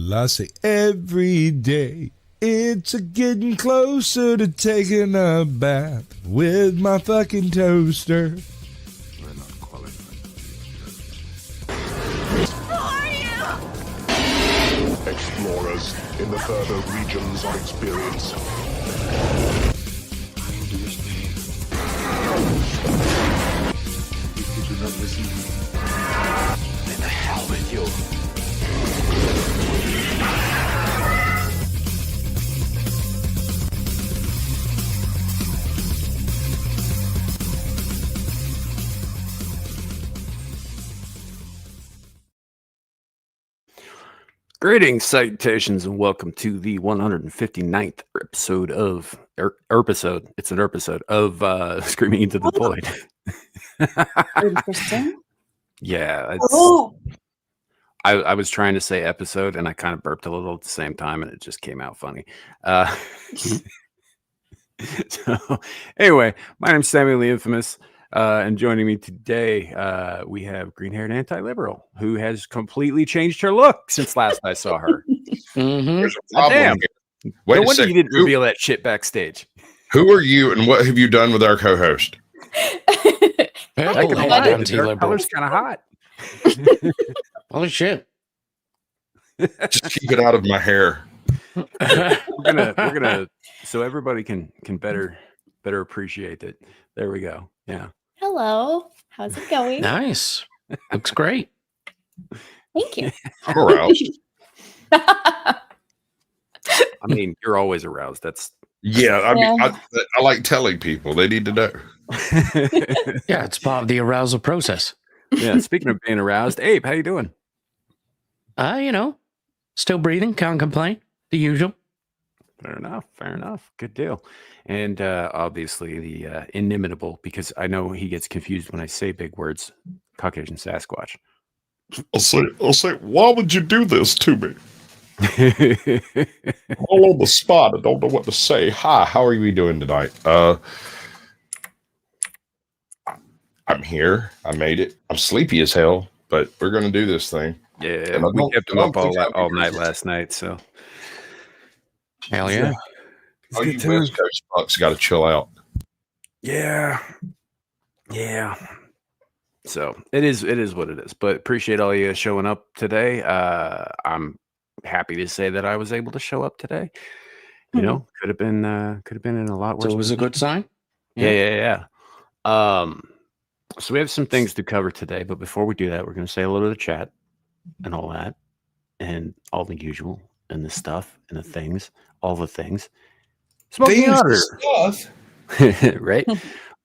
Well, I say every day it's a getting closer to taking a bath with my fucking toaster. We're not qualified to be explorers in the further regions of experience. You do not listen to me. Then the hell with you. Greetings, salutations, and welcome to the 159th episode of episode. It's an episode of Screaming into the Void. Interesting. Yeah, Oh, I was trying to say episode, and I kind of burped a little at the same time, and it just came out funny. So, anyway, my name's Samuel the Infamous. And joining me today, we have green-haired anti-liberal who has completely changed her look since last I saw her. Mm-hmm. Damn. Wait No a wonder second. you didn't reveal that shit backstage. Who are you and what have you done with our co-host? I can Purple lie. The dark anti-liberal. color's kind of hot. Holy shit. Just keep it out of my hair. We're gonna so everybody can better appreciate it. There we go. Yeah. hello. How's it going? Nice. Looks great. Thank you. I'm aroused. I mean, you're always aroused. That's Yeah, I mean, I like telling people they need to know. Yeah, it's part of the arousal process. yeah. Speaking of being aroused, Abe, how you doing? Still breathing, can't complain. The usual. Fair enough. Good deal. And obviously the inimitable, because I know he gets confused when I say big words, Caucasian Sasquatch. I'll say, why would you do this to me? All on the spot. I don't know what to say. Hi, how are you doing tonight? I'm here. I made it. I'm sleepy as hell, but we're gonna do this thing. Yeah, And I we don't- kept him I up don't think all I'll be night here. last night, so Hell yeah. Oh, you West Coast fucks got to chill out. yeah. So it is what it is. But appreciate all you showing up today. I'm happy to say that I was able to show up today. You know, could have been in a lot worse. So it was a good sign. Yeah. So we have some things to cover today, but before we do that, we're going to say hello to the chat and all that, and all the usual, and the stuff, and the things, all the things. Smoking Otter. Stuff. Right?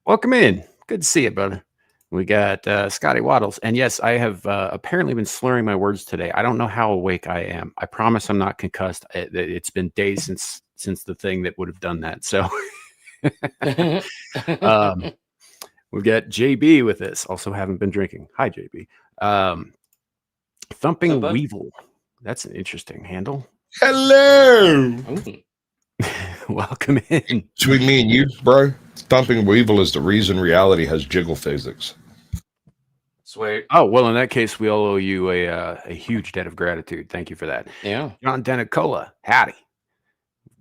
Welcome in. Good to see you, brother. We got Scotty Waddles. And yes, I have apparently been slurring my words today. I don't know how awake I am. I promise I'm not concussed. It's been days since the thing that would have done that. So we've got JB with us. Also haven't been drinking. Hi, JB. Thumping Weevil. That's an interesting handle. Hello. Welcome in. Between me and you, bro, Thumping Weevil is the reason reality has jiggle physics. Sweet. Oh, well, in that case, we all owe you a huge debt of gratitude. Thank you for that. Yeah. John Denicola, howdy.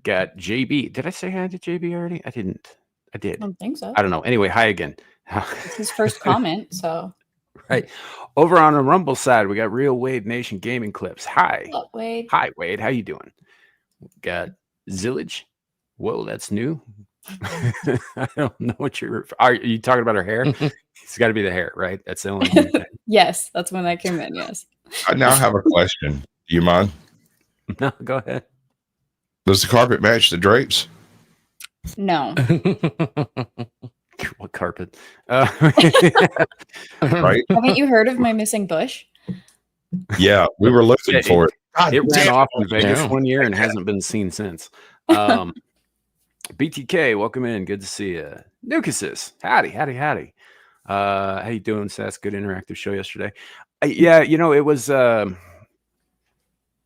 Got JB. Did I say hi to JB already? I didn't. I did. I don't think so. I don't know. Anyway, hi again. It's his first comment, so. Right. Over on the Rumble side, we got Real Wade Nation Gaming Clips. Hi. Oh, wait. Hi, Wade. How you doing? Got Zilege. Whoa, that's new. I don't know what are you talking about her hair? It's got to be the hair, right? That's the only thing. Yes, that's when I came in. Yes. I now have a question. Do you mind? No, go ahead. Does the carpet match the drapes? No. What carpet? Right? Haven't you heard of my missing bush? Yeah, we were looking Yeah, for it. God It ran damn off in Vegas Yeah. one year and hasn't been seen since. BTK, welcome in. Good to see you. Nukasis, howdy. How you doing, Sass? Good interactive show yesterday. Yeah, it was.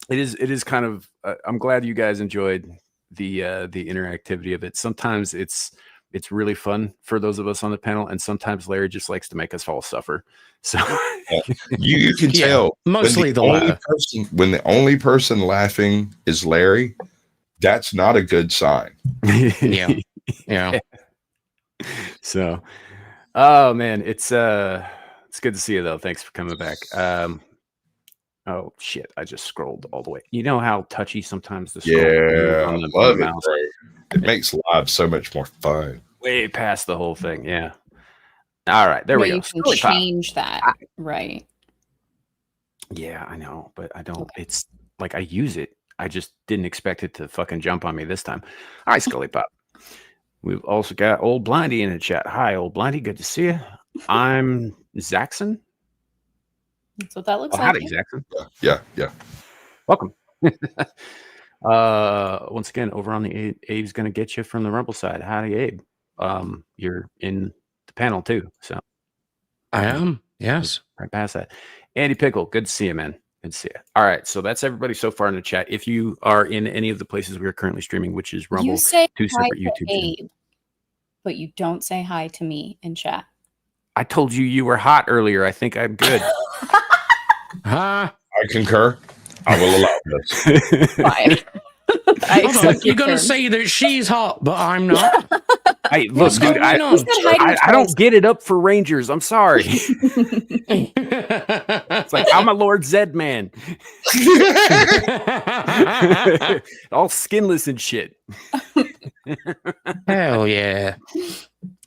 It is kind of. I'm glad you guys enjoyed the interactivity of it. Sometimes it's It's really fun for those of us on the panel, and sometimes Larry just likes to make us all suffer. So You can Yeah, tell mostly the only latter. when the only person laughing is Larry, that's not a good sign. Yeah. Yeah. So, oh man, it's good to see you though. Thanks for coming back. Oh shit, I just scrolled all the way. You know how touchy sometimes the scroll Yeah, on I the love it, mouse. bro. It makes live so much more fun. Way past the whole thing. Yeah. All right, there No, we go. you can Scully Pop. change that. Right. Yeah, I know, but I don't. Okay. It's like I use it. I just didn't expect it to fucking jump on me this time. All right, Scully Pop. We've also got Old Blindy in the chat. Hi, Old Blindy. Good to see you. I'm Zaxxon. That's what that looks Oh, like. howdy, Zaxxon. Yeah. Welcome. Once again, over on the Abe's going to get you from the Rumble side. Howdy, Abe. You're in the panel too, so I am. Yes. right past that. Andy Pickle, good to see you, man. Good to see you. All right, so that's everybody so far in the chat. If you are in any of the places we are currently streaming, which is Rumble, You say 2 hi separate to YouTube channels. Abe, but you don't say hi to me in chat. I told you were hot earlier. I think I'm good. Huh? I concur. I will allow this. Fine. I Hold on. accept You're your going to terms. say that she's hot, but I'm not? Hey, look, What's dude, going I on? You said hi to me I don't twice. get it up for Rangers. I'm sorry. It's like I'm a Lord Zed man. All skinless and shit. Hell yeah.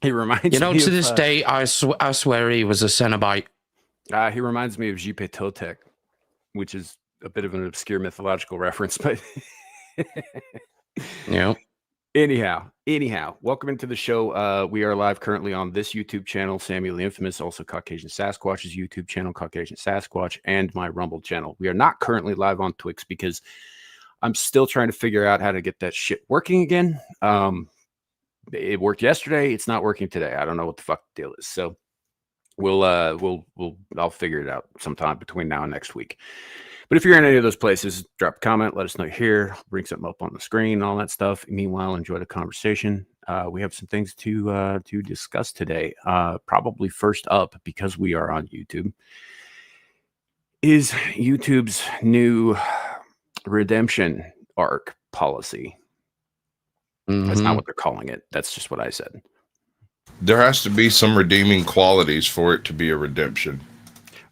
He reminds me You know, to of, this day, I swear he was a Cenobite. he reminds me of Jipe Totec, which is a bit of an obscure mythological reference, but Yeah. anyhow, welcome into the show. We are live currently on this YouTube channel, Samuel the Infamous, also Caucasian Sasquatch's YouTube channel, Caucasian Sasquatch, and my Rumble channel. We are not currently live on Twix because I'm still trying to figure out how to get that shit working again. It worked yesterday. It's not working today. I don't know what the fuck the deal is. So I'll figure it out sometime between now and next week. But if you're in any of those places, drop a comment, let us know you're here, bring something up on the screen, all that stuff. Meanwhile, enjoy the conversation. We have some things to discuss today. Probably first up, because we are on YouTube, is YouTube's new redemption arc policy. That's not what they're calling it. That's just what I said. There has to be some redeeming qualities for it to be a redemption.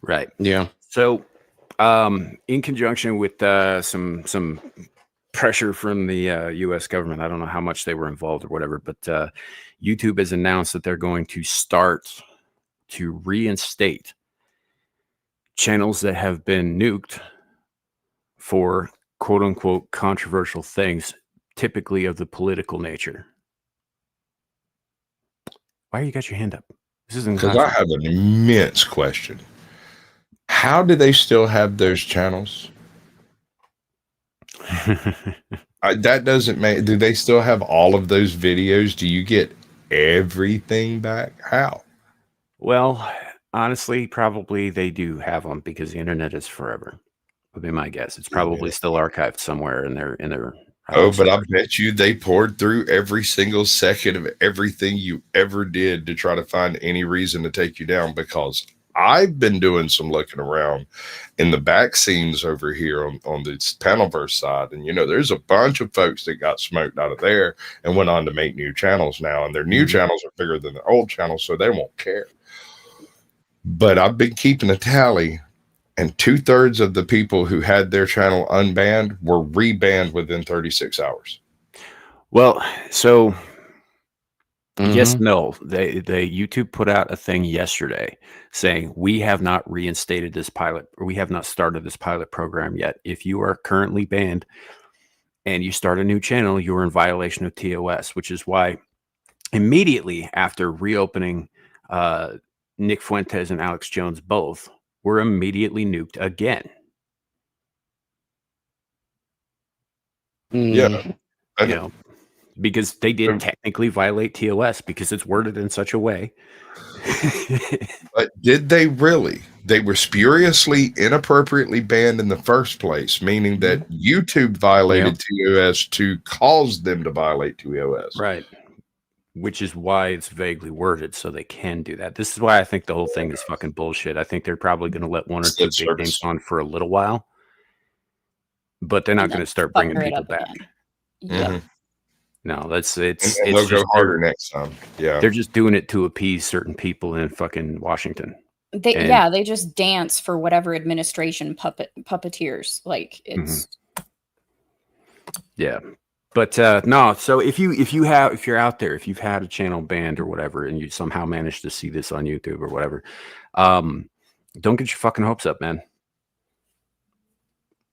Right. Yeah. So, in conjunction with some pressure from the U.S. government, I don't know how much they were involved or whatever, but YouTube has announced that they're going to start to reinstate channels that have been nuked for quote unquote controversial things, typically of the political nature. Why you got your hand up? This isn't Because I have an immense question. How do they still have those channels? That doesn't make. Do they still have all of those videos? Do you get everything back? How? Well, honestly, probably they do have them because the internet is forever. Would be my guess. It's probably still archived somewhere in their. Oh, but I bet you they poured through every single second of everything you ever did to try to find any reason to take you down, because I've been doing some looking around in the back scenes over here on this Panelverse side. And, there's a bunch of folks that got smoked out of there and went on to make new channels now. And their new channels are bigger than their old channels, so they won't care. But I've been keeping a tally. And 2/3 of the people who had their channel unbanned were rebanned within 36 hours. Well, so yes, no. They YouTube put out a thing yesterday saying we have not reinstated this pilot, or we have not started this pilot program yet. If you are currently banned and you start a new channel, you are in violation of TOS, which is why immediately after reopening, Nick Fuentes and Alex Jones both were immediately nuked again. Yeah. Because they did technically violate TOS because it's worded in such a way. But did they really? They were spuriously, inappropriately banned in the first place, meaning that YouTube violated TOS to cause them to violate TOS. Right. which is why it's vaguely worded so they can do that. This is why I think the whole thing is fucking bullshit. I think they're probably going to let one or two big names on for a little while, but they're not going to start bringing people back. Yep. No, it's they'll go harder next time. Yeah, they're just doing it to appease certain people in fucking Washington. They just dance for whatever administration puppeteers. Like it's yeah. But no, so if you're out there, if you've had a channel banned or whatever, and you somehow managed to see this on YouTube or whatever, don't get your fucking hopes up, man.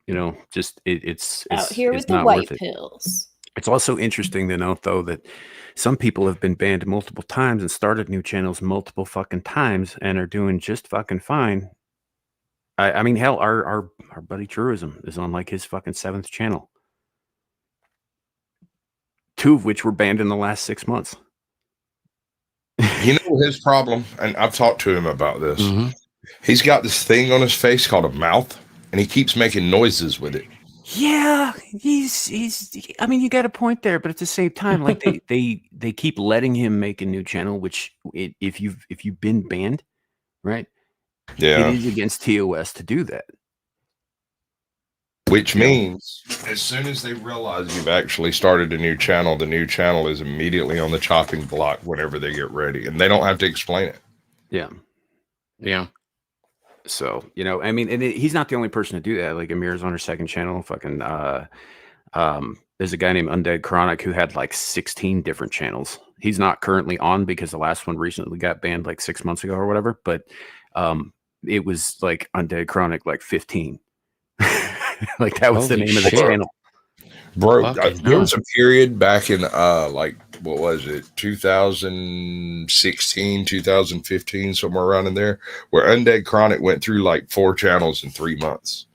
You know, just it's out here it's with the not white worth it. pills. It's also interesting to note, though, that some people have been banned multiple times and started new channels multiple fucking times and are doing just fucking fine. I mean, hell, our buddy Truism is on like his fucking 7th channel. 2 of which were banned in the last 6 months. You know his problem, and I've talked to him about this. He's got this thing on his face called a mouth, and he keeps making noises with it. Yeah, he's. I mean, you got a point there, but at the same time, like they keep letting him make a new channel, which if you've been banned, right? Yeah, it is against TOS to do that. Which means as soon as they realize you've actually started a new channel, the new channel is immediately on the chopping block whenever they get ready, and they don't have to explain it. Yeah. So, you know, I mean, and he's not the only person to do that. Like Amir's on her 2nd channel. Fucking, there's a guy named Undead Chronic who had like 16 different channels. He's not currently on because the last one recently got banned like 6 months ago or whatever. But it was like Undead Chronic like 15. Like that was the name of the channel. Bro, there was a period back in like what was it, 2016, 2015, somewhere around in there, where Undead Chronic went through like 4 channels in 3 months.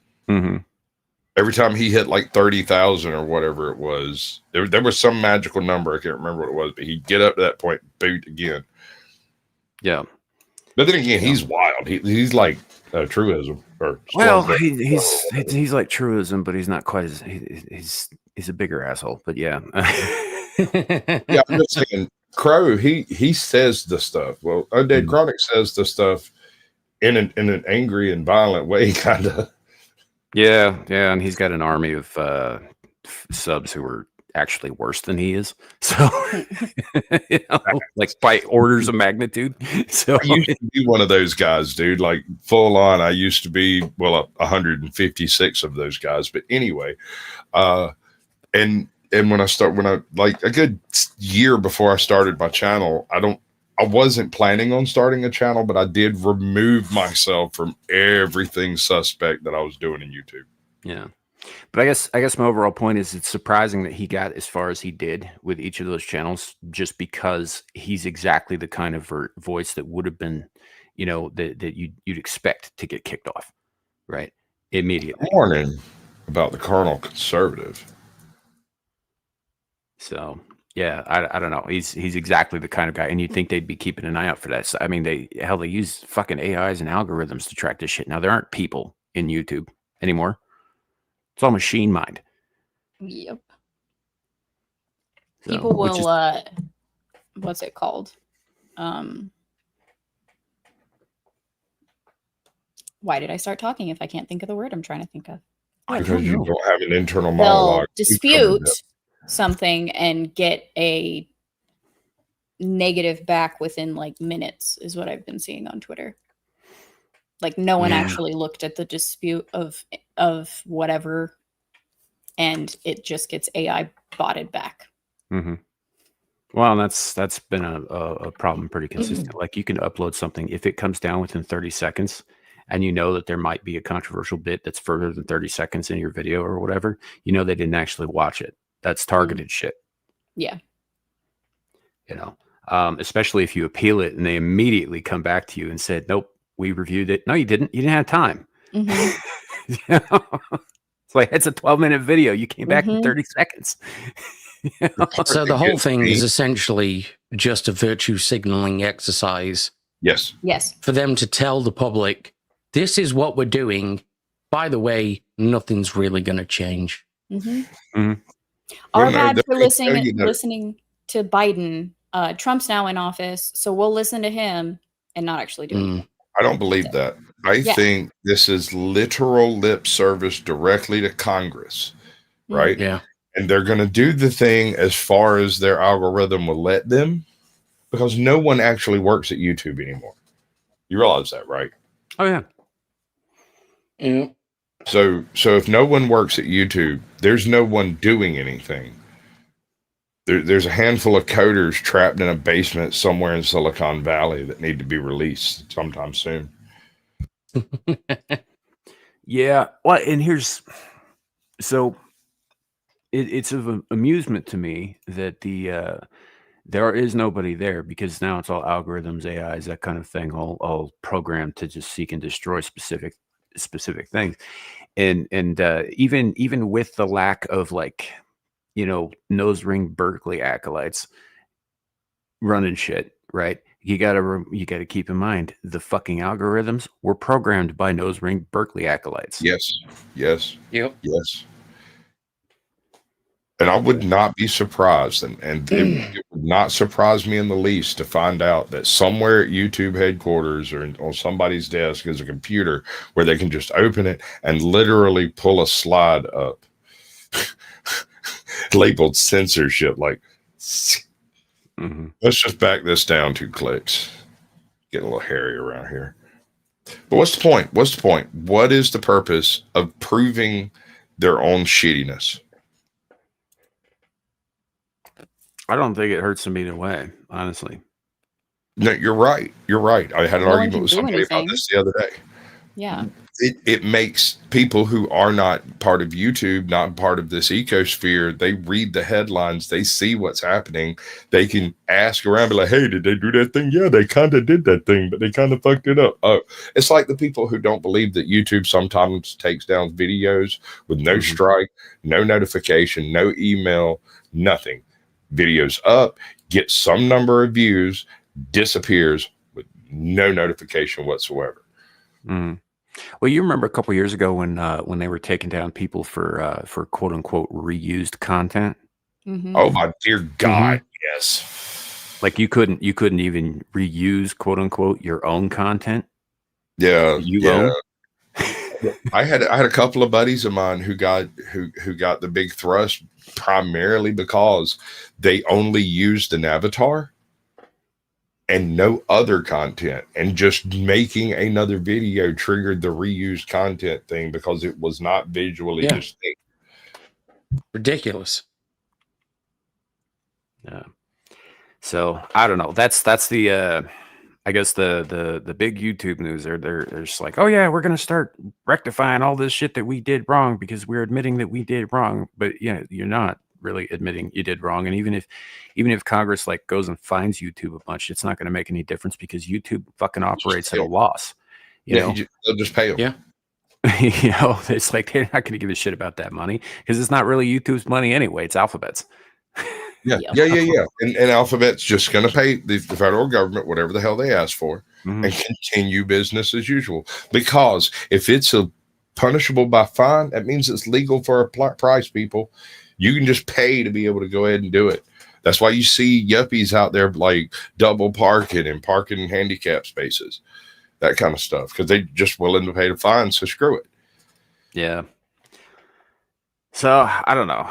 Every time he hit like 30,000 or whatever it was, there was some magical number. I can't remember what it was, but he'd get up to that point, boot again. Yeah. But then again, he's wild. He's like Truism. Well, he's like Truism, but he's not quite as he's a bigger asshole. But yeah. Yeah, I'm just saying, Crow, he says the stuff. Well, Undead Chronic says the stuff in an angry and violent way, kind of. Yeah, and he's got an army of subs who are actually worse than he is. So, you know, like by orders of magnitude. So I used to be one of those guys, dude. Like full on, I used to be 156 of those guys. But anyway, and when I like a good year before I started my channel, I wasn't planning on starting a channel, but I did remove myself from everything suspect that I was doing in YouTube. Yeah. But I guess my overall point is it's surprising that he got as far as he did with each of those channels, just because he's exactly the kind of voice that would have been, you know, that you'd expect to get kicked off, right? Immediately. Warning about the carnal conservative. So yeah, I don't know. He's exactly the kind of guy, and you'd think they'd be keeping an eye out for that. So, I mean, they use fucking AIs and algorithms to track this shit. Now there aren't people in YouTube anymore. It's all machine mind. Yep. So, People will what's it called? Why did I start talking if I can't think of the word I'm trying to think of? Because you don't have an internal They'll monologue. dispute something and get a negative back within like minutes is what I've been seeing on Twitter. Like no one actually looked at the dispute of whatever, and it just gets AI botted back. Mm-hmm. Well, that's been a problem pretty consistent. Like you can upload something, if it comes down within 30 seconds and you know that there might be a controversial bit that's further than 30 seconds in your video or whatever, you know they didn't actually watch it. That's targeted shit. Yeah. You know, especially if you appeal it and they immediately come back to you and said, nope, we reviewed it. No, you didn't. You didn't have time. Mm-hmm. You know? It's like, it's a 12-minute video. You came back in 30 seconds. You know? So the whole thing is essentially just a virtue signaling exercise. Yes. Yes. For them to tell the public, this is what we're doing. By the way, nothing's really going to change. Mm-hmm. Mm-hmm. Our bad for listening to Biden Trump's now in office, so we'll listen to him and not actually do anything. I don't believe that. I think this is literal lip service directly to Congress, right? Yeah. And they're going to do the thing as far as their algorithm will let them, because no one actually works at YouTube anymore. You realize that, right? Oh yeah. Yeah. So if no one works at YouTube, there's no one doing anything. There's a handful of coders trapped in a basement somewhere in Silicon Valley that need to be released sometime soon. Yeah. Well, and it's of amusement to me that there is nobody there, because now it's all algorithms, AIs, that kind of thing, all programmed to just seek and destroy specific things. And even with the lack of, like, nose ring Berkeley acolytes running shit, right? You gotta keep in mind the fucking algorithms were programmed by nose ring Berkeley acolytes. Yes. Yep. Yes. And I would not be surprised, and it would not surprise me in the least to find out that somewhere at YouTube headquarters or on somebody's desk is a computer where they can just open it and literally pull a slide up labeled censorship. Like, let's just back this down 2 clicks. Getting a little hairy around here. But what's the point? What is the purpose of proving their own shittiness? I don't think it hurts them either way, honestly. No, you're right. I had an No one argument can with do somebody about anything. this the other day. Yeah. It makes people who are not part of YouTube, not part of this ecosphere, they read the headlines, they see what's happening, they can ask around, be like, hey, did they do that thing? Yeah, they kind of did that thing, but they kind of fucked it up. Oh, it's like the people who don't believe that YouTube sometimes takes down videos with no strike, no notification, no email, nothing. Videos up, gets some number of views, disappears with no notification whatsoever. Well, you remember a couple years ago when they were taking down people for quote unquote reused content. Oh my dear God, yes. Like you couldn't even reuse quote unquote your own content. Yeah, own. I had a couple of buddies of mine who got the big thrust primarily because they only used an avatar and no other content, and just making another video triggered the reused content thing because it was not visually distinct. Ridiculous. Yeah. So I don't know. That's the I guess the big YouTube news. They're just like, oh yeah, we're gonna start rectifying all this shit that we did wrong because we're admitting that we did wrong. But yeah, you're not really admitting you did wrong. And even if Congress like goes and fines YouTube a bunch, it's not going to make any difference because YouTube fucking operates at a loss. You know, they'll just pay them. Yeah. It's like they're not going to give a shit about that money because it's not really YouTube's money anyway. It's Alphabet's. Yeah. And Alphabet's just going to pay the federal government whatever the hell they ask for and continue business as usual. Because if it's punishable by fine, that means it's legal for a price, people. You can just pay to be able to go ahead and do it. That's why you see yuppies out there like double parking and parking in handicap spaces, that kind of stuff, because they're just willing to pay the fine. So screw it. Yeah. So I don't know.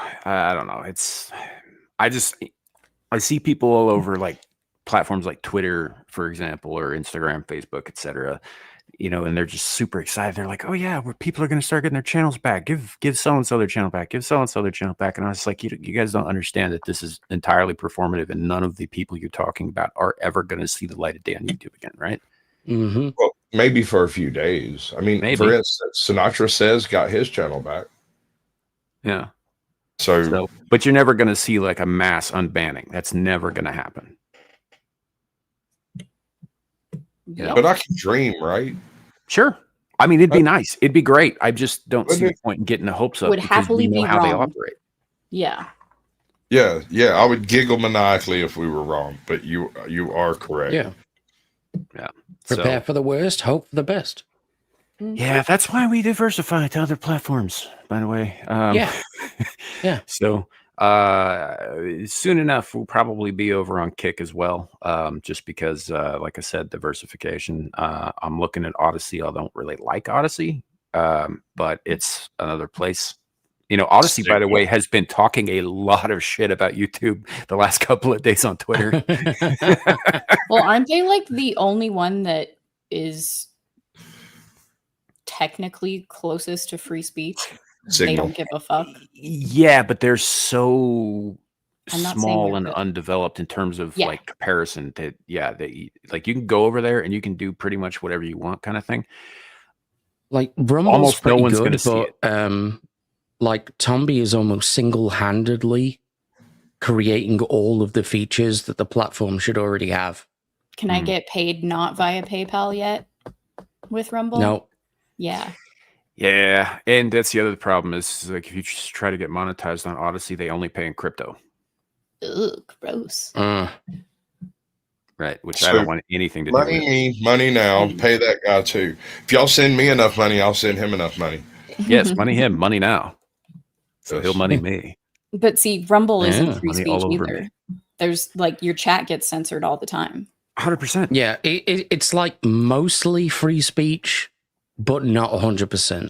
I see people all over like platforms like Twitter, for example, or Instagram, Facebook, etc. And they're just super excited. They're like, oh yeah, people are going to start getting their channels back. Give so-and-so their channel back. Give so-and-so their channel back. And I was like, you guys don't understand that this is entirely performative and none of the people you're talking about are ever going to see the light of day on YouTube again, right? Well, maybe for a few days. I mean, for instance, Sinatra Says got his channel back. Yeah. So but you're never going to see like a mass unbanning. That's never going to happen. Yep. But I can dream, right? Sure. I mean, it'd be nice. It'd be great. I just don't see the point in getting the hopes up Would because happily we know be how they wrong. operate. Yeah. Yeah. I would giggle maniacally if we were wrong, but you are correct. Yeah. Yeah. Prepare for the worst, hope for the best. Yeah, that's why we diversify to other platforms, by the way. Yeah. So Soon enough, we'll probably be over on Kick as well. Just because, like I said, diversification. I'm looking at Odyssey. I don't really like Odyssey, but it's another place. You know, Odyssey, by the way, has been talking a lot of shit about YouTube the last couple of days on Twitter. Well, aren't they like the only one that is technically closest to free speech? Signal. They don't give a fuck. Yeah, but they're so I'm not saying small they're and good. undeveloped in terms of Yeah. like comparison to they like you can go over there and you can do pretty much whatever you want kind of thing. Like Rumble's Almost no pretty one's good, gonna see but like Tombi is almost single-handedly creating all of the features that the platform should already have. Can I get paid not via PayPal yet with Rumble? No. Yeah. Yeah, and that's the other problem is like if you just try to get monetized on Odyssey, they only pay in crypto. Ugh, gross. Right, which So, I don't want anything to do with. Money now. Pay that guy too. If y'all send me enough money, I'll send him enough money. Yes, money him, money now. So Yes. he'll money me. But see, Rumble isn't Yeah, free money speech all over either. me. There's like your chat gets censored all the time. 100%. Yeah, it's like mostly free speech, but not 100%.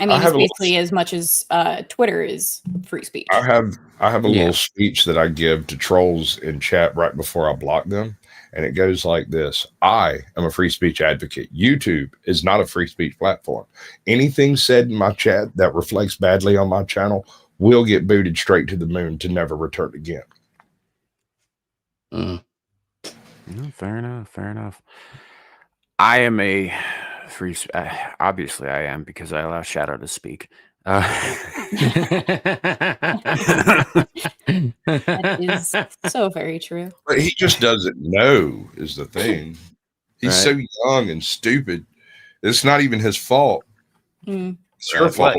I mean, I it's have a little- basically as much as Twitter is free speech. I have a Yeah. little speech that I give to trolls in chat right before I block them, and it goes like this: I am a free speech advocate. YouTube is not a free speech platform. Anything said in my chat that reflects badly on my channel will get booted straight to the moon to never return again. Mm. No, fair enough. Fair enough. I am a free. Obviously, I am because I allow Shadow to speak. That is so very true. But he just doesn't know is the thing. He's so Right. young and stupid. It's not even his fault. Mm. It's your fault.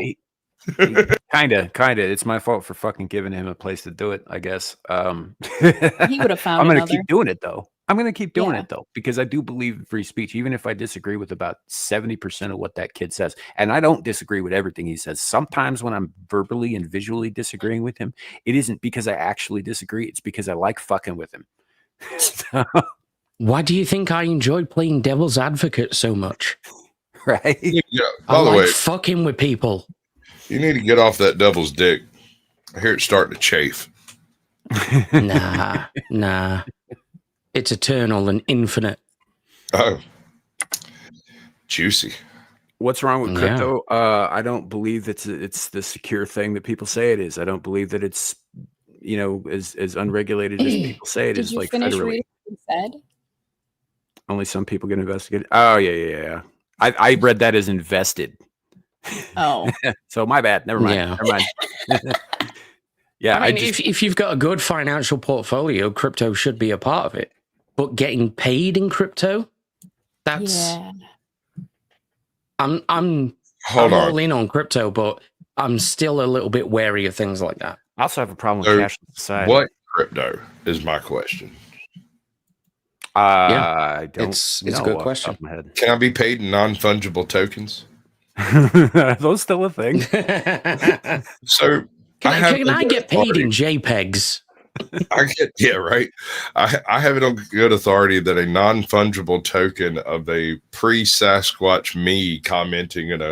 Kind of. It's my fault for fucking giving him a place to do it, I guess. He would have found I'm going to another. keep doing it, though. I'm going to keep doing Yeah. it, though, because I do believe in free speech, even if I disagree with about 70% of what that kid says. And I don't disagree with everything he says. Sometimes when I'm verbally and visually disagreeing with him, it isn't because I actually disagree. It's because I like fucking with him. Why do you think I enjoy playing devil's advocate so much? Right? Yeah. I By the like way, fucking with people. you need to get off that devil's dick. I hear it's starting to chafe. Nah. It's eternal and infinite. Oh, juicy. What's wrong with Yeah. crypto? I don't believe it's the secure thing that people say it is. I don't believe that it's as unregulated as people say it Did is. you Like finish federally, reading what you said? only some people get investigated. Oh yeah. I read that as invested. Oh, So my bad. Never mind. Yeah. Never mind. Yeah, I mean, if you've got a good financial portfolio, crypto should be a part of it. But getting paid in crypto, that's yeah. I'm Hold on. all in on crypto, but I'm still a little bit wary of things like that. I also have a problem with So, cash society. What crypto is my question? I don't. It's a know good off the question. top of my head. Can I be paid in non-fungible tokens? Are those still a thing? So Can I get paid in JPEGs? Right. I have it on good authority that a non-fungible token of a pre-Sasquatch me commenting in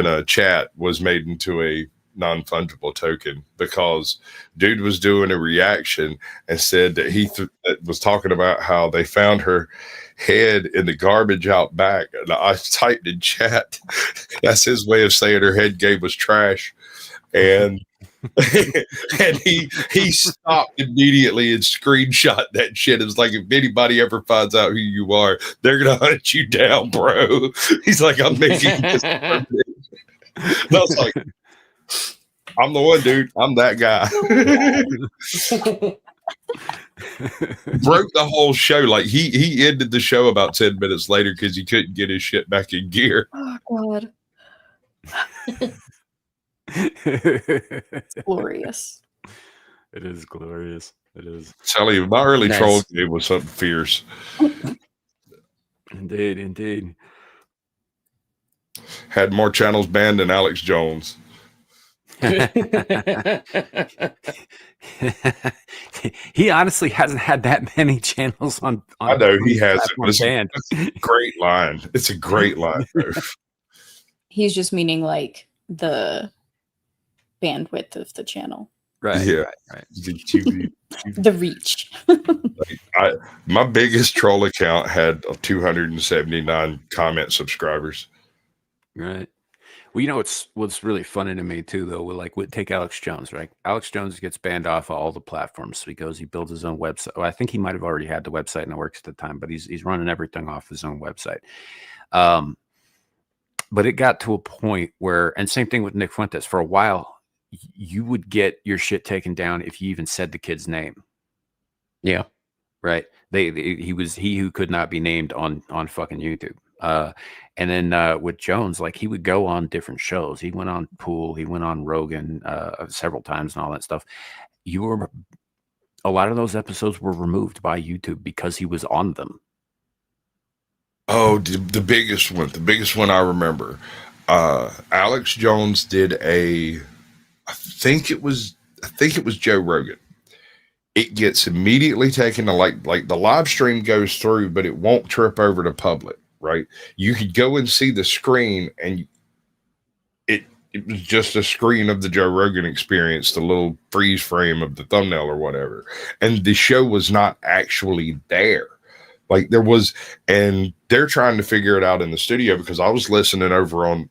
a chat was made into a non-fungible token because dude was doing a reaction and said that he was talking about how they found her head in the garbage out back. And I typed in chat, that's his way of saying her head game was trash. And and he stopped immediately and screenshot that shit. It was like, if anybody ever finds out who you are, they're gonna hunt you down, bro. He's like, I'm making this permanent. And I was like, I'm the one, dude. I'm that guy. Broke the whole show. Like he ended the show about 10 minutes later because he couldn't get his shit back in gear. Oh God. It's glorious. It is glorious. It is. Tell you, my early Nice. troll game was something fierce. Indeed. Had more channels banned than Alex Jones. He honestly hasn't had that many channels on I know he his has it, platform but it's banned. a great line. It's a great line. He's just meaning like the bandwidth of the channel, Right, Yeah. right. the reach. My biggest troll account had 279 comment subscribers. Right. Well, you know what's really funny to me too, though. Take Alex Jones, right? Alex Jones gets banned off of all the platforms. So he builds his own website. Well, I think he might have already had the website in the works at the time, but he's running everything off his own website. But it got to a point where, and same thing with Nick Fuentes. For a while, you would get your shit taken down if you even said the kid's name. Yeah. Right. He was he who could not be named on fucking YouTube. And then with Jones, like he would go on different shows. He went on Pool, he went on Rogan several times and all that stuff. A lot of those episodes were removed by YouTube because he was on them. Oh, the biggest one I remember. Alex Jones did I think it was Joe Rogan. It gets immediately taken to like the live stream goes through, but it won't trip over to public, right? You could go and see the screen, and it was just a screen of the Joe Rogan Experience, the little freeze frame of the thumbnail or whatever. And the show was not actually there. Like there was, and they're trying to figure it out in the studio because I was listening over on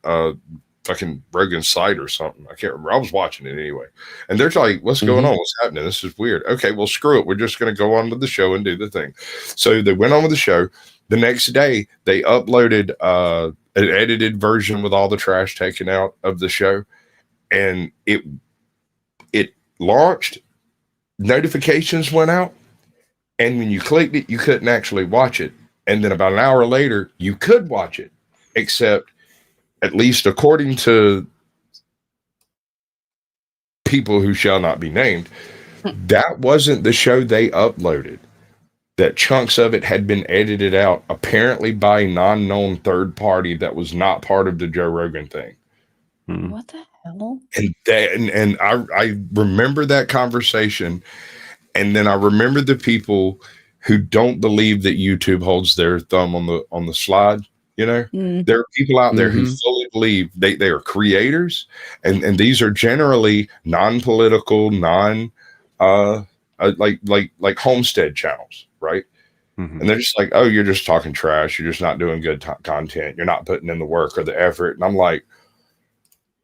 fucking Rogan's site or something. I can't remember. I was watching it anyway. And they're like, what's going on? What's happening? This is weird. Okay, well, screw it. We're just going to go on with the show and do the thing. So they went on with the show. The next day, they uploaded an edited version with all the trash taken out of the show. And it launched. Notifications went out. And when you clicked it, you couldn't actually watch it. And then about an hour later, you could watch it, except at least according to people who shall not be named, that wasn't the show they uploaded. That chunks of it had been edited out, apparently by a non-known third party that was not part of the Joe Rogan thing. What the hell? And I remember that conversation. And then I remember the people who don't believe that YouTube holds their thumb on the slide. You know, there are people out there who fully believe they are creators, and these are generally non-political, like homestead channels, right? And they're just like, oh, you're just talking trash. You're just not doing good content. You're not putting in the work or the effort. And I'm like,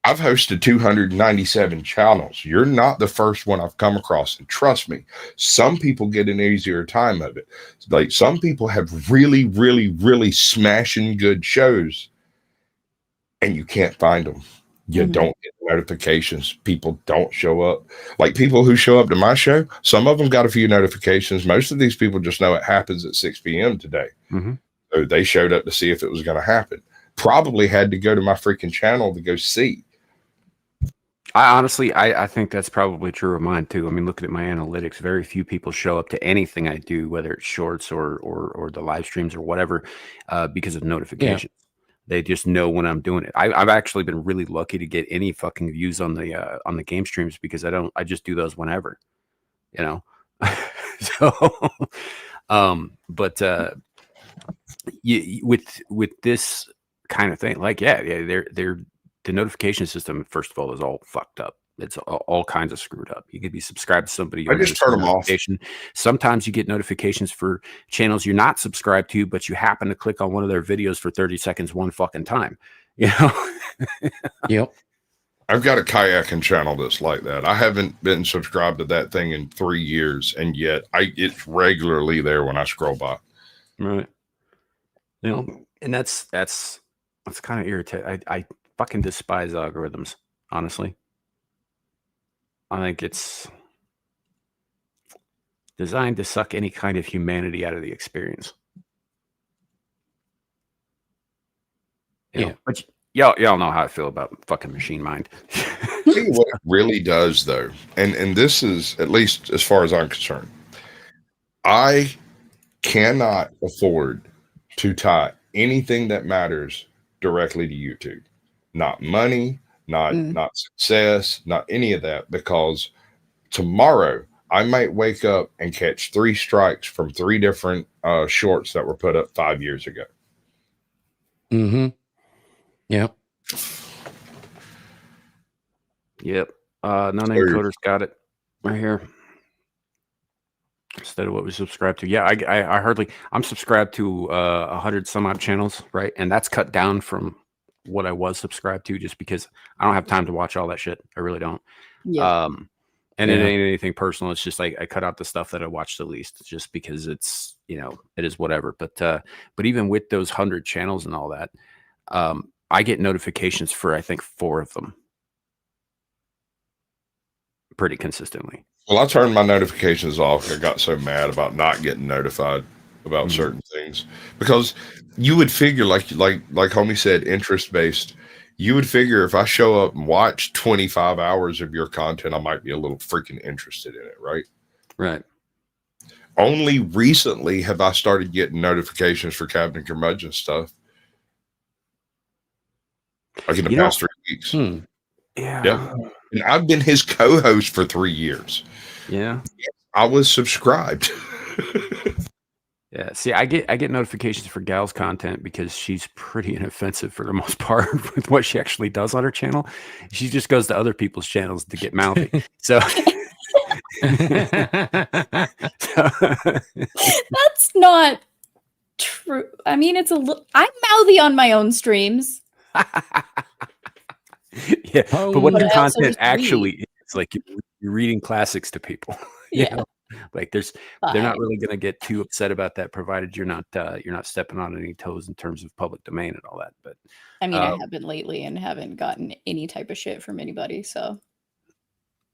I've hosted 297 channels. You're not the first one I've come across. And trust me, some people get an easier time of it. Like some people have really, really, really smashing good shows and you can't find them. You don't get notifications. People don't show up. Like people who show up to my show, some of them got a few notifications. Most of these people just know it happens at 6 p.m. today. So they showed up to see if it was going to happen. Probably had to go to my freaking channel to go see. I think that's probably true of mine too. I mean, looking at my analytics, very few people show up to anything I do, whether it's shorts or the live streams or whatever, because of notifications. Yeah. They just know when I'm doing it. I've actually been really lucky to get any fucking views on the game streams because I just do those whenever, you know. So, with this kind of thing, like they're the notification system, first of all, is all fucked up. It's all kinds of screwed up. You could be subscribed to somebody. I just turn them off. Sometimes you get notifications for channels you're not subscribed to, but you happen to click on one of their videos for 30 seconds one fucking time. You know? Yep. I've got a kayaking channel that's like that. I haven't been subscribed to that thing in 3 years, and yet it's regularly there when I scroll by. Right. You know, and that's kind of irritating. I fucking despise algorithms, honestly. I think it's designed to suck any kind of humanity out of the experience. You know, but y'all know how I feel about fucking machine mind. Tell you what it really does, though, and this is, at least as far as I'm concerned, I cannot afford to tie anything that matters directly to YouTube. Not money, not success, not any of that, because tomorrow I might wake up and catch 3 strikes from 3 different shorts that were put up 5 years ago. Mm-hmm. Yep. Yep. No-name coders got it right here. Instead of what we subscribe to. Yeah, I hardly, I'm subscribed to 100 some odd channels, right? And that's cut down from what I was subscribed to just because I don't have time to watch all that shit. I really don't. Yeah. And it ain't anything personal. It's just like I cut out the stuff that I watch the least just because it's, you know, it is whatever. But even with those 100 channels and all that, I get notifications for, I think, 4 of them pretty consistently. Well, I turned my notifications off. I got so mad about not getting notified about certain things, because you would figure, like homie said, interest based. You would figure if I show up and watch 25 hours of your content, I might be a little freaking interested in it, right? Right. Only recently have I started getting notifications for Captain Curmudgeon stuff. Like in the past 3 weeks. Yeah. Yep. And I've been his co-host for 3 years. Yeah. I was subscribed. Yeah. See, I get notifications for GHAL's content because she's pretty inoffensive for the most part with what she actually does on her channel. She just goes to other people's channels to get mouthy. So That's not true. I mean, it's a little. I'm mouthy on my own streams. Yeah, but what But the I also content just actually is, like you're reading classics to people. You Yeah. know? Like they're not Fine. really going to get too upset about that, provided you're not stepping on any toes in terms of public domain and all that. But I mean, I haven't lately and haven't gotten any type of shit from anybody. So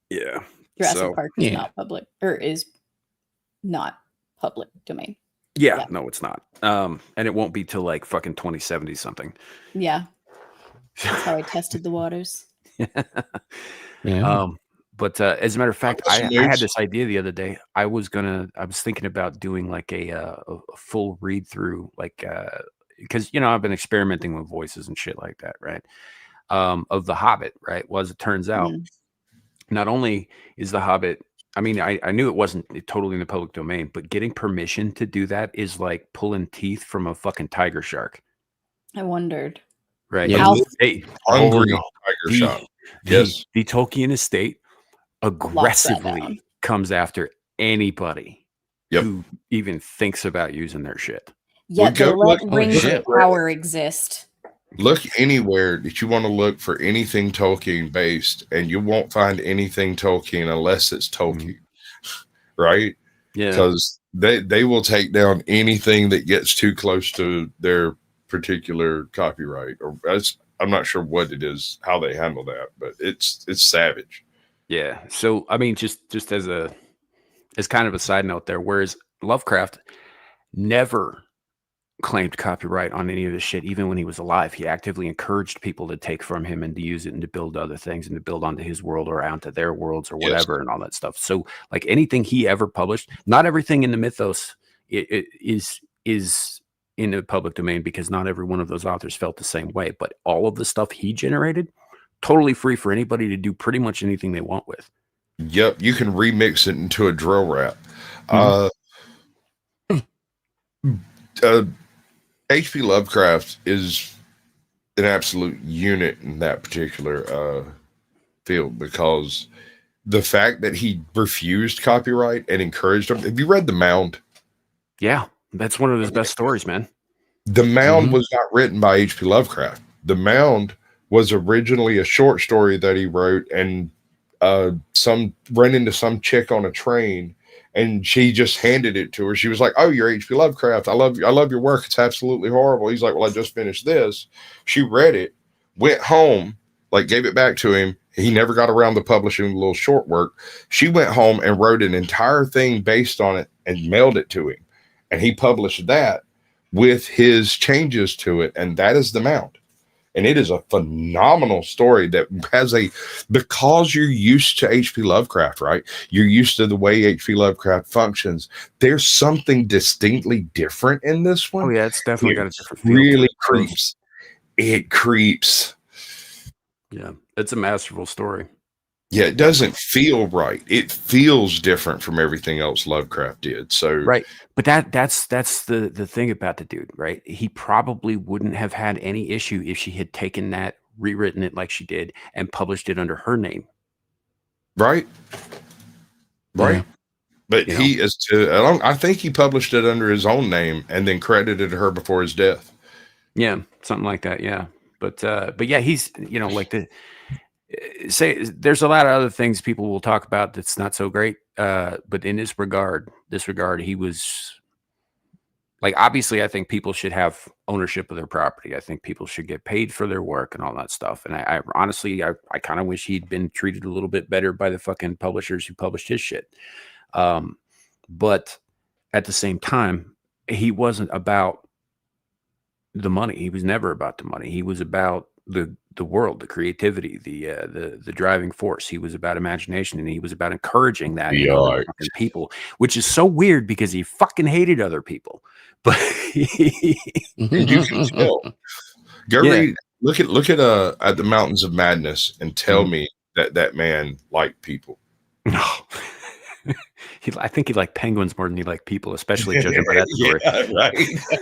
yeah, Jurassic Park is not public, or is not public domain. Yeah, no, it's not. And it won't be till like fucking 2070 something. Yeah. That's how I tested the waters. Yeah. But as a matter of fact, I had this idea the other day. I was thinking about doing like a full read through, like because I've been experimenting with voices and shit like that, right? Of The Hobbit, right? Well, as it turns out, not only is The Hobbit, I mean, I knew it wasn't totally in the public domain, but getting permission to do that is like pulling teeth from a fucking tiger shark. I wondered. Right. How Hungry tiger shark. Yes. The Tolkien estate aggressively comes after anybody who even thinks about using their shit. Yet they let rings of power exist. Look anywhere that you want to look for anything Tolkien based, and you won't find anything Tolkien unless it's Tolkien, right? Yeah, because they will take down anything that gets too close to their particular copyright, or I'm not sure what it is, how they handle that, but it's savage. Yeah. So I mean, just as kind of a side note there, whereas Lovecraft never claimed copyright on any of this shit, even when he was alive. He actively encouraged people to take from him and to use it and to build other things and to build onto his world or onto their worlds or whatever and all that stuff. So like anything he ever published, not everything in the mythos it is in the public domain, because not every one of those authors felt the same way, but all of the stuff he generated, totally free for anybody to do pretty much anything they want with. Yep. You can remix it into a drill rap. H.P. Lovecraft is an absolute unit in that particular field, because the fact that he refused copyright and encouraged them. Have you read The Mound? Yeah, that's one of his best stories, man. The Mound was not written by H.P. Lovecraft. The Mound was originally a short story that he wrote, and ran into some chick on a train, and she just handed it to her. She was like, "Oh, you're H.P. Lovecraft. I love your work. It's absolutely horrible." He's like, "Well, I just finished this." She read it, went home, like gave it back to him. He never got around to publishing a little short work. She went home and wrote an entire thing based on it and mailed it to him. And he published that with his changes to it. And that is The Mound. And it is a phenomenal story that has because you're used to H.P. Lovecraft, right? You're used to the way H.P. Lovecraft functions. There's something distinctly different in this one. Oh yeah, it's definitely got a different feel. Really creeps. It creeps. Yeah. It's a masterful story. Yeah, it doesn't feel right. It feels different from everything else Lovecraft did. So right, but that's the thing about the dude, right? He probably wouldn't have had any issue if she had taken that, rewritten it like she did, and published it under her name. Right. Yeah. But he is I think he published it under his own name and then credited her before his death. Yeah, something like that. Yeah, but yeah, he's like there's a lot of other things people will talk about that's not so great. But in this regard, he was like, obviously, I think people should have ownership of their property. I think people should get paid for their work and all that stuff. And I honestly, I kind of wish he'd been treated a little bit better by the fucking publishers who published his shit. But at the same time, he wasn't about the money. He was never about the money. He was about the world, the creativity, the driving force. He was about imagination, and he was about encouraging that in other fucking people, which is so weird because he fucking hated other people. But and you can tell. Go read, look at the Mountains of Madness and tell me that man liked people. No. I think he liked penguins more than he liked people, especially judging by that story. Yeah, right.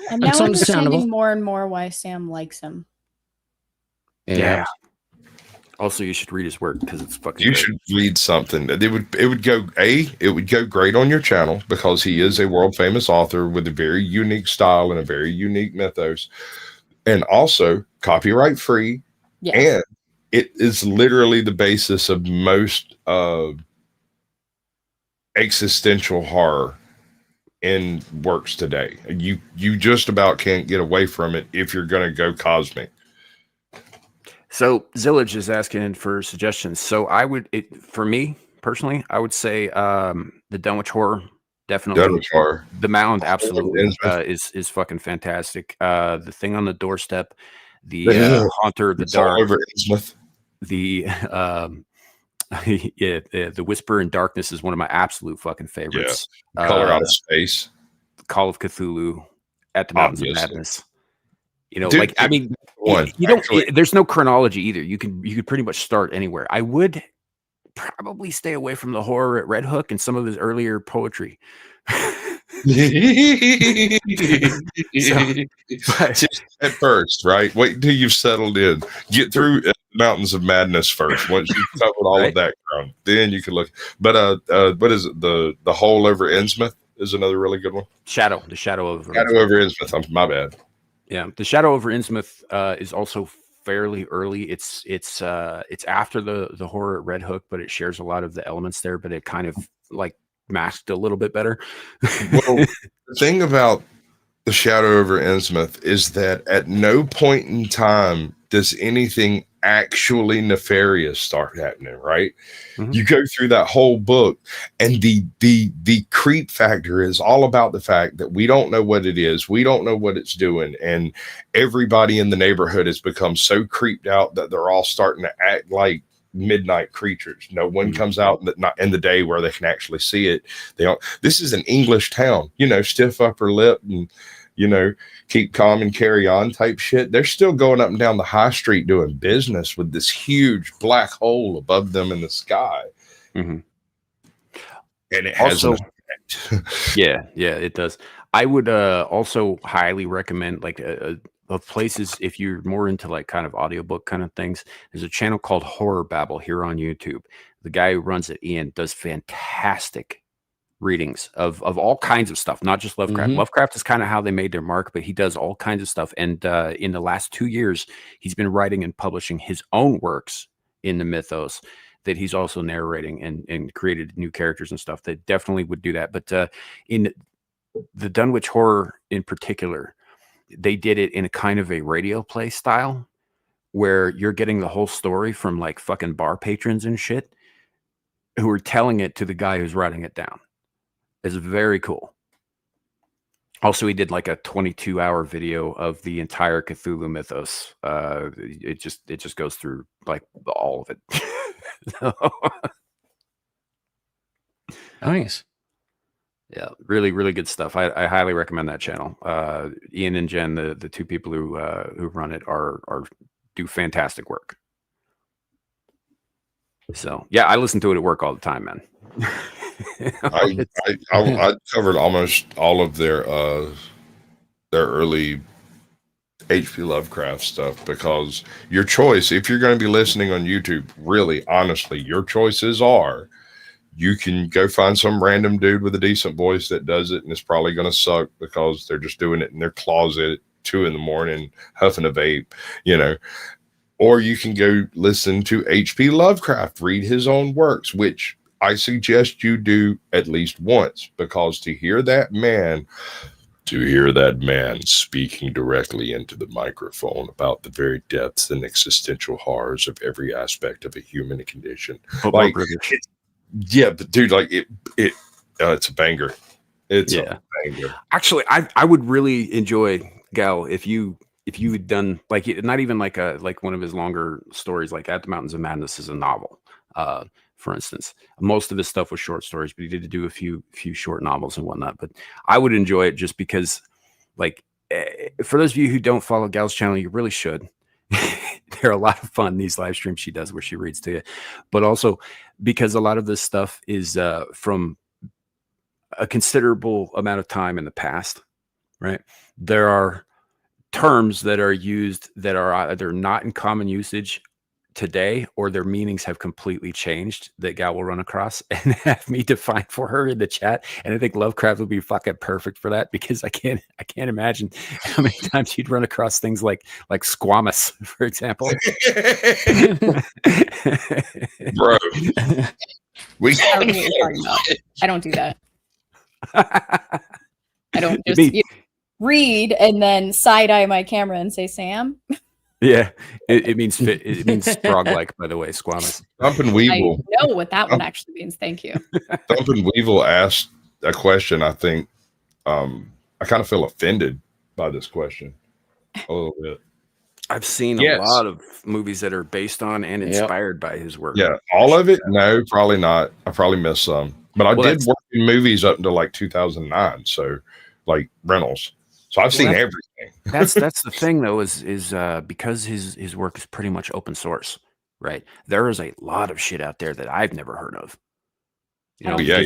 I'm now understanding more and more why Sam likes him. Yeah. Also, you should read his work because it's fucking. You should read something. It would go great on your channel because he is a world famous author with a very unique style and a very unique mythos, and also copyright free. Yeah. And it is literally the basis of most existential horror in works today. You just about can't get away from it if you're going to go cosmic. So Zilege is asking for suggestions. So for me personally, I would say the Dunwich Horror, definitely. Dunwich Horror. The Mound, absolutely, is fucking fantastic. The Thing on the Doorstep, the Haunter of the Dark, over Innsmouth. The Whisper in Darkness is one of my absolute fucking favorites. Yeah. Color Out of Space, Call of Cthulhu, At the Mountains of Madness. Dude, there's no chronology either. You could pretty much start anywhere. I would probably stay away from the horror at Red Hook and some of his earlier poetry. Just at first, right? Wait until you've settled in. Get through Mountains of Madness first. Once you've covered all of that ground, then you can look. But what is it? The Hole over Innsmouth is another really good one. The Shadow over Innsmouth. My bad. Yeah, the Shadow over Innsmouth is also fairly early. It's after the horror at Red Hook, but it shares a lot of the elements there, but it kind of like masked a little bit better. Well, the thing about the Shadow over Innsmouth is that at no point in time does anything actually nefarious start happening, right? Mm-hmm. You go through that whole book, and the creep factor is all about the fact that we don't know what it is, we don't know what it's doing, and everybody in the neighborhood has become so creeped out that they're all starting to act like midnight creatures. No one comes out in the day where they can actually see it. They don't. This is an English town, stiff upper lip and keep calm and carry on type shit. They're still going up and down the high street doing business with this huge black hole above them in the sky. Mm-hmm. And it has also, yeah, it does. I would also highly recommend of places, if you're more into like kind of audiobook kind of things, there's a channel called Horror Babble here on YouTube. The guy who runs it, Ian, does fantastic readings of all kinds of stuff, not just Lovecraft. Mm-hmm. Lovecraft is kind of how they made their mark, but he does all kinds of stuff. And in the last 2 years, he's been writing and publishing his own works in the mythos that he's also narrating and created new characters and stuff that definitely would do that. But in the Dunwich Horror in particular, they did it in a kind of a radio play style where you're getting the whole story from like fucking bar patrons and shit who are telling it to the guy who's writing it down. It's very cool. Also, he did like a 22-hour video of the entire Cthulhu mythos. It just goes through like all of it. Nice. Yeah, really, really good stuff. I highly recommend that channel. Ian and Jen, the two people who run it, do fantastic work. So yeah, I listen to it at work all the time, man. I covered almost all of their early H.P. Lovecraft stuff, because your choice, if you're going to be listening on YouTube, really, honestly, your choices are, you can go find some random dude with a decent voice that does it, and it's probably going to suck because they're just doing it in their closet at 2 a.m, huffing a vape, or you can go listen to H.P. Lovecraft read his own works, which I suggest you do at least once, because to hear that man speaking directly into the microphone about the very depths and existential horrors of every aspect of a human condition. Like, yeah, but dude, like it's a banger. It's a banger. Actually, I would really enjoy, Gal, if you had done like, not even like one of his longer stories, like At the Mountains of Madness is a novel. For instance, most of his stuff was short stories, but he did do a few short novels and whatnot. But I would enjoy it just because, like, for those of you who don't follow Gal's channel, you really should. They're a lot of fun, these live streams she does where she reads to you, but also because a lot of this stuff is from a considerable amount of time in the past, right? There are terms that are used that are either not in common usage today, or their meanings have completely changed, that Gal will run across and have me define for her in the chat. And I think Lovecraft would be fucking perfect for that, because I can't imagine how many times you'd run across things like squamous, for example. Bro, I don't do that. I don't just read and then side eye my camera and say, Sam. Yeah, it means it means frog-like, by the way, squamous. Thump and Weevil. I know what that one actually means. Thank you. Thump and Weevil asked a question. I think I kind of feel offended by this question a little bit. I've seen a lot of movies that are based on and inspired by his work. Yeah, all of it? No, probably not. I probably missed some. But I did work in movies up until like 2009, so like rentals. So I've seen everything. That's the thing, though, is because his work is pretty much open source, right? There is a lot of shit out there that I've never heard of. I don't think I've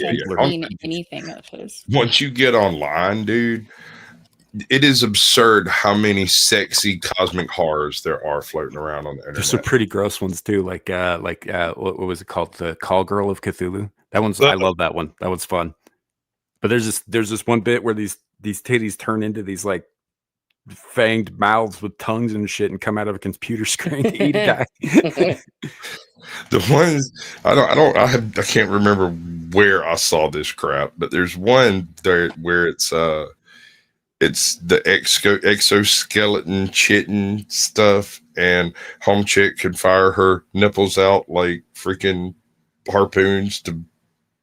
seen anything of his. Once you get online, dude, it is absurd how many sexy cosmic horrors there are floating around on the internet. There's some pretty gross ones too, like what was it called? The Call Girl of Cthulhu. That one's I love that one. That one's fun. But there's this one bit where these titties turn into these like fanged mouths with tongues and shit and come out of a computer screen to eat a guy. The ones I can't remember where I saw this crap, but there's one there where it's the exoskeleton chitting stuff, and home chick can fire her nipples out like freaking harpoons to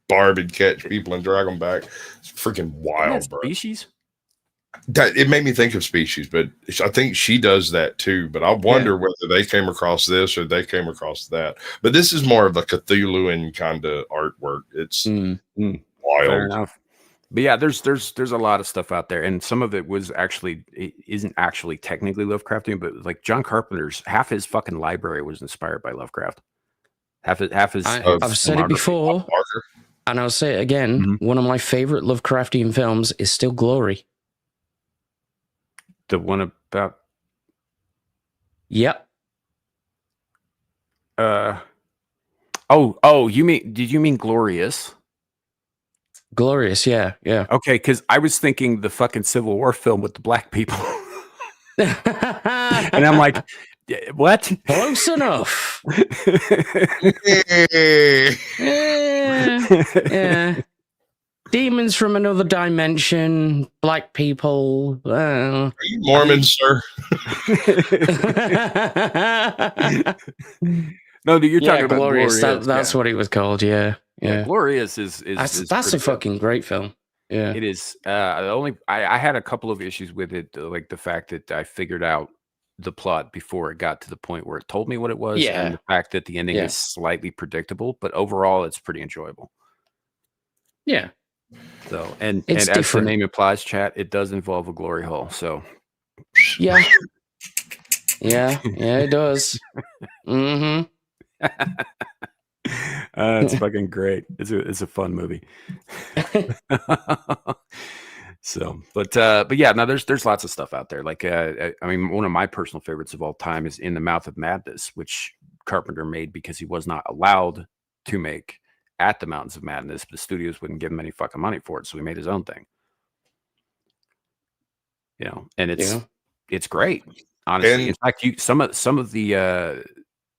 barb and catch people and drag them back. It's freaking wild, bro. Species? That it made me think of Species, but I think she does that too. But I wonder whether they came across this or they came across that. But this is more of a Cthulhuan kind of artwork. It's wild. Fair enough. But yeah, there's a lot of stuff out there, and some of it isn't actually technically Lovecraftian, but like John Carpenter's half his fucking library was inspired by Lovecraft. Half his. I've said it before, and I'll say it again. Mm-hmm. One of my favorite Lovecraftian films is still Glory. The one about. Yep. Did you mean Glorious? Glorious, yeah. Okay, because I was thinking the fucking Civil War film with the black people. And I'm like, what? Close enough. Yeah. Demons from another dimension, black people. Are you Mormon, sir? No, you're talking about Glorious. Glorious. That's what it was called. Yeah. Glorious is that's a fucking great film. Yeah, it is. I had a couple of issues with it, like the fact that I figured out the plot before it got to the point where it told me what it was, and the fact that the ending is slightly predictable. But overall, it's pretty enjoyable. Yeah. So and it's as different. the name implies, chat, it does involve a glory hole. So yeah, it does. Mm-hmm. It's fucking great. It's a fun movie. So, but yeah, no, there's lots of stuff out there. Like, I mean, one of my personal favorites of all time is In the Mouth of Madness, which Carpenter made because he was not allowed to make at the Mountains of Madness. The studios wouldn't give him any fucking money for it, so he made his own thing. You know, and it's great. Honestly, in fact, some of the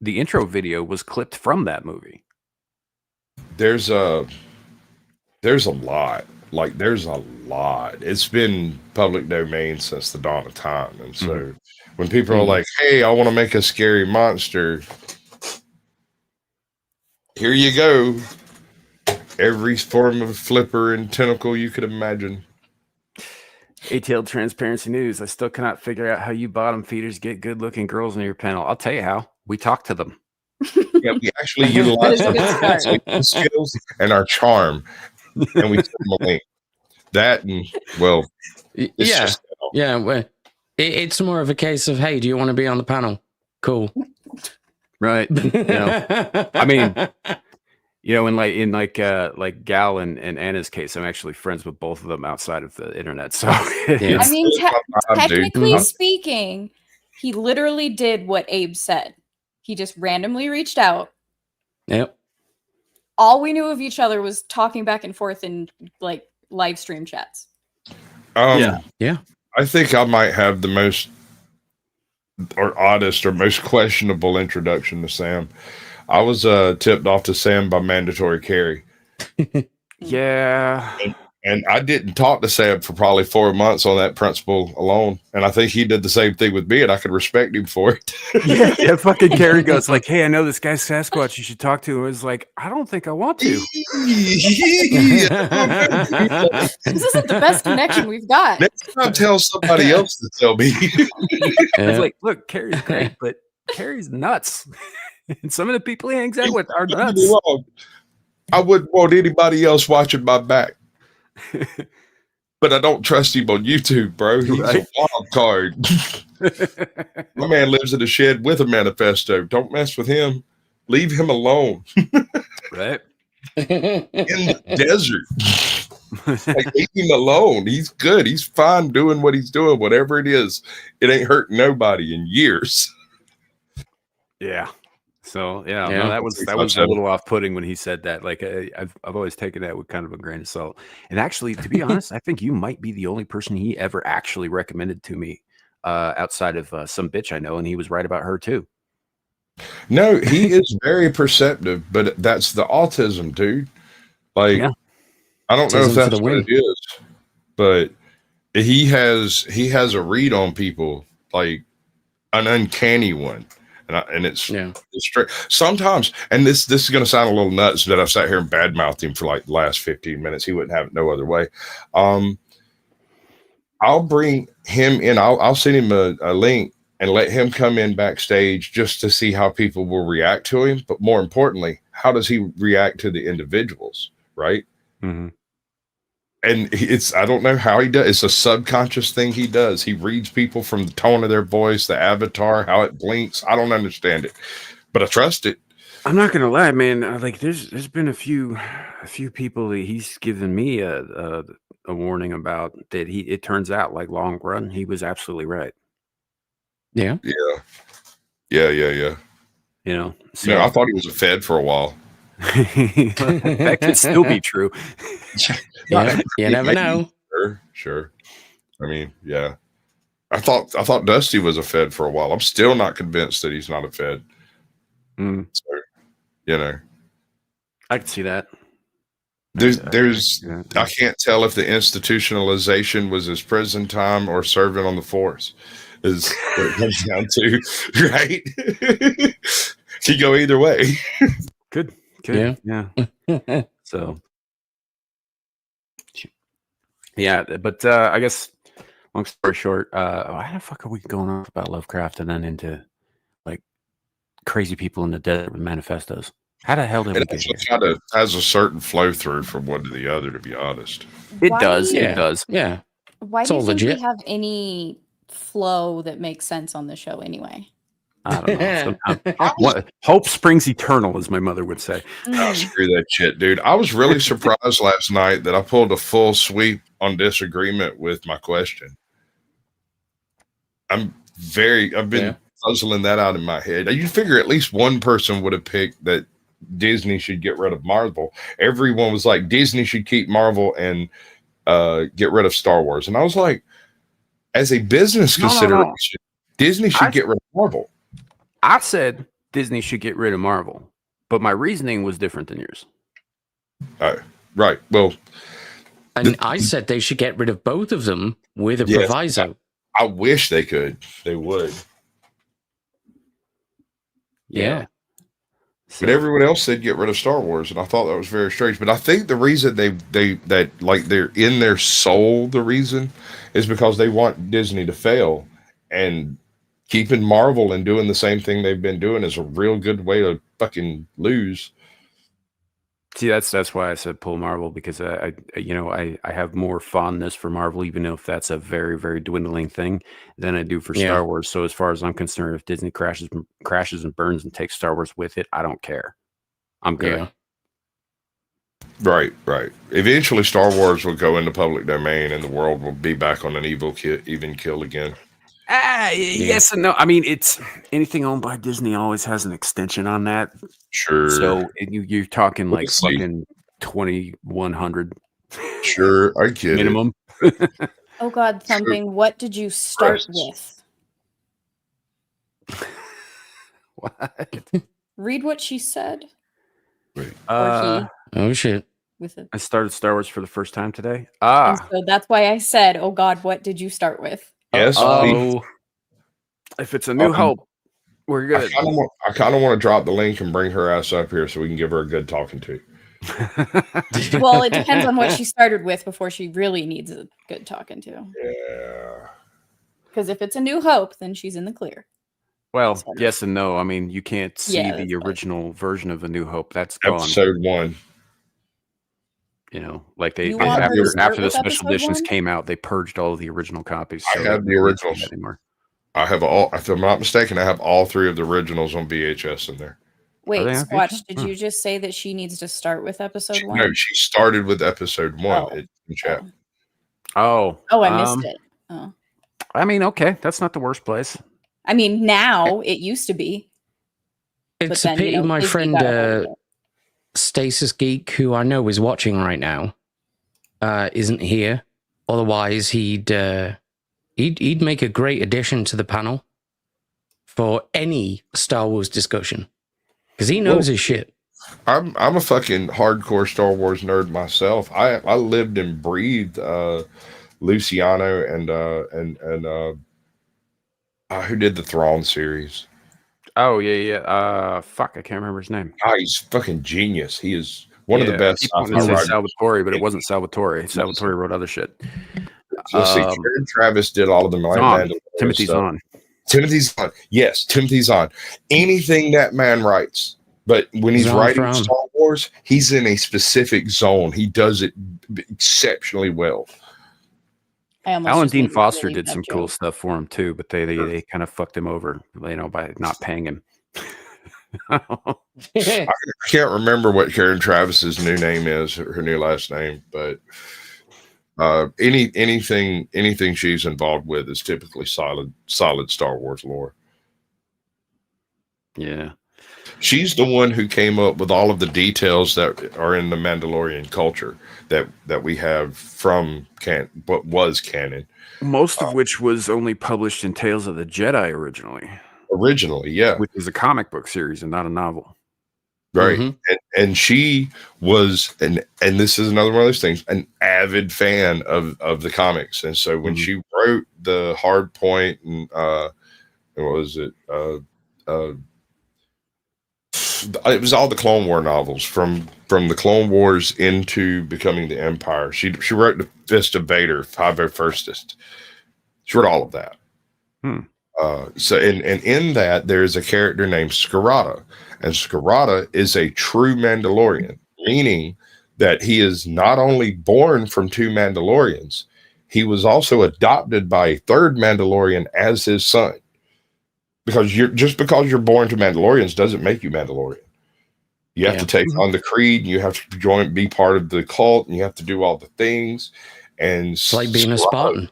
intro video was clipped from that movie. There's a lot. Like, there's a lot. It's been public domain since the dawn of time. And so when people are like, hey, I want to make a scary monster, here you go. Every form of flipper and tentacle you could imagine. ATL Transparency News. I still cannot figure out how you bottom feeders get good-looking girls in your panel. I'll tell you how. We talk to them. Yeah, we actually utilize our skills and our charm, and we send them a link. That and well, it's more of a case of, hey, do you want to be on the panel? Cool, right? You know, I mean, you know, in GHAL and Anna's case, I'm actually friends with both of them outside of the internet. So, I mean, technically speaking, he literally did what Abe said. He just randomly reached out. Yep. All we knew of each other was talking back and forth in like live stream chats. Yeah. I think I might have the most or oddest or most questionable introduction to Sam. I was tipped off to Sam by Mandatory Carry. Yeah. And I didn't talk to Sam for probably 4 months on that principle alone. And I think he did the same thing with me, and I could respect him for it. yeah, fucking Carrie goes like, hey, I know this guy's Sasquatch. You should talk to him. I was like, I don't think I want to. This isn't the best connection we've got. Next time, tell somebody else to tell me. I was like, look, Carrie's great, but Carrie's nuts. And some of the people he hangs out with are nuts. I wouldn't want anybody else watching my back. But I don't trust him on YouTube, bro. He's a wild card. My man lives in a shed with a manifesto. Don't mess with him. Leave him alone. Right. In the desert. Like, leave him alone. He's good. He's fine doing what he's doing, whatever it is. It ain't hurting nobody in years. Yeah. So no, that was a little off-putting when he said that. Like, I've always taken that with kind of a grain of salt. And actually, to be honest, I think you might be the only person he ever actually recommended to me, outside of some bitch I know, and he was right about her too. No, he is very perceptive, but that's the autism, dude. Like, I don't know if that's what it is, but he has a read on people, like an uncanny one. And it's straight. Sometimes, and this is going to sound a little nuts that I've sat here and badmouthed him for like the last 15 minutes. He wouldn't have it no other way. I'll bring him in. I'll send him a link and let him come in backstage just to see how people will react to him. But more importantly, how does he react to the individuals, right? Mm-hmm. And I don't know how he does. It's a subconscious thing he does. He reads people from the tone of their voice, the avatar, how it blinks. I don't understand it, but I trust it. I'm not gonna lie, man. Like, there's been a few people that he's given me a warning about that. It turns out, like, long run, he was absolutely right. Yeah. You know, so I thought he was a Fed for a while. That could still be true. Yeah, you never know. Sure. I mean, yeah. I thought Dusty was a Fed for a while. I'm still not convinced that he's not a Fed. So, I can see that. I can't tell if the institutionalization was his prison time or serving on the force. Is what it comes down to, right? Can go either way. Good. Yeah. So, yeah, but I guess, long story short, why the fuck are we going on about Lovecraft and then into like crazy people in the desert with manifestos? How the hell did we get here? It kind of has a certain flow through from one to the other, to be honest. It does. Yeah. Why do you think we have any flow that makes sense on the show anyway? I don't know. Sometimes hope springs eternal, as my mother would say. Oh, screw that shit, dude. I was really surprised last night that I pulled a full sweep on disagreement with my question. I've been puzzling that out in my head. You figure at least one person would have picked that Disney should get rid of Marvel. Everyone was like, Disney should keep Marvel and get rid of Star Wars. And I was like, as a business consideration, Disney should get rid of Marvel. I said Disney should get rid of Marvel, but my reasoning was different than yours. Right. Well, and I said they should get rid of both of them with a proviso. I wish they could. They would. Yeah. But everyone else said get rid of Star Wars, and I thought that was very strange. But I think the reason they're in their soul, the reason is because they want Disney to fail, and keeping Marvel and doing the same thing they've been doing is a real good way to fucking lose. See, that's why I said pull Marvel, because I have more fondness for Marvel, even if that's a very, very dwindling thing, than I do for Star Wars. So as far as I'm concerned, if Disney crashes and burns and takes Star Wars with it, I don't care. I'm good. Right. Eventually, Star Wars will go into public domain, and the world will be back on an even kill again. Yes and no. I mean, it's anything owned by Disney always has an extension on that. Sure. So you're talking like fucking 2,100. Sure, I get minimum. Oh God, Thumping! Sure. What did you start with? What? Read what she said. Wait. Oh shit! With it. I started Star Wars for the first time today. And so that's why I said, "Oh God, what did you start with?" Yes. If it's a New Hope, we're good. I kind of want to drop the link and bring her ass up here so we can give her a good talking to. Well, it depends on what she started with before she really needs a good talking to. Yeah. Because if it's a New Hope, then she's in the clear. Well, yes and no. I mean, you can't see the original version of A New Hope. That's gone. Episode 1. You know, like they after the special editions came out, they purged all of the original copies. So I have the originals anymore. I have all. If I'm not mistaken, I have all 3 of the originals on VHS in there. Wait, Squatch, did you just say that she needs to start with episode 1? No, she started with episode 1 in chat. Oh, I missed it. Oh, I mean, okay, that's not the worst place. I mean, now it used to be. It's a pity my friend Stasis Geek, who I know is watching right now, isn't here. Otherwise, he'd make a great addition to the panel for any Star Wars discussion, because he knows his shit. I'm a fucking hardcore Star Wars nerd myself. I lived and breathed Luciano and who did the Thrawn series? Oh yeah. Fuck, I can't remember his name. He's fucking genius. He is one of the best. Salvatore, but it wasn't Salvatore. Salvatore wrote other shit. Let's see. Karen Travis did all of the Timothy Zahn. Timothy Zahn. Yes, Timothy Zahn. Anything that man writes. But when he's writing Star Wars, he's in a specific zone. He does it exceptionally well. Alan Dean Foster did some cool stuff for him too, but they kind of fucked him over, by not paying him. I can't remember what Karen Travis's new name is, her new last name, but anything she's involved with is typically solid Star Wars lore. Yeah. She's the one who came up with all of the details that are in the Mandalorian culture that we have from what was canon. Most of which was only published in Tales of the Jedi originally. Originally, yeah. Which is a comic book series and not a novel. Right. Mm-hmm. And she was, and this is another one of those things, an avid fan of the comics. And so when she wrote the Hard Point and what was it? It was all the Clone War novels from the Clone Wars into becoming the Empire. She wrote the Fist of Vader, Five-O Firstest. She wrote all of that. So in that there's a character named Scarada, and Scarada is a true Mandalorian, meaning that he is not only born from 2 Mandalorians, he was also adopted by a 3rd Mandalorian as his son. because because you're born to Mandalorians doesn't make you Mandalorian. You have to take on the creed, and you have to be part of the cult, and you have to do all the things. And it's like being a Spartan.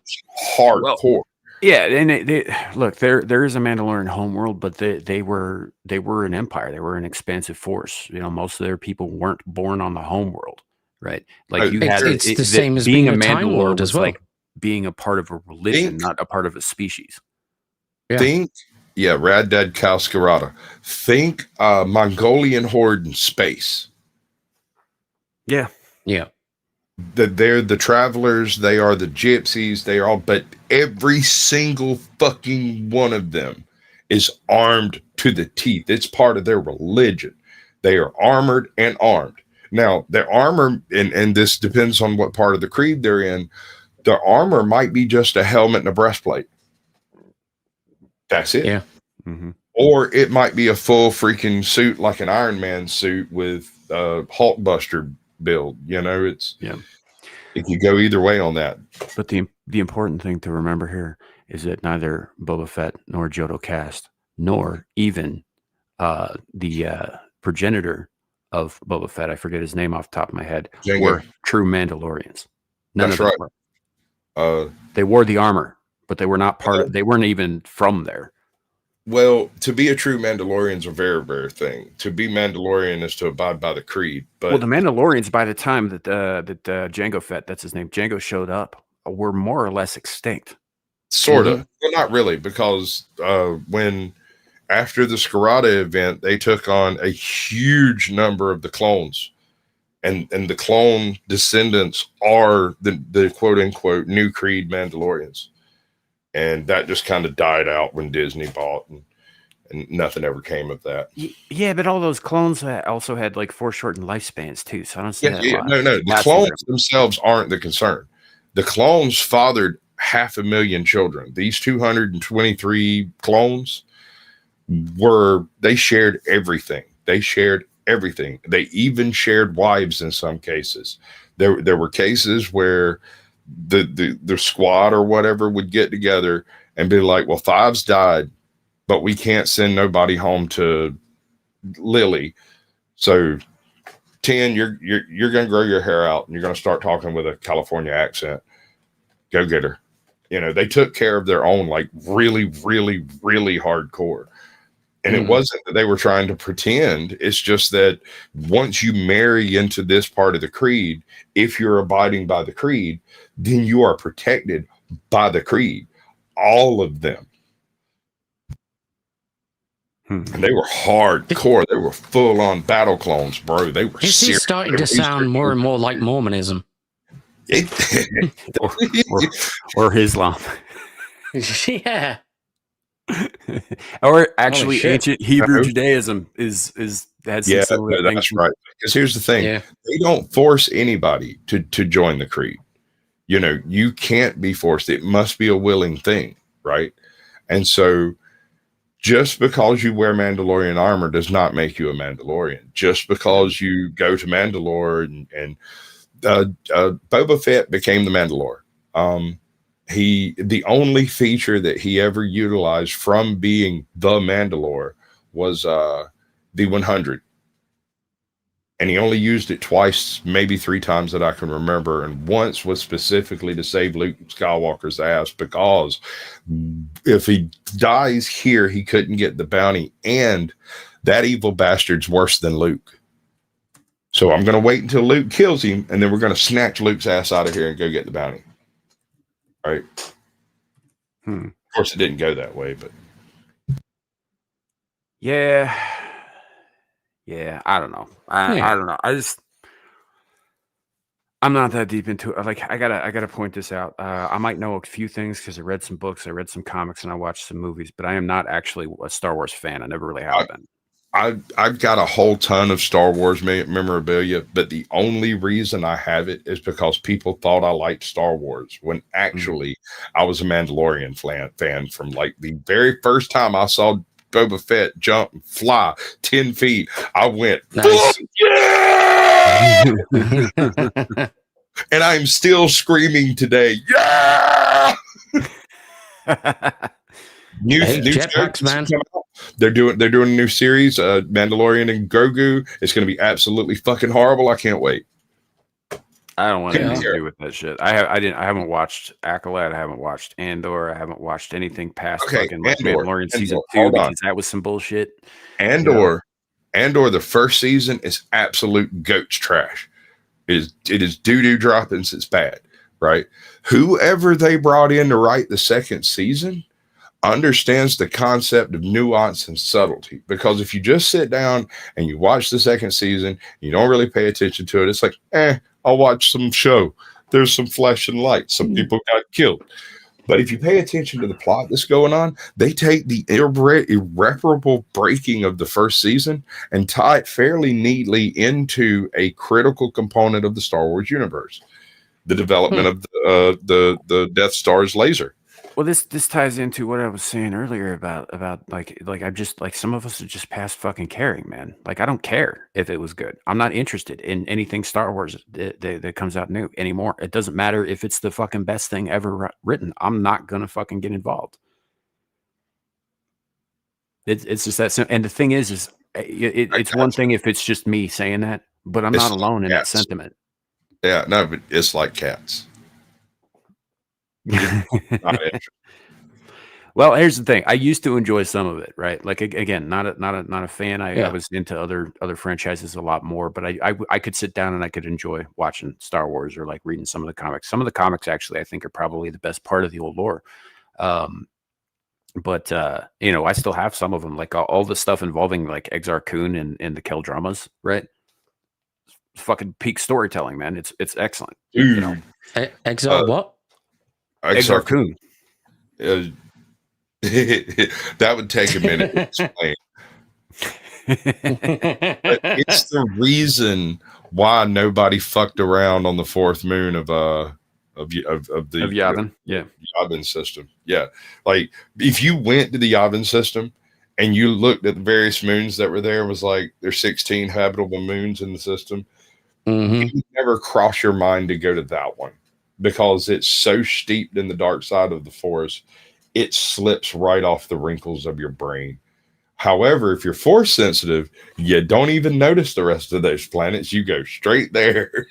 Hardcore. Well, yeah, and look, there is a Mandalorian homeworld, but they were an empire. They were an expansive force. You know, most of their people weren't born on the homeworld, right? Like it's the same as being a Time Lord as well. Like being a part of a religion, not a part of a species. Yeah. Rad Dad Kalskarada. Think Mongolian horde in space. Yeah. Yeah. They're the travelers, they are the gypsies, but every single fucking one of them is armed to the teeth. It's part of their religion. They are armored and armed. Now, their armor, and this depends on what part of the creed they're in, their armor might be just a helmet and a breastplate. That's it. Yeah. Mm-hmm. Or it might be a full freaking suit, like an Iron Man suit with Hulkbuster build. You know, it could go either way on that. But the important thing to remember here is that neither Boba Fett nor Jodo Kast, nor even the progenitor of Boba Fett, I forget his name off the top of my head, were true Mandalorians. None of them were. They wore the armor, but they were not they weren't even from there. Well, to be a true Mandalorian is a very rare thing. To be Mandalorian is to abide by the creed. But the Mandalorians, by the time that Jango Fett, that's his name, Jango showed up, were more or less extinct. Sort of. Well, not really, because when after the Scarada event, they took on a huge number of the clones, and the clone descendants are the quote unquote new creed Mandalorians. And that just kind of died out when Disney bought, and nothing ever came of that. Yeah, but all those clones also had like foreshortened lifespans too. So I don't see that. No. The clones themselves aren't the concern. The clones fathered 500,000 children. These 223 clones they shared everything. They shared everything. They even shared wives in some cases. There were cases where the squad or whatever would get together and be like, well, 5's died, but we can't send nobody home to Lily. So 10, you're going to grow your hair out and you're going to start talking with a California accent. Go get her. You know, they took care of their own, like really, really, really hardcore. And it wasn't that they were trying to pretend. It's just that once you marry into this part of the creed, if you're abiding by the creed, then you are protected by the creed. All of them. And they were hardcore. They were full-on battle clones, bro. They were serious. It's starting to sound more and more like Mormonism. or Islam. Yeah. Or actually ancient Hebrew Judaism is that's right. Because here's the thing. They don't force anybody to join the creed. You know, you can't be forced. It must be a willing thing, right? And so just because you wear Mandalorian armor does not make you a Mandalorian. Just because you go to Mandalore and Boba Fett became the Mandalore. The only feature that he ever utilized from being the Mandalore was the 100. And he only used it twice, maybe 3 times that I can remember. And once was specifically to save Luke Skywalker's ass, because if he dies here, he couldn't get the bounty. And that evil bastard's worse than Luke. So I'm going to wait until Luke kills him, and then we're going to snatch Luke's ass out of here and go get the bounty. All right. Of course, it didn't go that way, but yeah, I don't know. I don't know. I'm not that deep into it. Like, I gotta point this out. I might know a few things because I read some books, I read some comics, and I watched some movies. But I am not actually a Star Wars fan. I never really have been. I've got a whole ton of Star Wars memorabilia, but the only reason I have it is because people thought I liked Star Wars, when actually I was a Mandalorian fan from like the very first time I saw Boba Fett jump and fly 10 feet. I went, nice. Yeah! And I'm still screaming today, yeah! New jetpacks, man. They're doing a new series, Mandalorian and Grogu. It's going to be absolutely fucking horrible. I can't wait. I don't want anything to do with that shit. I haven't watched Acolyte. I haven't watched Andor. I haven't watched anything past fucking like Mandalorian season 2 because that was some bullshit. Andor, the first season is absolute goat's trash. It is doo-doo droppings. It's bad, right? Whoever they brought in to write the second season understands the concept of nuance and subtlety, because if you just sit down and you watch the second season, you don't really pay attention to it. It's like, I'll watch some show. There's some flesh and light. Some people got killed. But if you pay attention to the plot that's going on, they take the irreparable breaking of the first season and tie it fairly neatly into a critical component of the Star Wars universe, the development of the Death Star's laser. Well, this ties into what I was saying earlier about like I'm just like, some of us are just past fucking caring, man. Like, I don't care if it was good. I'm not interested in anything Star Wars that comes out new anymore. It doesn't matter if it's the fucking best thing ever written. I'm not gonna fucking get involved. It's just that simple. And the thing is it's one thing if it's just me saying that, but I'm not alone in that sentiment. Yeah, no, but it's like cats. Well, here's the thing. I used to enjoy some of it, right? Like, again, not a fan. I was into other franchises a lot more, but I could sit down and I could enjoy watching Star Wars or like reading some of the comics. Some of the comics actually I think are probably the best part of the old lore. But I still have some of them, like all the stuff involving like Exar Kun and the Kel dramas, right? It's fucking peak storytelling, man. It's excellent. Exar what? Exar Kun. That would take a minute to explain. But it's the reason why nobody fucked around on the fourth moon of Yavin. Yavin system. Yeah. Like, if you went to the Yavin system and you looked at the various moons that were there, was like, there's 16 habitable moons in the system. It would never cross your mind to go to that one, because it's so steeped in the dark side of the force, it slips right off the wrinkles of your brain. However, if you're force sensitive, you don't even notice the rest of those planets. You go straight there.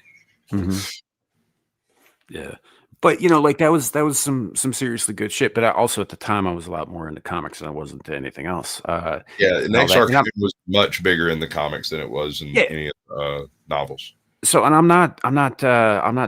Yeah. But like that was some seriously good shit. But also at the time I was a lot more into comics than I was into anything else. And Exar Kun was much bigger in the comics than it was in any of the novels. So, and I'm not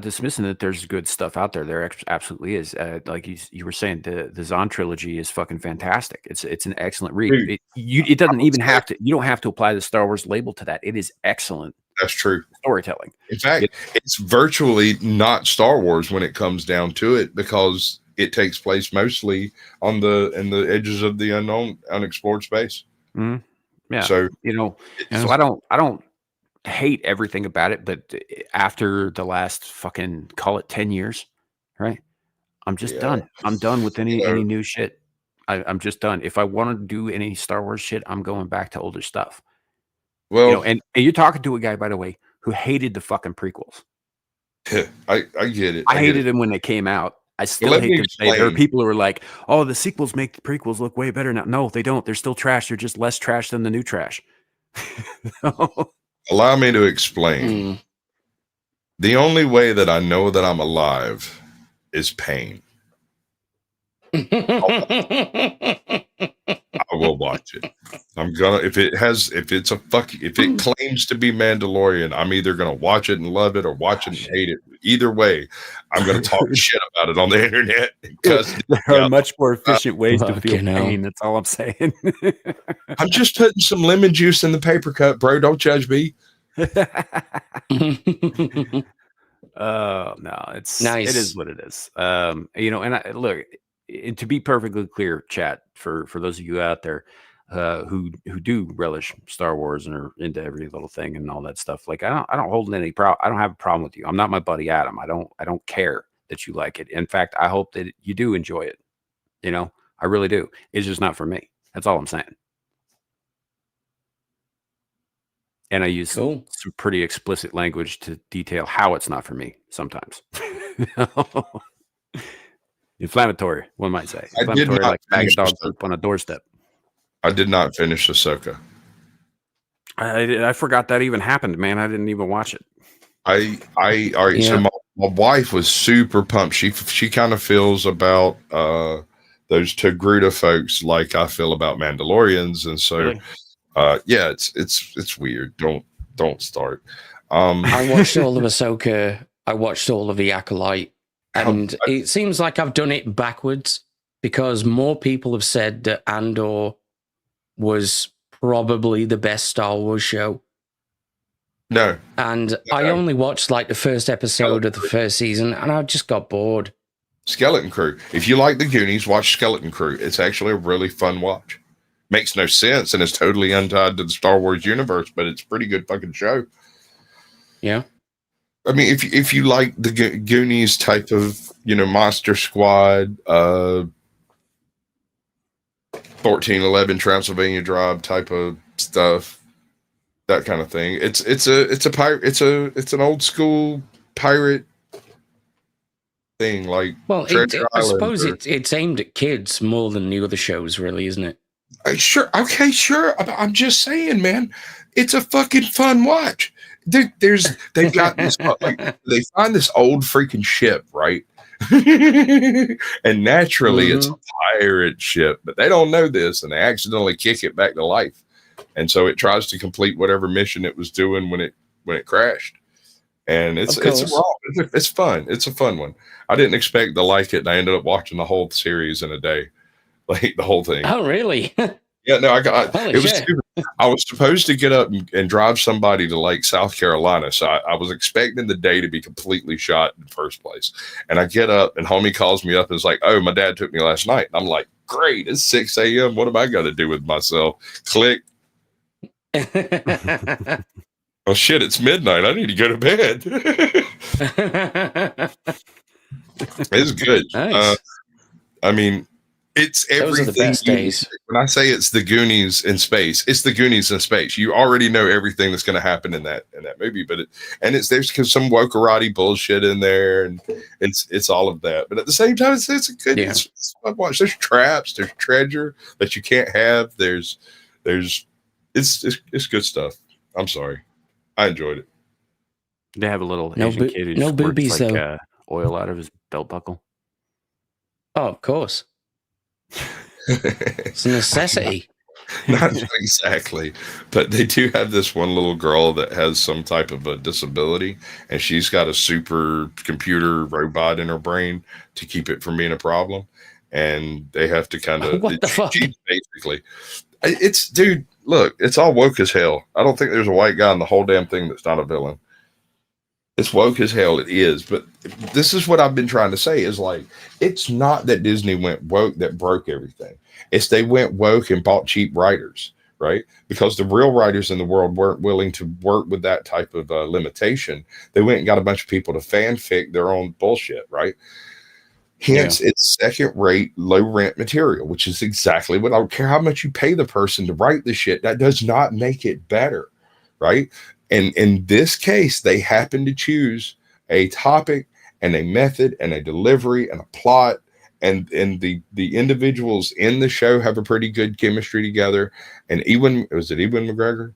dismissing that there's good stuff out there. There absolutely is. Like you were saying, the Zahn trilogy is fucking fantastic. It's an excellent read. Dude, it doesn't even have to. You don't have to apply the Star Wars label to that. It is excellent. That's true. Storytelling. In fact, it's virtually not Star Wars when it comes down to it, because it takes place mostly in the edges of the unknown, unexplored space. Yeah. So so I don't hate everything about it, but after the last fucking, call it 10 years, right? I'm just done. I'm done with any new shit. I'm just done. If I want to do any Star Wars shit, I'm going back to older stuff. Well, and you're talking to a guy, by the way, who hated the fucking prequels. I get it. I hated them when they came out. I still hate them today. There are people who are like, "Oh, the sequels make the prequels look way better now." No, they don't. They're still trash. They're just less trash than the new trash. Allow me to explain. The only way that I know that I'm alive is pain. I will watch it. I'm gonna, if it claims to be Mandalorian, I'm either gonna watch it and love it or watch it and hate it. Either way, I'm gonna talk shit about it on the internet. Because there are much more efficient ways to feel pain. That's all I'm saying. I'm just putting some lemon juice in the paper cup, bro. Don't judge me. No, it's nice. It is what it is. And look, to be perfectly clear, chat, for those of you out there who do relish Star Wars and are into every little thing and all that stuff, like I don't hold any I don't have a problem with you. I'm not my buddy Adam. I don't care that you like it. In fact, I hope that you do enjoy it. I really do. It's just not for me. That's all I'm saying. And I use some pretty explicit language to detail how it's not for me sometimes. Inflammatory, one might say. I did Inflammatory, not like a bag of finish dog Ahsoka. poop on a doorstep. I did not finish Ahsoka. I forgot that even happened, man. I didn't even watch it. All right. So my wife was super pumped. She kind of feels about those Togruta folks like I feel about Mandalorians, and so Really? yeah, it's weird. Don't start. I watched all of Ahsoka. I watched all of the Acolyte, and it seems like I've done it backwards because more people have said that Andor was probably the best Star Wars show. No. And I only watched like the first episode of the first season, and I just got bored. Skeleton Crew. If you like the Goonies, watch Skeleton Crew. It's actually a really fun watch. Makes no sense and is totally untied to the Star Wars universe, but it's a pretty good fucking show. Yeah. I mean, if you like the Goonies type of, Monster Squad, 1411 Transylvania Drive type of stuff, that kind of thing. It's a pirate. It's an old school pirate thing. Like, well, I suppose it's aimed at kids more than the other shows, really, isn't it? Sure. Okay. Sure. I'm just saying, man. It's a fucking fun watch. They've got this. They find this old freaking ship, right? And naturally, it's a pirate ship, but they don't know this, and they accidentally kick it back to life. And so it tries to complete whatever mission it was doing when it crashed. And it's fun. It's a fun one. I didn't expect to like it, and I ended up watching the whole series in a day, like the whole thing. Oh, really? Yeah, no, it was stupid. I was supposed to get up and drive somebody to like South Carolina, so I was expecting the day to be completely shot in the first place. And I get up, and homie calls me up and is like, "Oh, my dad took me last night." And I'm like, "Great, it's 6 a.m. What am I going to do with myself?" Click. Oh shit, it's midnight. I need to go to bed. It's good. Nice. I mean, it's everything. Those are the best days. When I say it's the Goonies in space, it's the Goonies in space. You already know everything that's going to happen in that movie, but there's some wokerati bullshit in there, and it's all of that. But at the same time, it's a good. Yeah. It's fun to watch. There's traps. There's treasure that you can't have. It's good stuff. I'm sorry. I enjoyed it. They have a little Asian kid who boobies, like oil out of his belt buckle. Oh, of course. It's a necessity. Not exactly, but they do have this one little girl that has some type of a disability, and she's got a super computer robot in her brain to keep it from being a problem. And they have to kind of what the fuck? Basically, dude. Look, it's all woke as hell. I don't think there's a white guy in the whole damn thing that's not a villain. It's woke as hell. It is. But this is what I've been trying to say is like, it's not that Disney went woke that broke everything. It's they went woke and bought cheap writers, right? Because the real writers in the world weren't willing to work with that type of limitation. They went and got a bunch of people to fanfic their own bullshit, right? Hence, it's second-rate, low-rent material, which is exactly what I don't care how much you pay the person to write the shit. That does not make it better, right? And in this case, they happen to choose a topic and a method and a delivery and a plot, and the individuals in the show have a pretty good chemistry together. And was it Ewan McGregor?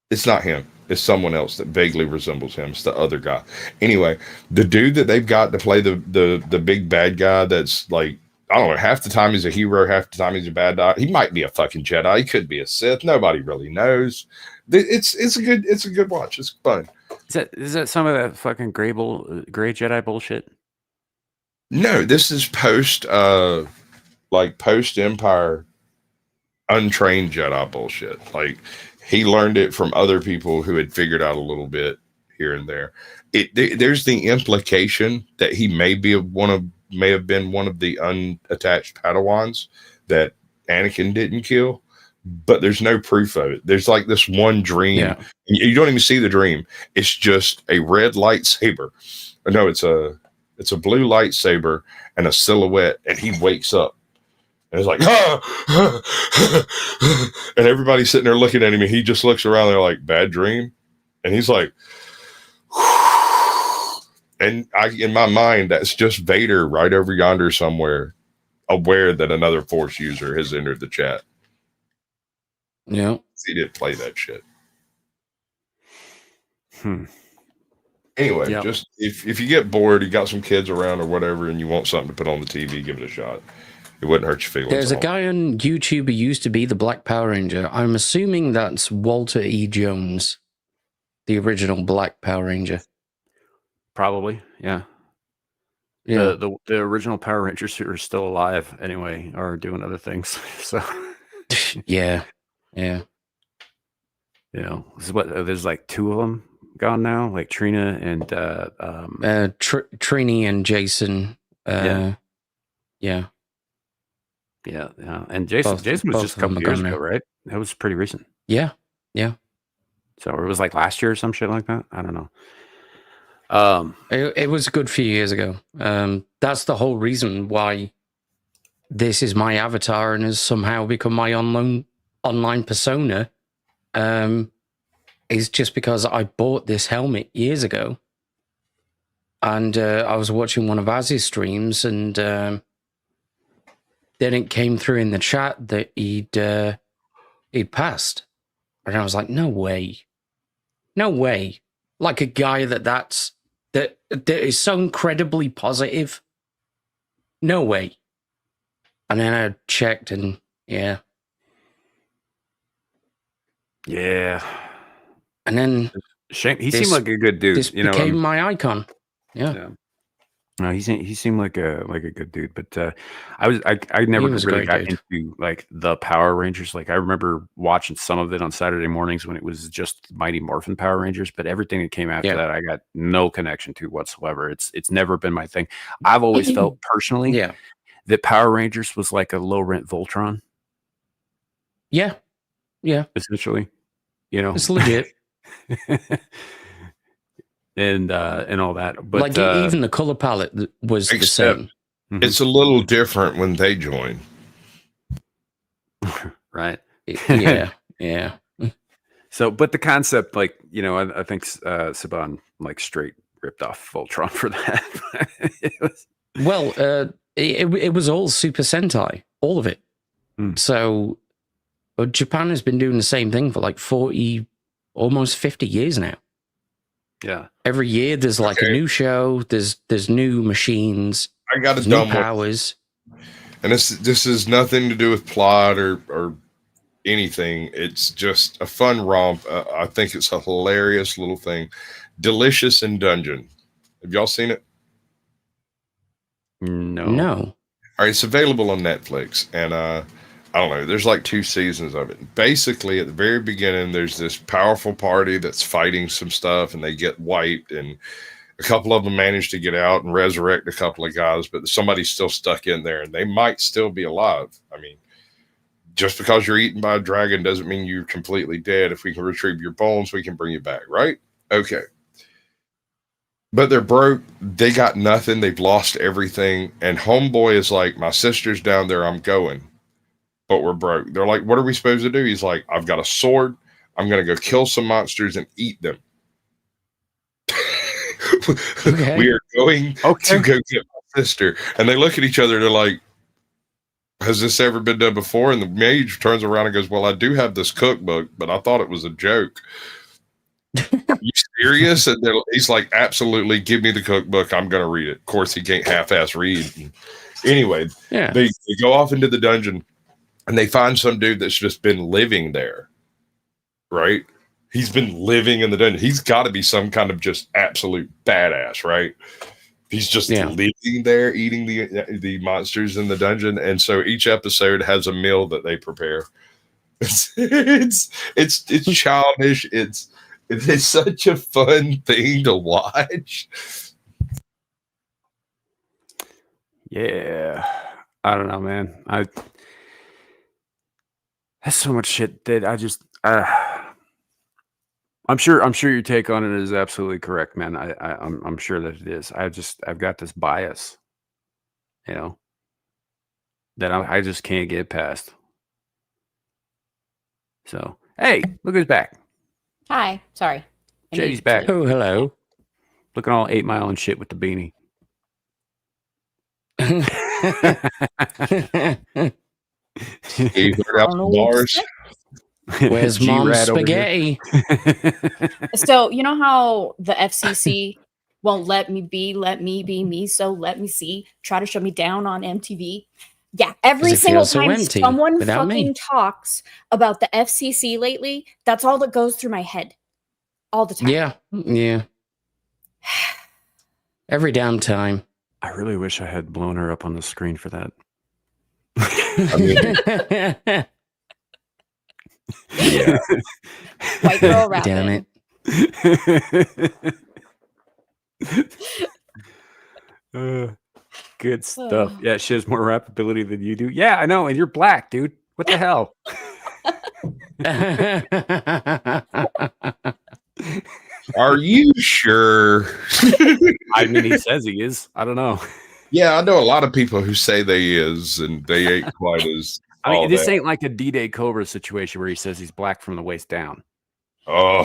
It's not him. It's someone else that vaguely resembles him. It's the other guy. Anyway, the dude that they've got to play the big bad guy that's like, I don't know, half the time he's a hero, half the time he's a bad guy. He might be a fucking Jedi. He could be a Sith. Nobody really knows. It's a good watch. It's fun. Is that some of that fucking gray Jedi bullshit? No, this is post Empire untrained Jedi bullshit. Like, he learned it from other people who had figured out a little bit here and there. There's the implication that he may have been one of the unattached Padawans that Anakin didn't kill, but there's no proof of it. There's like this one dream. Yeah. You don't even see the dream. It's just a red lightsaber. No, it's a blue lightsaber and a silhouette, and he wakes up. And it's like, and everybody's sitting there looking at him, and he just looks around. They're like, bad dream. And he's like, And in my mind, that's just Vader right over yonder somewhere, aware that another Force user has entered the chat. Yeah. He didn't play that shit. Anyway, just if you get bored, you got some kids around or whatever, and you want something to put on the TV, give it a shot. It wouldn't hurt your feelings. There's a guy on YouTube who used to be the Black Power Ranger. I'm assuming that's Walter E. Jones, the original Black Power Ranger. Probably, yeah. Yeah. The original Power Rangers who are still alive anyway are doing other things. So yeah. You know, this is what there's like 2 of them gone now, like Trina and Trini and Jason. Yeah. And Jason was just a couple years ago, right? That was pretty recent. Yeah. So it was like last year or some shit like that. I don't know. It was a good few years ago. That's the whole reason why this is my avatar and has somehow become my online persona. Is just because I bought this helmet years ago, and I was watching one of Az's streams, and then it came through in the chat that he'd passed, and I was like, no way, like a guy that is so incredibly positive, no way. And then I checked, and yeah. And then shame. He seemed like a good dude. This became my icon. Yeah. No, he seemed like a good dude, but I never really got into like the Power Rangers. Like I remember watching some of it on Saturday mornings when it was just Mighty Morphin Power Rangers, but everything that came after that I got no connection to whatsoever. It's never been my thing. I've always felt personally that Power Rangers was like a low rent Voltron. Yeah. Essentially, you know, it's legit. and all that, but like even the color palette was the same. It's a little different when they join, right? Yeah. So, but the concept, like, you know, I think Saban like straight ripped off Voltron for that. It was all Super Sentai, all of it. So Japan has been doing the same thing for like 40, almost 50 years now. Yeah. Every year there's like a new show, there's new machines, I got new powers. And this is nothing to do with plot or anything. It's just a fun romp. I think it's a hilarious little thing. Delicious in Dungeon. Have y'all seen it? No. All right, it's available on Netflix, and I don't know, there's like 2 seasons of it. Basically, at the very beginning, there's this powerful party that's fighting some stuff, and they get wiped, and a couple of them manage to get out and resurrect a couple of guys, but somebody's still stuck in there, and they might still be alive. I mean, just because you're eaten by a dragon doesn't mean you're completely dead. If we can retrieve your bones, we can bring you back, right? Okay. But they're broke. They got nothing. They've lost everything. And homeboy is like, my sister's down there. I'm going. But we're broke. They're like, what are we supposed to do? He's like, I've got a sword. I'm going to go kill some monsters and eat them. We are going to go get my sister. And they look at each other. They're like, has this ever been done before? And the mage turns around and goes, well, I do have this cookbook, but I thought it was a joke. Are you serious? And he's like, absolutely, give me the cookbook. I'm going to read it. Of course, he can't half-ass read. Anyway, they go off into the dungeon, and they find some dude that's just been living there, right? He's been living in the dungeon. He's got to be some kind of just absolute badass, right? He's just living there, eating the monsters in the dungeon. And so each episode has a meal that they prepare. It's childish. It's such a fun thing to watch. Yeah. I don't know, man. That's so much shit that I just I'm sure your take on it is absolutely correct, man. I'm sure that it is. I've got this bias, you know, that I just can't get past. So, hey, look who's back. Hi. Sorry. JD's back. Oh, hello. Looking all 8 Mile and shit with the beanie. You heard out the bars. Where's mom's spaghetti? So you know how the FCC won't let me be me, so let me see, try to shut me down on MTV. Yeah, every single time someone fucking talks about the FCC lately, that's all that goes through my head. All the time. Yeah. Every damn time. I really wish I had blown her up on the screen for that. Yeah. White girl rapping. Damn it. Good stuff. Yeah, she has more rap ability than you do. Yeah, I know. And you're black, dude. What the hell? Are you sure? I mean, he says he is. I don't know. Yeah, I know a lot of people who say they is, and they ain't quite as. I mean, this ain't like a D-Day Cobra situation where he says he's black from the waist down. Oh,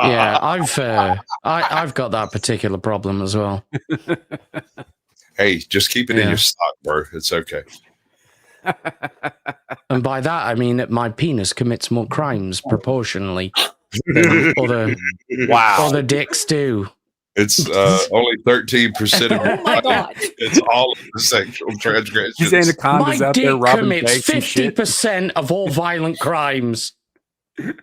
yeah, I've got that particular problem as well. Hey, just keep it in your sock, bro. It's okay. And by that I mean that my penis commits more crimes proportionally than other dicks do. It's only 13% of Oh my god! It's all of the sexual transgressions. These anacondas My out dick there robbing commits banks and shit. 50% of all violent crimes. And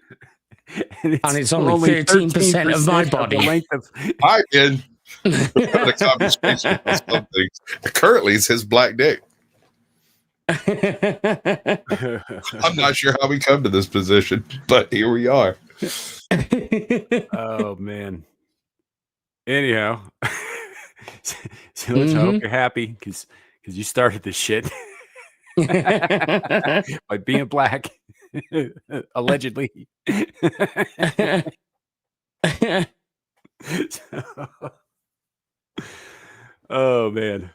it's only 13% of my body. I did. The conversation about some things. Currently, it's his black dick. I'm not sure how we come to this position, but here we are. Oh man. Anyhow, so let's hope you're happy because you started this shit by being black, allegedly. Oh man.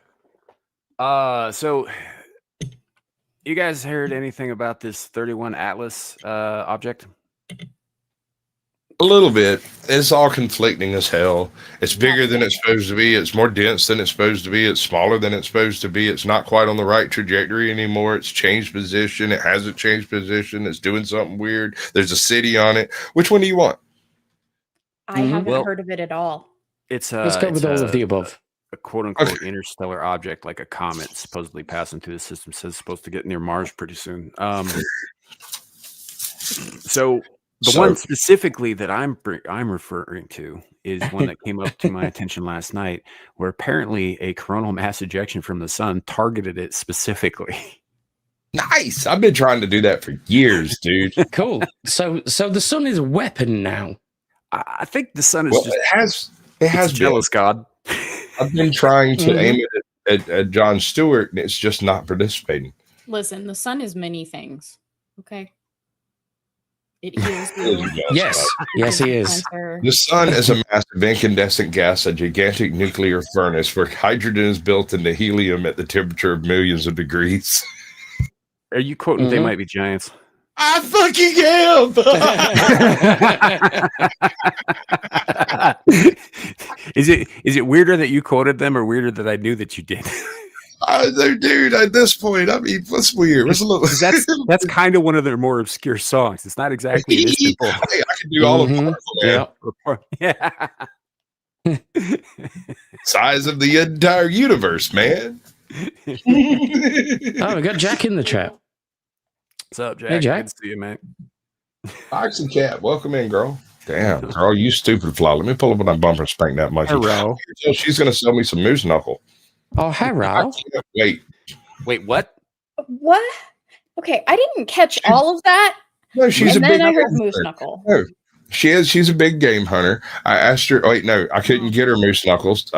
So you guys heard anything about this 31 Atlas object? A little bit. It's all conflicting as hell. It's bigger than it's supposed to be. It's more dense than it's supposed to be. It's smaller than it's supposed to be. It's not quite on the right trajectory anymore. It's changed position. It hasn't changed position. It's doing something weird. There's a city on it. Which one do you want? I haven't heard of it at all. Let's go with all of the above. A quote-unquote interstellar object, like a comet supposedly passing through the system, says it's supposed to get near Mars pretty soon. So one specifically that I'm referring to is one that came up to my attention last night, where apparently a coronal mass ejection from the sun targeted it specifically. Nice. I've been trying to do that for years, dude. Cool. So the sun is a weapon now. I think the sun is it has jealous god. I've been trying to aim it at Jon Stewart, and it's just not participating. Listen, the sun is many things. Okay. It is. Yes, he is. The sun is a massive incandescent gas, a gigantic nuclear furnace where hydrogen is built into helium at the temperature of millions of degrees. Are you quoting They Might Be Giants? I fucking am. Is it weirder that you quoted them, or weirder that I knew that you did? Dude, at this point, I mean, what's weird? What's a little... that's kind of one of their more obscure songs. It's not exactly this simple. Hey, I can do all of them. Yeah. Size of the entire universe, man. Oh, we got Jack in the chat. What's up, Jack? Hey, Jack. Good to see you, man. Foxy Cat, welcome in, girl. Damn, girl, you stupid fly. Let me pull up on that bumper and spank that monkey. Hello. So she's going to sell me some moose knuckle. Oh, hello. Wait, what? What? Okay, I didn't catch all of that. No, she's and a then big I heard hunter. moose knuckle. No, she's a big game hunter. I asked her. Wait, no, I couldn't get her moose knuckles.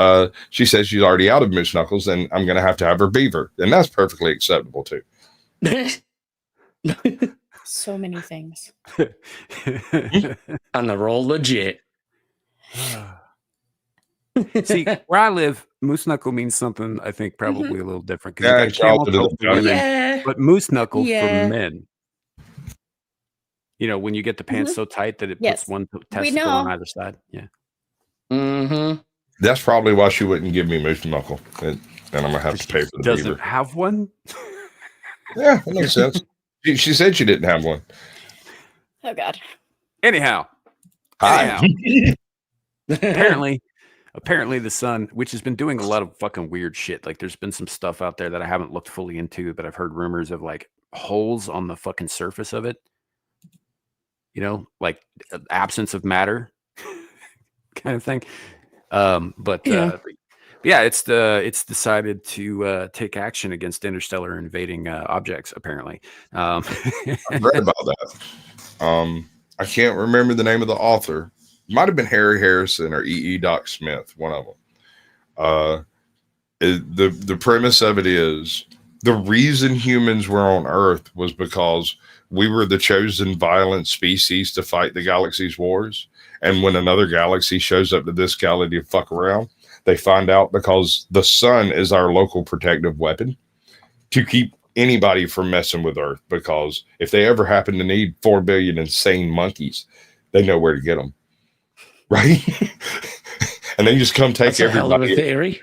She says she's already out of moose knuckles, and I'm going to have her beaver, and that's perfectly acceptable too. So many things. And they're all legit. See, where I live, moose knuckle means something I think probably a little different. Yeah, you got camel toe for women, but moose knuckle for men. You know, when you get the pants so tight that it puts one testicle on either side. Yeah. Mm-hmm. That's probably why she wouldn't give me Moose Knuckle, and I'm gonna have to pay for the Doesn't beaver. have one. Yeah, that makes sense. She said she didn't have one. Oh God. Anyhow. Hi. apparently the sun, which has been doing a lot of fucking weird shit. Like there's been some stuff out there that I haven't looked fully into, but I've heard rumors of like holes on the fucking surface of it. You know, like absence of matter kind of thing. Yeah, it's decided to take action against interstellar invading objects. Apparently, I've read about that. I can't remember the name of the author. It might have been Harry Harrison or E. Doc Smith, one of them. The premise of it is the reason humans were on Earth was because we were the chosen violent species to fight the galaxy's wars. And when another galaxy shows up to this galaxy to fuck around, they find out because the sun is our local protective weapon to keep anybody from messing with Earth. Because if they ever happen to need 4 billion insane monkeys, they know where to get them. Right? And they just come take That's a hell of a everybody. theory.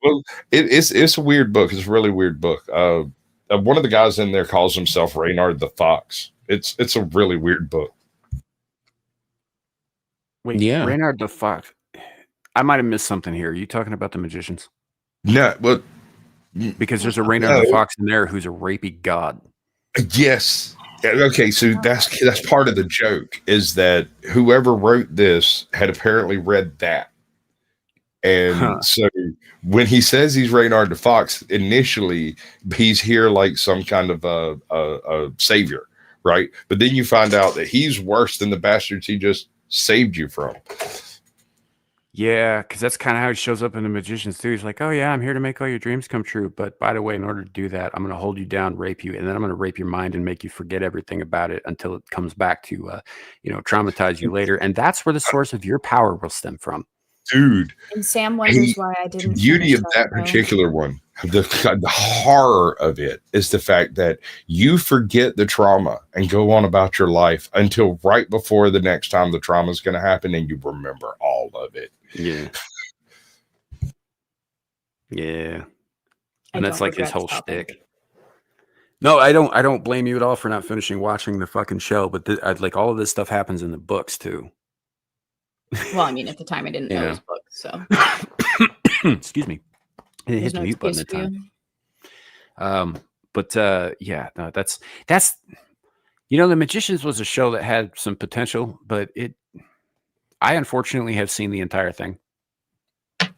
Well, it's a weird book. It's a really weird book. One of the guys in there calls himself Reynard the Fox. It's a really weird book. Wait, Yeah. Reynard the Fox. I might have missed something here. Are you talking about the magicians? No, well, Because there's a Reynard the Fox in there who's a rapey god. yes. Okay, so that's part of the joke is that whoever wrote this had apparently read that. And so when he says he's Reynard the Fox, initially he's here like some kind of a savior, right? But then you find out that he's worse than the bastards he just saved you from. Yeah, because that's kind of how he shows up in the magicians too. He's like, "Oh yeah, I'm here to make all your dreams come true. But by the way, in order to do that, I'm going to hold you down, rape you, and then I'm going to rape your mind and make you forget everything about it until it comes back to, traumatize you later. And that's where the source of your power will stem from." Dude, And Sam wonders why I didn't. the beauty finish of that though. particular one, the horror of it is the fact that you forget the trauma and go on about your life until right before the next time the trauma is going to happen, and you remember all of it. Yeah. Yeah. I And that's don't like his regret whole stopping. shtick. No, I don't blame you at all for not finishing watching the fucking show, but like all of this stuff happens in the books too. Well, I mean, at the time I didn't know Yeah. his book, so Excuse me. I didn't hit there's the no mute button excuse at for the you. time. Yeah, no, that's The Magicians was a show that had some potential, but I unfortunately have seen the entire thing.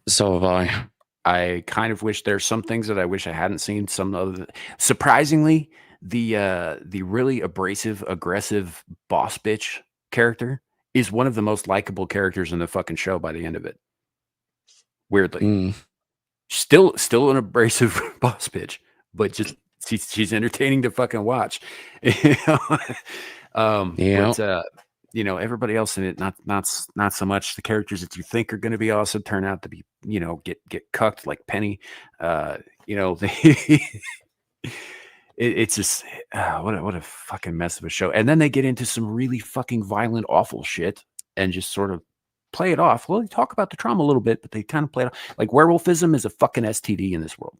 So have I. I kind of wish there's some things that I wish I hadn't seen. Some other, surprisingly, the really abrasive, aggressive boss bitch character is one of the most likable characters in the fucking show by the end of it. Weirdly, still an abrasive boss bitch, but just she's entertaining to fucking watch. Everybody else in it, not so much. The characters that you think are going to be awesome turn out to be, get cucked like Penny. It's just what a fucking mess of a show. And then they get into some really fucking violent, awful shit and just sort of play it off. Well, they talk about the trauma a little bit, but they kind of play it off. Like werewolfism is a fucking STD in this world.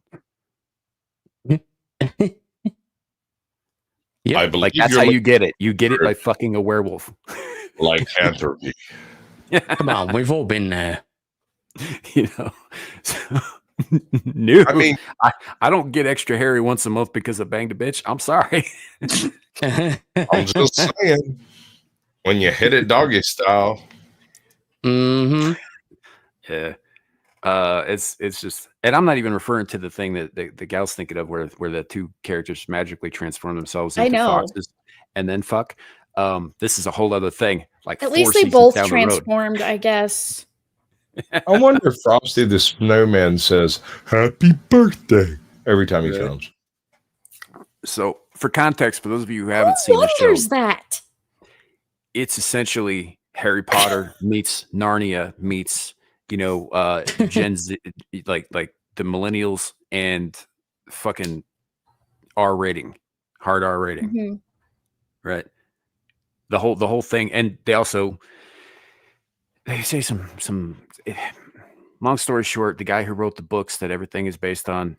Yeah, I believe like that's how you get it. You get it by fucking a werewolf. Lycanthropy. Come on, we've all been there. No, I mean, I don't get extra hairy once a month because I banged a bitch. I'm sorry. I'm just saying, when you hit it doggy style. Mm-hmm. Yeah. It's just, and I'm not even referring to the thing that the gal's thinking of where the two characters magically transform themselves into foxes and then fuck. This is a whole other thing. Like at least they both transformed, I guess. I wonder if Frosty the Snowman says "Happy Birthday" every time he comes. So, for context, for those of you who haven't seen the show, that it's essentially Harry Potter meets Narnia meets Gen Z, like the millennials and fucking R rating, hard R rating, right? The whole thing, and they also they say some. Long story short, the guy who wrote the books that everything is based on,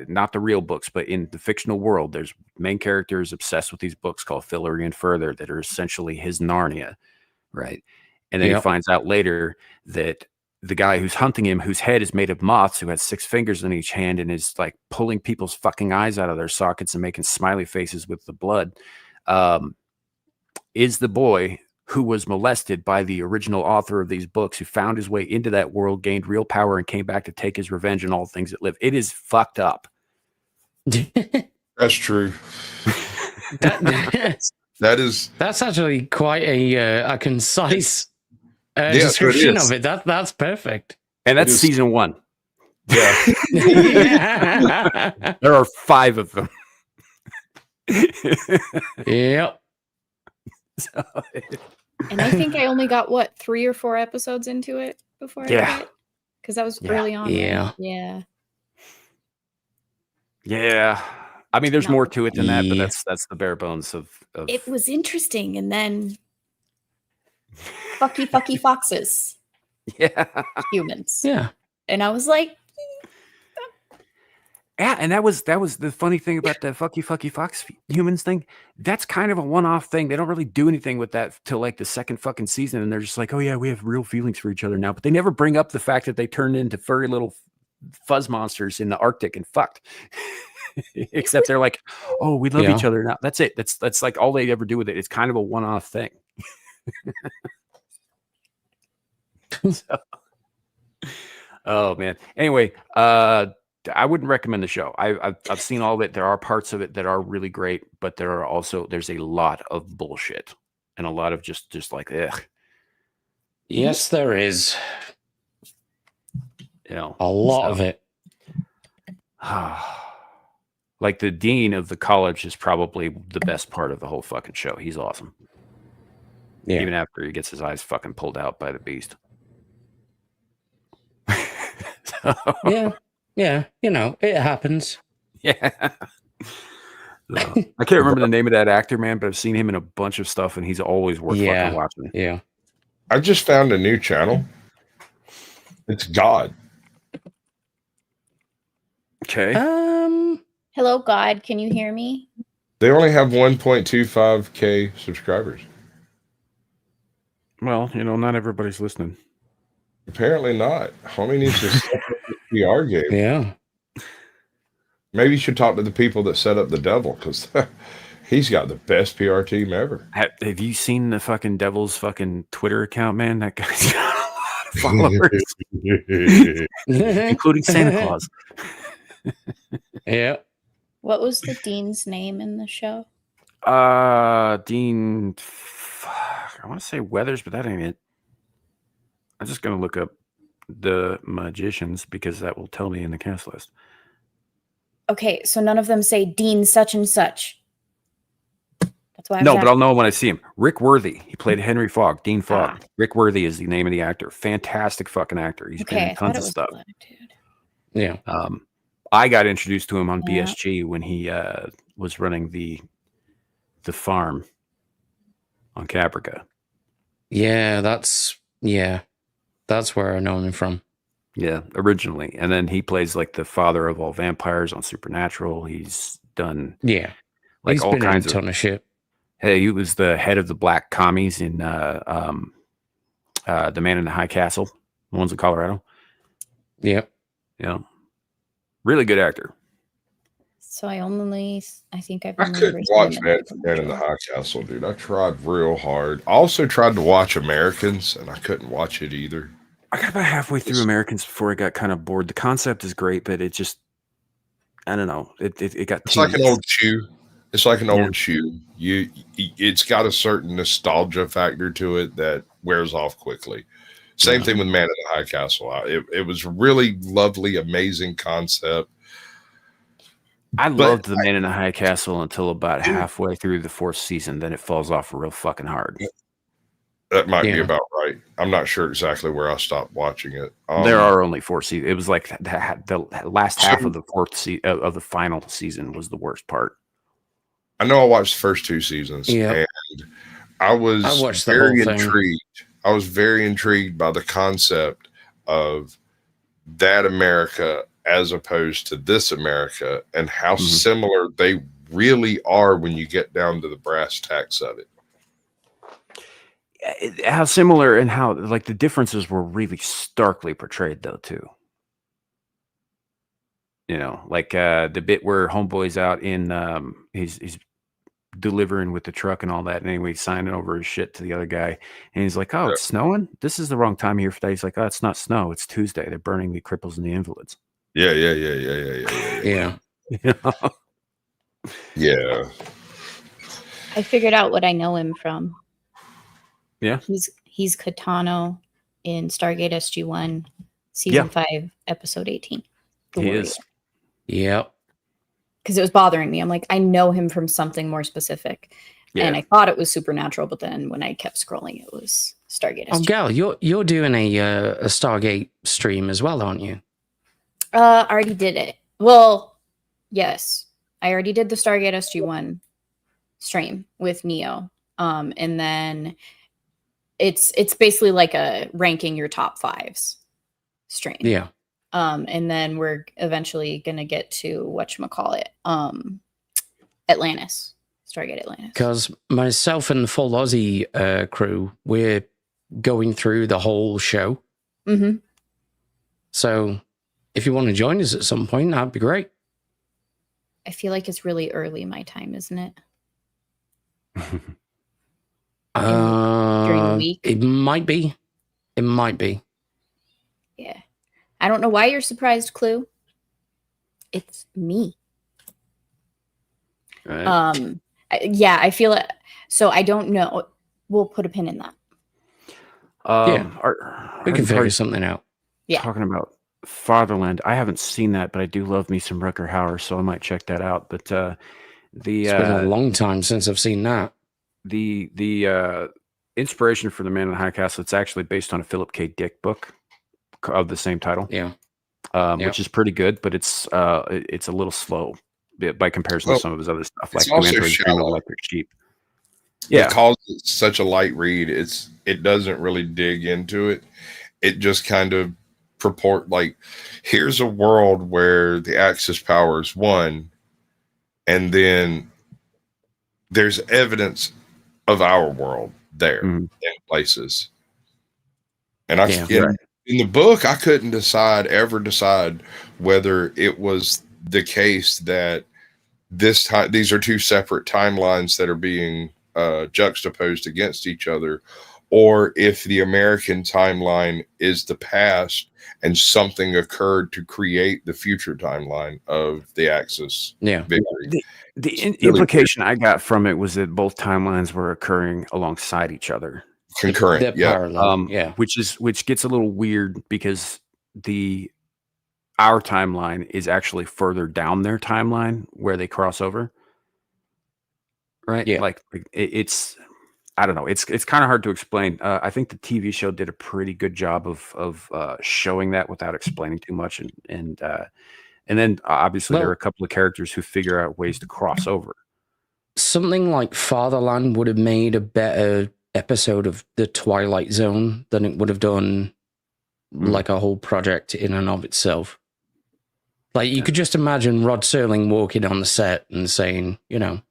not the real books, but in the fictional world, there's main characters obsessed with these books called Fillory and Further that are essentially his Narnia, right? And then he finds out later that the guy who's hunting him, whose head is made of moths, who has 6 fingers in each hand and is like pulling people's fucking eyes out of their sockets and making smiley faces with the blood, is the boy who was molested by the original author of these books, who found his way into that world, gained real power, and came back to take his revenge on all things that live. It is fucked up. That's true. That's actually quite a concise description of it. That's perfect. And that's season 1. Yeah. There are 5 of them. Yep. And I think I only got 3 or 4 episodes into it before I got it, because that was early on. Yeah. I mean, there's more to it than that, but that's the bare bones of. It was interesting, and then fucky foxes. Yeah. Humans. Yeah. And I was like, yeah, and that was the funny thing about the fucky fox humans thing. That's kind of a one-off thing. They don't really do anything with that till like the second fucking season, and they're just like, oh yeah, we have real feelings for each other now. But they never bring up the fact that they turned into furry little fuzz monsters in the Arctic and fucked. Except they're like, oh, we love each other now. That's it. That's like all they ever do with it. It's kind of a one-off thing. So, oh man. Anyway, I wouldn't recommend the show. I've seen all of it. There are parts of it that are really great, but there's a lot of bullshit and a lot of just like ugh. Yes, there is. You know, a lot of it. Like the dean of the college is probably the best part of the whole fucking show. He's awesome. Yeah. Even after he gets his eyes fucking pulled out by the beast. Yeah, you know, it happens. Yeah. So, I can't remember the name of that actor, man, but I've seen him in a bunch of stuff, and he's always worth fucking watching. Yeah. I just found a new channel. It's God. Okay. Hello, God. Can you hear me? They only have 1.25K subscribers. Well, you know, not everybody's listening. Apparently not. Homie needs to set up the PR game. Yeah. Maybe you should talk to the people that set up the devil, because he's got the best PR team ever. Have you seen the fucking devil's fucking Twitter account, man? That guy's got a lot of followers, including Santa Claus. Yeah. What was the dean's name in the show? Dean. I want to say Weathers, but that ain't it. I'm just going to look up the magicians because that will tell me in the cast list. Okay, so none of them say Dean such and such. That's why. No, but I'll know when I see him. Rick Worthy. He played Henry Fogg, Dean Fogg. Rick Worthy is the name of the actor. Fantastic fucking actor. He's been in tons of stuff. Yeah. I got introduced to him on BSG when he was running the farm on Caprica. Yeah, that's where I know him from. Yeah, originally. And then he plays like the father of all vampires on Supernatural. He's done like he's all been kinds in a ton of shit. Hey, he was the head of the Black Commies in The Man in the High Castle, the ones in Colorado. Yep. Yeah. Really good actor. So I think I've I couldn't watch Man in the High Castle, dude. I tried real hard. I also tried to watch Americans, and I couldn't watch it either. I got about halfway through Americans before I got kind of bored. The concept is great, but it just, I don't know. It got. It's like an old shoe. It's like an old shoe. It's got a certain nostalgia factor to it that wears off quickly. Same thing with Man in the High Castle. It was really lovely, amazing concept. I loved The Man in the High Castle until about halfway through the 4th season. Then it falls off real fucking hard. That might be about right. I'm not sure exactly where I stopped watching it. There are only 4 seasons. It was like the last half of the 4th of the final season was the worst part. I know I watched the first 2 seasons, and I was very intrigued. I was very intrigued by the concept of that America as opposed to this America, and how similar they really are when you get down to the brass tacks of it. How similar, and how like the differences were really starkly portrayed though too. You know, like the bit where Homeboy's out in he's delivering with the truck and all that, and anyway, he's signing over his shit to the other guy, and he's like, "Oh, it's snowing. This is the wrong time of year for that." He's like, "Oh, it's not snow. It's Tuesday. They're burning the cripples and the invalids." Yeah. Yeah. I figured out what I know him from. Yeah. He's Katano in Stargate SG-1, season 5, episode 18. He is. Yep. Because it was bothering me. I'm like, I know him from something more specific. Yeah. And I thought it was Supernatural, but then when I kept scrolling, it was Stargate SG. Oh, Gal, you're doing a Stargate stream as well, aren't you? I already did it. Well, yes. I already did the Stargate SG-1 stream with Neo. And then it's basically like a ranking your top 5s stream. Yeah. And then we're eventually gonna get to whatchamacallit, Atlantis. Stargate Atlantis. Because myself and the full Aussie crew, we're going through the whole show. Mm-hmm. So if you want to join us at some point, that'd be great. I feel like it's really early my time, isn't it? During the week? It might be. It might be. Yeah. I don't know why you're surprised, Cluu. It's me. Right. Yeah, I feel it. So I don't know. We'll put a pin in that. We can figure something out. Yeah. Talking about Fatherland, I haven't seen that, but I do love me some Rutger Hauer, so I might check that out. But it's been a long time since I've seen that. The inspiration for The Man in the High Castle, it's actually based on a Philip K. Dick book of the same title. Yeah. Which is pretty good, but it's a little slow by comparison to some of his other stuff, like Electric Sheep. Yeah, because it's such a light read, it doesn't really dig into it. It just kind of like, here's a world where the Axis powers won, and then there's evidence of our world there in places. And in the book, I couldn't ever decide whether it was the case that these are two separate timelines that are being juxtaposed against each other, or if the American timeline is the past and something occurred to create the future timeline of the Axis victory. The implication I got from it was that both timelines were occurring alongside each other. Concurrent, parallel, which gets a little weird because our timeline is actually further down their timeline where they cross over, right? Yeah, like it's, I don't know, it's kind of hard to explain. I think the TV show did a pretty good job of showing that without explaining too much, and then obviously there are a couple of characters who figure out ways to cross over. Something like Fatherland would have made a better episode of the Twilight Zone than it would have done like a whole project in and of itself. Like, you could just imagine Rod Serling walking on the set and saying, well,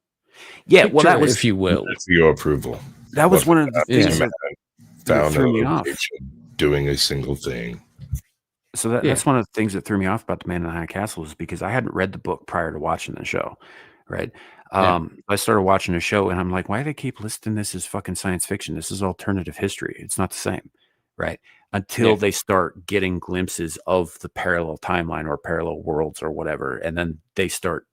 that was, if you will, for your approval. That was one of the things that threw me off. Doing a single thing. So that's one of the things that threw me off about The Man in the High Castle, is because I hadn't read the book prior to watching the show, right? I started watching the show and I'm like, why do they keep listing this as fucking science fiction? This is alternative history. It's not the same, right? Until they start getting glimpses of the parallel timeline or parallel worlds or whatever. And then they start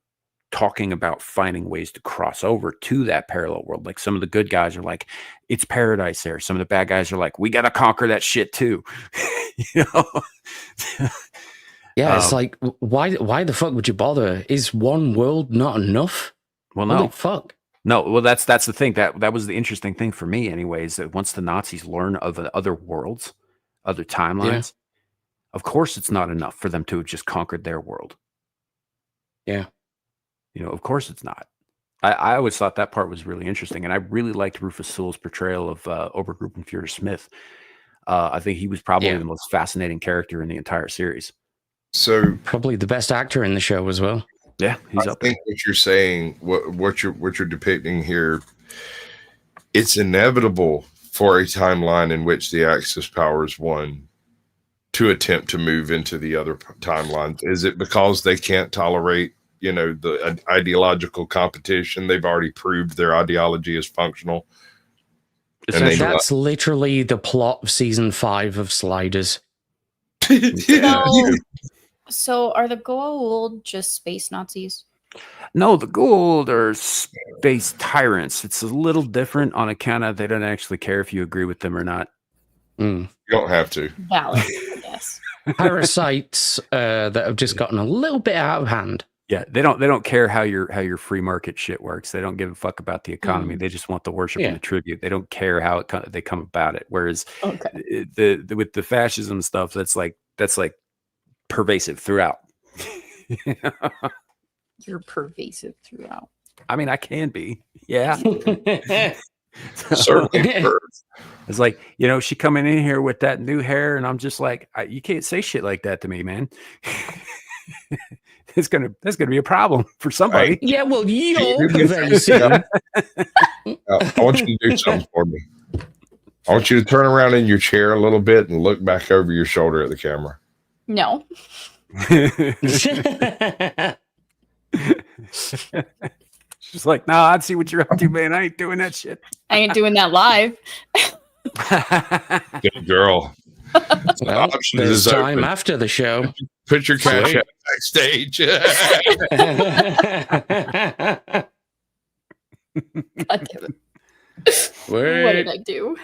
talking about finding ways to cross over to that parallel world. Like, some of the good guys are like, it's paradise there. Some of the bad guys are like, we got to conquer that shit too. It's like, why the fuck would you bother? Is one world not enough? Well, no. Holy fuck. No, well, that's the thing. That was the interesting thing for me, anyways, that once the Nazis learn of other worlds, other timelines, of course it's not enough for them to have just conquered their world. Yeah. Of course it's not. I always thought that part was really interesting, and I really liked Rufus Sewell's portrayal of Obergruppenführer Smith. I think he was probably the most fascinating character in the entire series. So probably the best actor in the show as well. Yeah, he's I up think there. what you're saying, what you're depicting here, it's inevitable for a timeline in which the Axis powers won to attempt to move into the other timelines. Is it because they can't tolerate, the ideological competition? They've already proved their ideology is functional. And that's literally the plot of season 5 of Sliders. So are the Goa'uld just space Nazis? No, the Goa'uld are space tyrants. It's a little different on account of they don't actually care if you agree with them or not. You don't have to. Valid, I guess. Parasites that have just gotten a little bit out of hand. Yeah, they don't care how your free market shit works. They don't give a fuck about the economy. They just want the worship and the tribute. They don't care how they come about it. Whereas with the fascism stuff, that's like pervasive throughout. You're pervasive throughout. I mean, I can be. Yeah. Certainly. It's like, she coming in here with that new hair, and I'm just like, you can't say shit like that to me, man. That's gonna be a problem for somebody. Yeah, well, you're very soon. I want you to do something for me. I want you to turn around in your chair a little bit and look back over your shoulder at the camera. No. She's like, no, I'd see what you're up to, man. I ain't doing that shit. I ain't doing that live. Good girl. Well, there's time open after the show. Put your cash out backstage. God damn it. Wait. What did I do?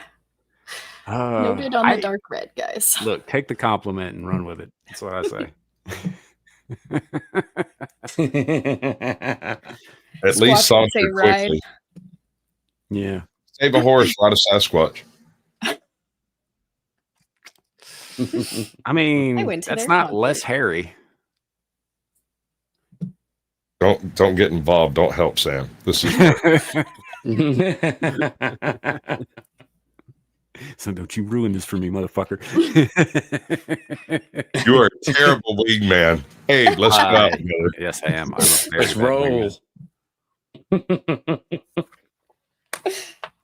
Noted on the dark red, guys. Look, take the compliment and run with it. That's what I say. At least saunter quickly. Yeah. Save a horse, ride a Sasquatch. I mean, that's not less hairy. Don't get involved. Don't help Sam. This is so don't you ruin this for me, motherfucker. You are a terrible wingman. Hey, let's go out together. Yes, I am. Let's roll.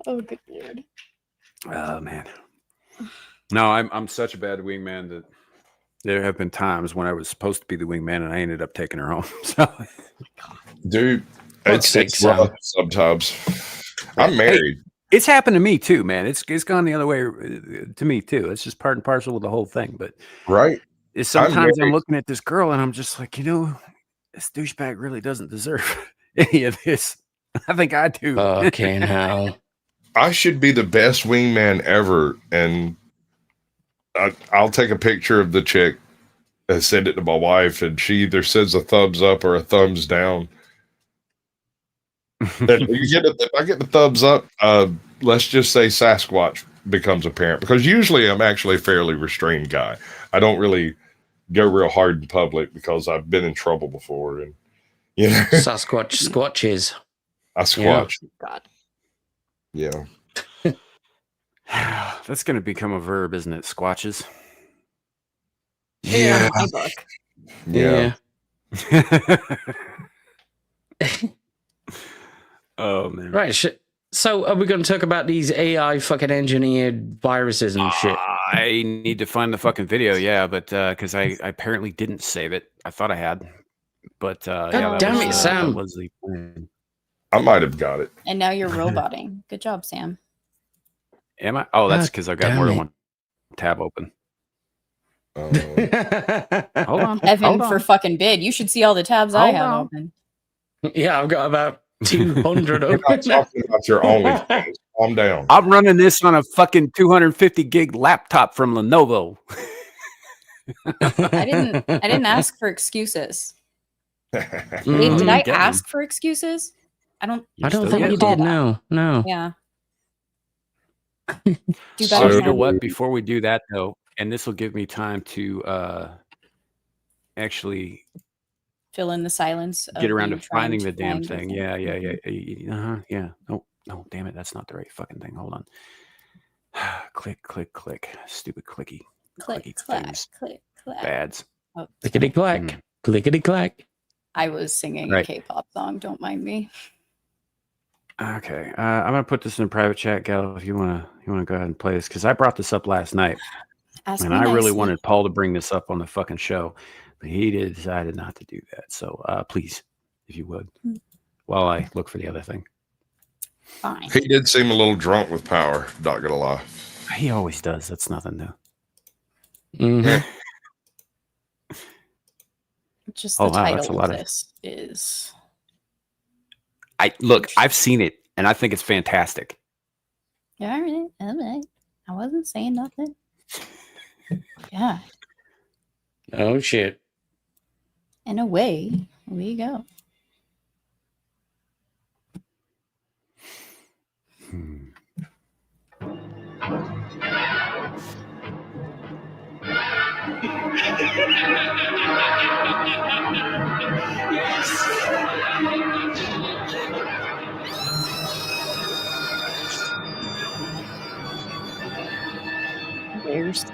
Oh, good Lord. Oh, man. No, I'm such a bad wingman that there have been times when I was supposed to be the wingman and I ended up taking her home. So, dude, it's rough sometimes. I'm married. Hey, it's happened to me too, man. It's gone the other way to me too. It's just part and parcel of the whole thing. But sometimes I'm looking at this girl and I'm just like, this douchebag really doesn't deserve any of this. I think I do. Okay, now I should be the best wingman ever, and I'll take a picture of the chick and send it to my wife, and she either sends a thumbs up or a thumbs down. And if I get the thumbs up, let's just say Sasquatch becomes apparent, because usually I'm actually a fairly restrained guy. I don't really go real hard in public because I've been in trouble before, and Sasquatch squatches. I squatch. God. Yeah. That's going to become a verb, isn't it? Squatches. Yeah. Yeah. Oh, man. Right. So are we going to talk about these AI fucking engineered viruses and shit? I need to find the fucking video, but because I apparently didn't save it. I thought I had. But damn it, Sam. I might have got it. And now you're roboting. Good job, Sam. Am I? Oh, that's because I've got more than one tab open. Hold on. Heaven for fucking bid. You should see all the tabs I have open. Yeah, I've got about 200 open. You're not talking about your OnlyFans. Calm down. I'm running this on a fucking 250 gig laptop from Lenovo. I didn't ask for excuses. Wait, did I ask for excuses? I don't think you did. No. Yeah. So you know what? Before we do that, though, and this will give me time to actually fill in the silence. Get around you to finding trying the to damn find the thing. Yeah. Yeah. No, damn it. That's not the right fucking thing. Hold on. Click. Stupid clicky. Click, clicky clack, things. click, clack. Bads. Oh, Clickety clack. Clickety clack. I was singing a K-pop song. Don't mind me. Okay. I'm gonna put this in a private chat, Gal, if you wanna go ahead and play this, because I brought this up last night. And I really wanted Paul to bring this up on the fucking show, but he decided not to do that. So please, if you would, while I look for the other thing. Fine. He did seem a little drunk with power, not gonna lie. He always does. That's nothing new. Mm-hmm. Just the title of this is... I've seen it, and I think it's fantastic. Yeah, all right. I wasn't saying nothing. Yeah. Oh, shit. And away we go. Bears.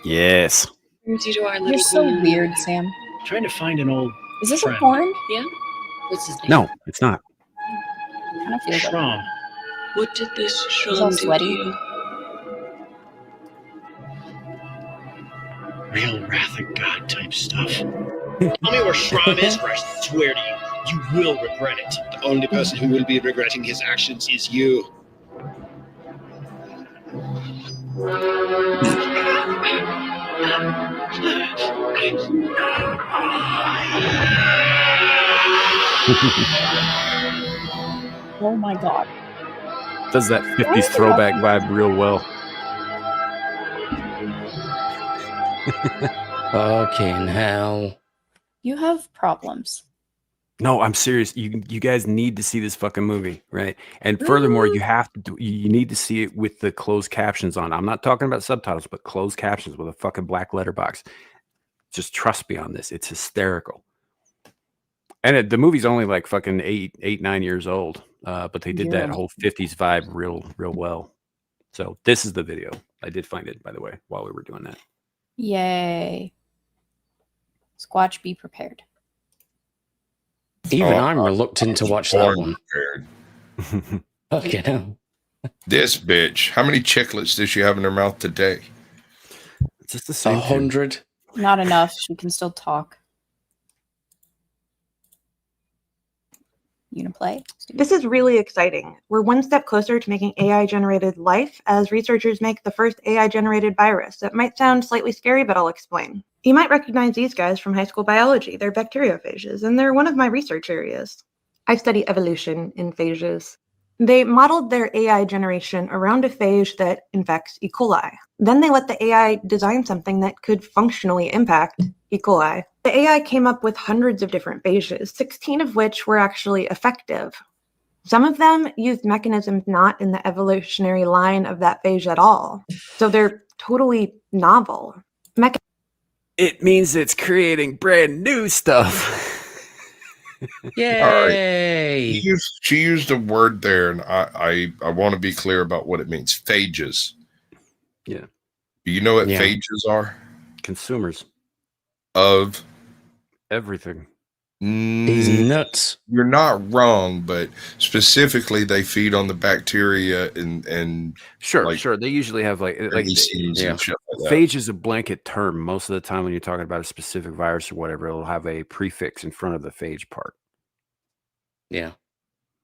Yes. You're so weird, Sam. Trying to find an old. Is this friend. a porn? Yeah? What's his name? No, it's not. Kind of feels like Shram. What did this He's all Shram do to sweaty. you? Real Wrath of God type stuff. Tell me where Shram is, or I swear to you, you will regret it. The only person who will be regretting his actions is you. Oh my god. Does that 50s throwback vibe real well. Fucking hell. You have problems. No, I'm serious. You guys need to see this fucking movie, right? And furthermore, you need to see it with the closed captions on. I'm not talking about subtitles, but closed captions with a fucking black letterbox. Just trust me on this. It's hysterical. And the movie's only like fucking 9 years old, but they did that whole 50s vibe real well. So this is the video. I did find it, by the way, while we were doing that. Yay. Squatch, be prepared. Even I'm reluctant to watch that one. Fucking hell. This bitch. How many chiclets does she have in her mouth today? It's just the same. 100. Not enough. She can still talk. You gonna play? This is really exciting. We're one step closer to making AI-generated life as researchers make the first AI-generated virus. That might sound slightly scary, but I'll explain. You might recognize these guys from high school biology. They're bacteriophages, and they're one of my research areas. I study evolution in phages. They modeled their AI generation around a phage that infects E. coli. Then they let the AI design something that could functionally impact E. coli. The AI came up with hundreds of different phages, 16 of which were actually effective. Some of them used mechanisms not in the evolutionary line of that phage at all. So they're totally novel. It means it's creating brand new stuff. Yay! Right. She used a word there, and I want to be clear about what it means. Phages. Yeah. Do you know what phages are? Consumers. Of? Everything. These nuts. You're not wrong, but specifically they feed on the bacteria and sure. They usually have like and shit like that. Phage is a blanket term. Most of the time when you're talking about a specific virus or whatever, it'll have a prefix in front of the phage part. Yeah.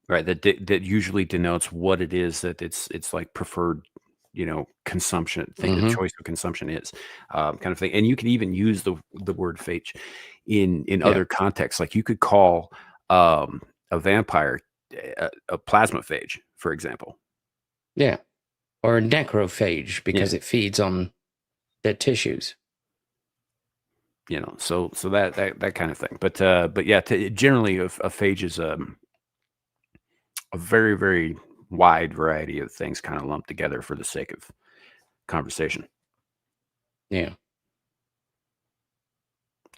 Right. That usually denotes what it is that it's like preferred, consumption thing, the choice of consumption is kind of thing. And you can even use the word phage in other contexts. Like you could call a vampire a plasmaphage, for example. Yeah. Or a necrophage because it feeds on dead tissues. So that kind of thing. But yeah, generally a phage is a very, very wide variety of things kind of lumped together for the sake of conversation. Yeah.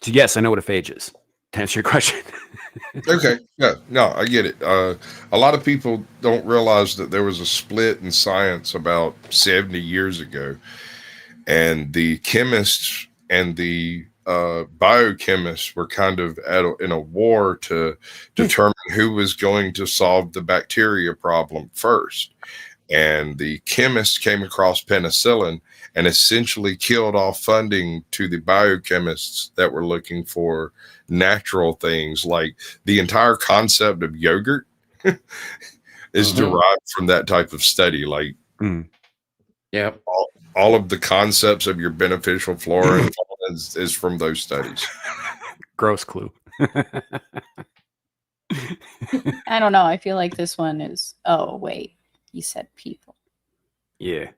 So yes, I know what a phage is. To answer your question. Okay. No, I get it. A lot of people don't realize that there was a split in science about 70 years ago, and the chemists and the biochemists were kind of in a war to determine who was going to solve the bacteria problem first. And the chemists came across penicillin and essentially killed off funding to the biochemists that were looking for natural things. Like the entire concept of yogurt is derived from that type of study. Like, all of the concepts of your beneficial flora and fauna is from those studies. Gross Clue. I don't know. I feel like this one is. Oh wait, you said people. Yeah.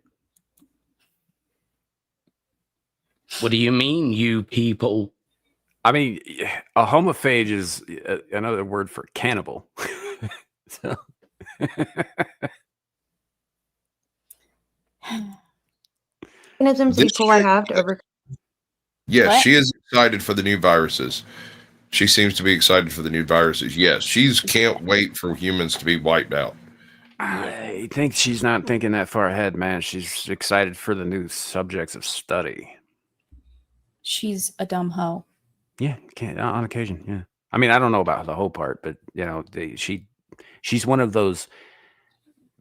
What do you mean, you people? I mean, a homophage is another word for cannibal. So. Mechanisms E. coli have to overcome. Yes, she is excited for the new viruses. She seems to be excited for the new viruses. Yes, she's can't wait for humans to be wiped out. I think she's not thinking that far ahead, man. She's excited for the new subjects of study. She's a dumb hoe. Yeah, on occasion. Yeah, I mean, I don't know about the whole part, but you know, she's one of those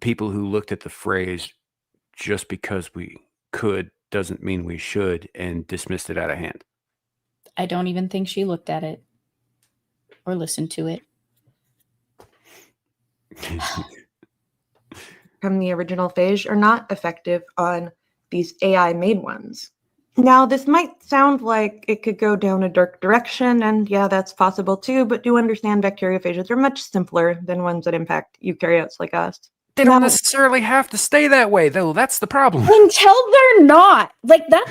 people who looked at the phrase "just because we could doesn't mean we should" and dismissed it out of hand. I don't even think she looked at it or listened to it. From the original phage are not effective on these AI-made ones. Now, this might sound like it could go down a dark direction, and yeah, that's possible too, but do understand bacteriophages are much simpler than ones that impact eukaryotes like us. They don't necessarily have to stay that way, though. That's the problem. Until they're not. Like that.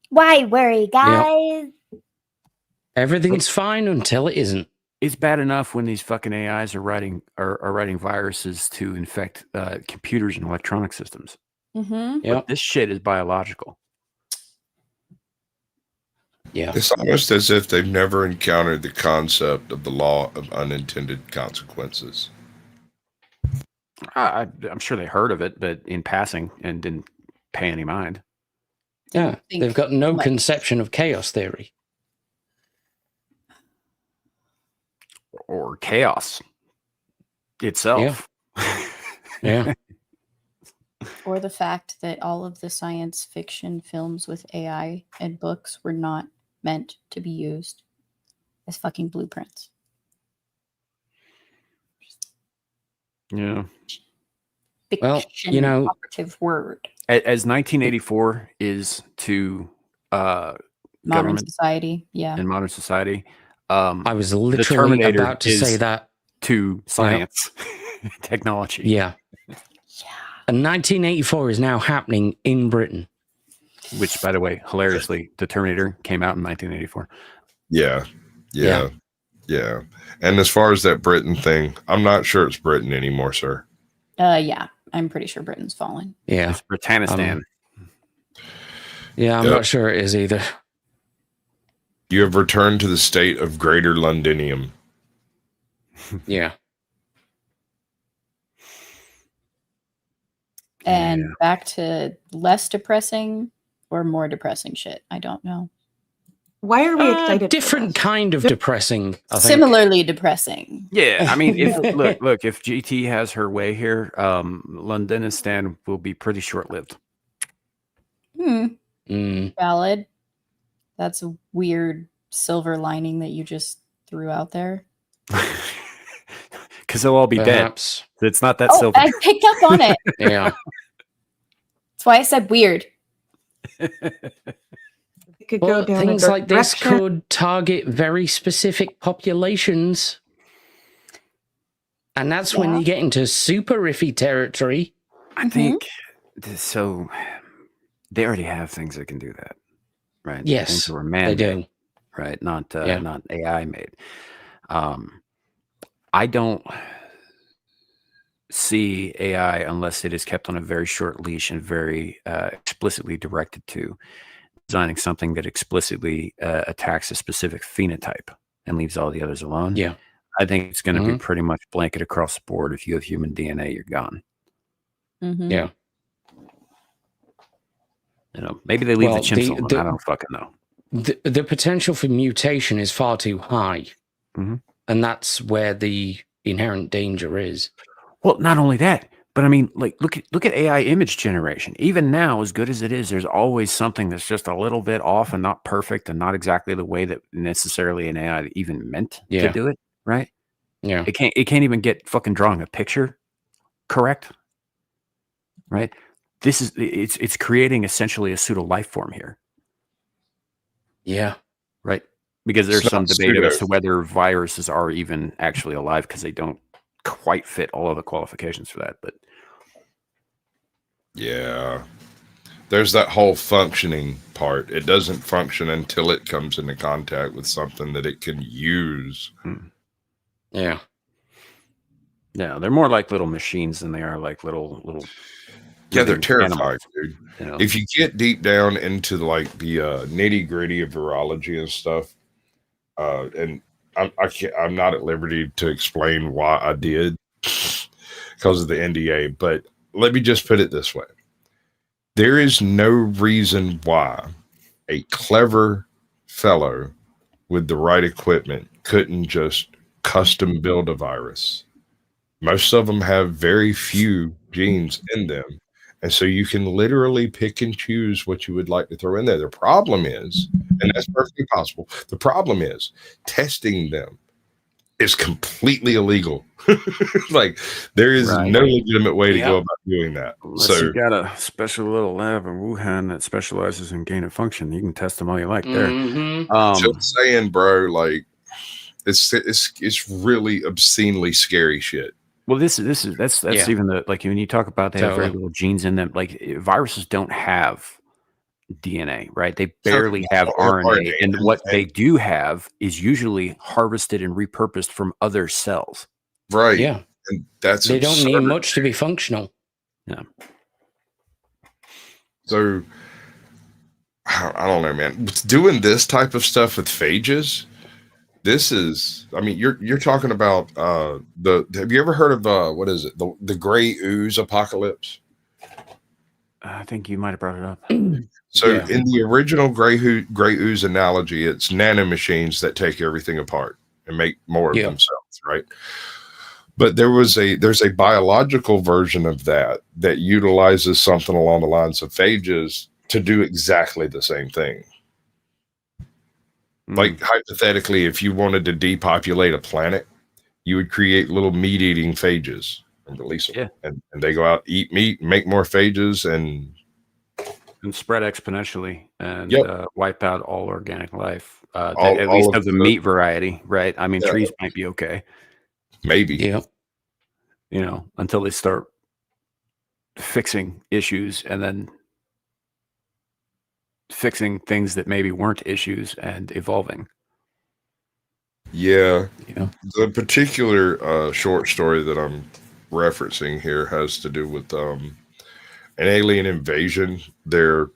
Why worry, guys? Yep. Everything's fine until it isn't. It's bad enough when these fucking AIs are writing viruses to infect computers and electronic systems. But this shit is biological. Yeah, it's almost as if they've never encountered the concept of the law of unintended consequences. I'm sure they heard of it, but in passing and didn't pay any mind. Yeah, they've got no conception of chaos theory. Or chaos itself. Yeah. Or the fact that all of the science fiction films with AI and books were not meant to be used as fucking blueprints. Yeah. Fiction, well, you know, operative word. As 1984 is to modern society, in modern society. I was literally about to say that to science, technology. Yeah. And 1984 is now happening in Britain. Which, by the way, hilariously, The Terminator came out in 1984. Yeah. And as far as that Britain thing, I'm not sure it's Britain anymore, sir. Yeah, I'm pretty sure Britain's fallen. Yeah. It's Britannistan. I'm not sure it is either. You have returned to the state of Greater Londinium. Yeah. And back to less depressing or more depressing shit. I don't know. Why are we excited? Different kind of depressing. I think. Similarly depressing. Yeah, I mean, if look, if GT has her way here, Londonistan will be pretty short-lived. Valid. That's a weird silver lining that you just threw out there. Because they'll all be Perhaps. dead. It's not that silver. I picked up on it. Yeah. That's why I said weird. Could go down things a like this direction. could target very specific populations. And that's when you get into super iffy territory. I think so. They already have things that can do that, right? Yes, things that were they man-made, do. right? Not AI made. I don't. see AI unless it is kept on a very short leash and very explicitly directed to designing something that explicitly attacks a specific phenotype and leaves all the others alone. Yeah. I think it's going to be pretty much blanket across the board. If you have human DNA, you're gone. Mm-hmm. Yeah. You know, maybe they leave the chimps alone. I don't fucking know. The potential for mutation is far too high. Mm-hmm. And that's where the inherent danger is. Well, not only that, but I mean, like, look at AI image generation. Even now, as good as it is, there's always something that's just a little bit off and not perfect and not exactly the way that necessarily an AI even meant to do it, right? Yeah. It can't even get fucking drawing a picture correct, right? It's creating essentially a pseudo life form here. Yeah. Right. Because there's some debate as to whether viruses are even actually alive because they don't quite fit all of the qualifications for that. But yeah, there's that whole functioning part. It doesn't function until it comes into contact with something that it can use. Yeah. Yeah, they're more like little machines than they are like little. Yeah, they're terrifying, animals, dude. You know? If you get deep down into like the nitty gritty of virology and stuff, and I'm not at liberty to explain why I did because of the NDA, but let me just put it this way. There is no reason why a clever fellow with the right equipment couldn't just custom build a virus. Most of them have very few genes in them. And so you can literally pick and choose what you would like to throw in there. The problem is, and that's perfectly possible, the problem is testing them is completely illegal. Like, there is no legitimate way to go about doing that. Unless you got a special little lab in Wuhan that specializes in gain of function, you can test them all you like there. Just saying, bro, like, it's really obscenely scary shit. Well, that's even the, like, when you talk about they have very little genes in them, like viruses don't have DNA, right? They barely have RNA, and what they do have is usually harvested and repurposed from other cells. Right. Yeah. And that's they don't need much to be functional. Yeah. So I don't know, man. Doing this type of stuff with phages. This is, I mean, you're talking about have you ever heard of what is it? The gray ooze apocalypse? I think you might have brought it up. So in the original gray ooze analogy, it's nanomachines that take everything apart and make more of themselves, right? But there's a biological version of that utilizes something along the lines of phages to do exactly the same thing. Like, hypothetically, if you wanted to depopulate a planet, you would create little meat-eating phages and release them. Yeah. And they go out, eat meat, make more phages, and spread exponentially and wipe out all organic life. At least of the meat variety, right? I mean, trees might be okay. Maybe. Yeah. You know, until they start fixing issues and then fixing things that maybe weren't issues and evolving. Yeah. The particular short story that I'm referencing here has to do with an alien invasion. Their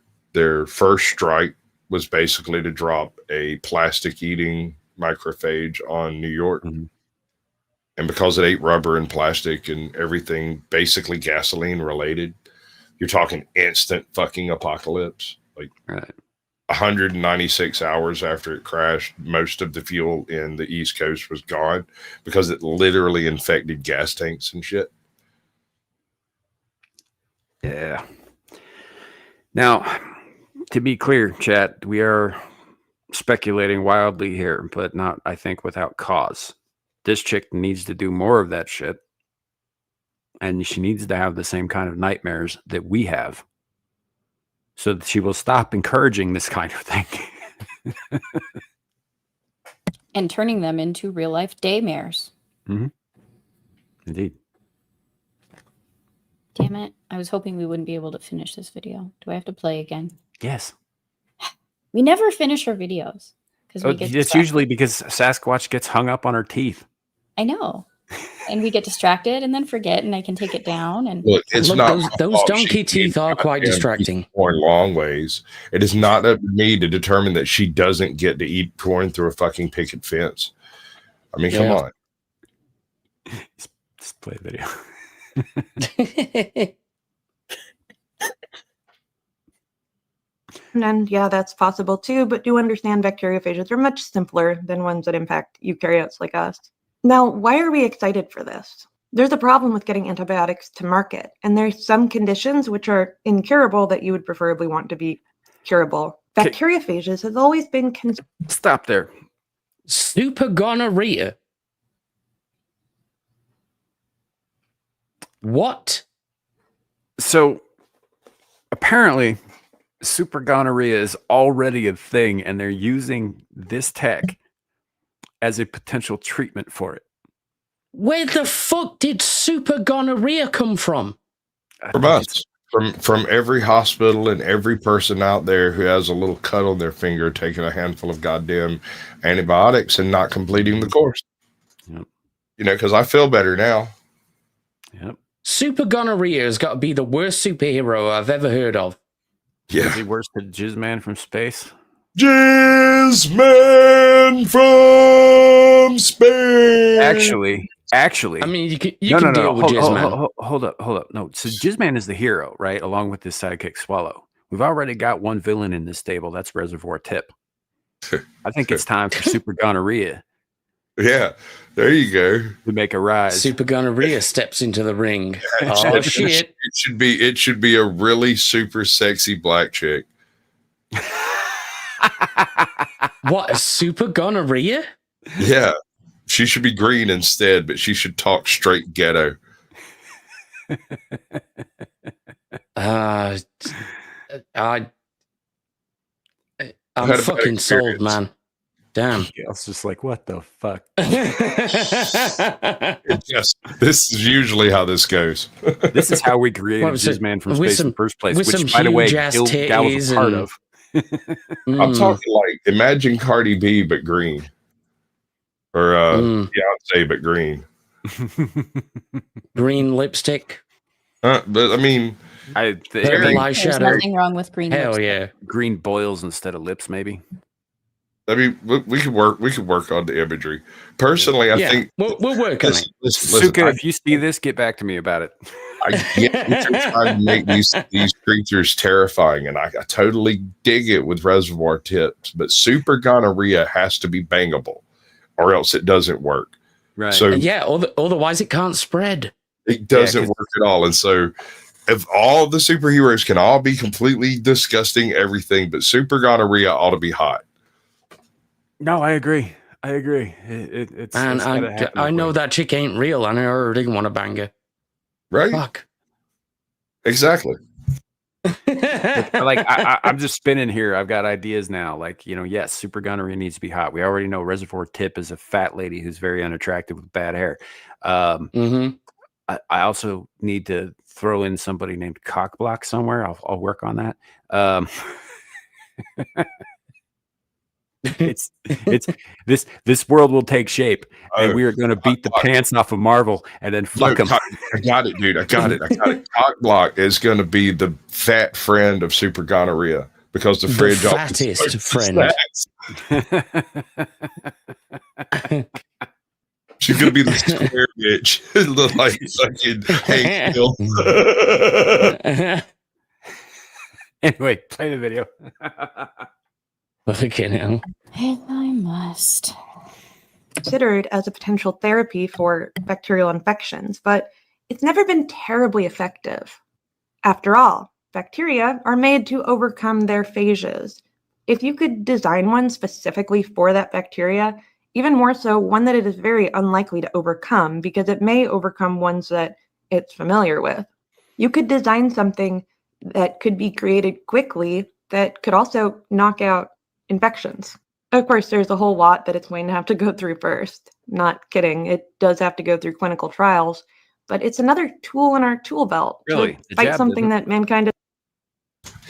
first strike was basically to drop a plastic eating microphage on New York. And because it ate rubber and plastic and everything basically gasoline related, you're talking instant fucking apocalypse. Like 196 hours after it crashed, most of the fuel in the East Coast was gone because it literally infected gas tanks and shit. Yeah. Now, to be clear, chat, we are speculating wildly here, but not, I think, without cause. This chick needs to do more of that shit. And she needs to have the same kind of nightmares that we have, so that she will stop encouraging this kind of thing. And turning them into real life daymares. Indeed. Damn it. I was hoping we wouldn't be able to finish this video. Do I have to play again? Yes. We never finish our videos. It's usually because Sasquatch gets hung up on her teeth. I know. and we get distracted and then forget, and I can take it down. And look, it's Look, not those donkey teeth are quite distracting. Corn long ways. It is not up to me to determine that she doesn't get to eat corn through a fucking picket fence. I mean, come on. Just play the video. And yeah, that's possible too, but do understand bacteriophages are much simpler than ones that impact eukaryotes like us. Now, why are we excited for this? There's a problem with getting antibiotics to market, and there's some conditions which are incurable that you would preferably want to be curable. Bacteriophages has always been... Stop there. Super gonorrhea. What? So, apparently... super gonorrhea is already a thing, and they're using this tech as a potential treatment for it. Where the fuck did super gonorrhea come from? From us. From every hospital and every person out there who has a little cut on their finger taking a handful of goddamn antibiotics and not completing the course. Yep. You know, because I feel better now. Yep. Super gonorrhea has got to be the worst superhero I've ever heard of. Yeah. Is he worse than Jizzman from space? Jizzman from space. Actually. I mean, you can deal with Jizzman. Hold up. No, so Jizzman is the hero, right? Along with his sidekick Swallow. We've already got one villain in this stable. That's Reservoir Tip. I think it's time for Super Gonorrhea. Yeah, there you go. To make a rise. Super Gonorrhea steps into the ring. Oh shit! It should be a really super sexy black chick. What, a Super Gonorrhea? Yeah, she should be green instead, but she should talk straight ghetto. I'm fucking sold, man. Damn. I was just like, what the fuck? This is usually how this goes. This is how we created Jizzman from space in the first place, which, by the way, Gal was a part of. I'm talking like, imagine Cardi B, but green. Or Beyonce, but green. Green lipstick. But I mean... There's nothing wrong with green Hell lipstick. yeah. Green boils instead of lips, maybe. I mean, we could work on the imagery. Personally, I think we'll work on it. Suka, if you see this, get back to me about it. I get that you're trying to make these creatures terrifying, and I totally dig it with Reservoir Tips, but Super Gonorrhea has to be bangable, or else it doesn't work. Right. So otherwise it can't spread. It doesn't work at all, and so. If all the superheroes can all be completely disgusting, everything, but Super Gonorrhea ought to be hot. No, I agree. It's I know that chick ain't real, and I already want to bang her. Right? Fuck. Exactly. Like I'm just spinning here. I've got ideas now. Like, yes, Super Gonorrhea needs to be hot. We already know Reservoir Tip is a fat lady who's very unattractive with bad hair. I also need to throw in somebody named Cockblock somewhere. I'll work on that. It's this world will take shape, and we are going to beat the pants off of Marvel and then fuck them. I got it, dude. I got it. Cockblock is going to be the fat friend of Super Gonorrhea because the fridge fattest friend. She's gonna be the square bitch. Look like fucking Hank Hill. Anyway, play the video. Okay, now. I must. Considered as a potential therapy for bacterial infections, but it's never been terribly effective. After all, bacteria are made to overcome their phages. If you could design one specifically for that bacteria, even more so, one that it is very unlikely to overcome because it may overcome ones that it's familiar with. You could design something that could be created quickly that could also knock out infections. Of course, there's a whole lot that it's going to have to go through first. Not kidding. It does have to go through clinical trials, but it's another tool in our tool belt to fight something that mankind is.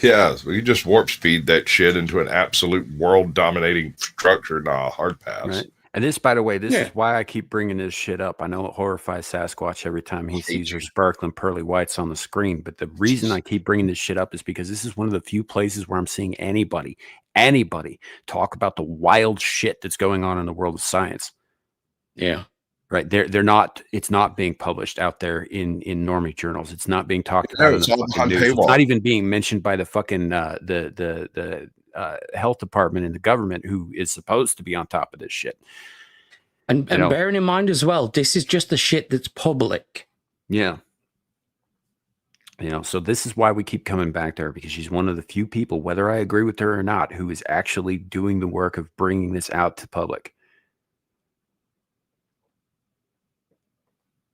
Yeah, we could just warp speed that shit into an absolute world-dominating structure. Nah, hard pass. Right. And this, by the way, this is why I keep bringing this shit up. I know it horrifies Sasquatch every time he sees her sparkling pearly whites on the screen. But the reason I keep bringing this shit up is because this is one of the few places where I'm seeing anybody talk about the wild shit that's going on in the world of science. Yeah. Right. They're not, it's not being published out there in normie journals. It's not being talked about in the fucking news. It's not even being mentioned by the fucking the health department in the government, who is supposed to be on top of this shit. And bearing in mind as well, this is just the shit that's public. Yeah. So this is why we keep coming back to her, because she's one of the few people, whether I agree with her or not, who is actually doing the work of bringing this out to public.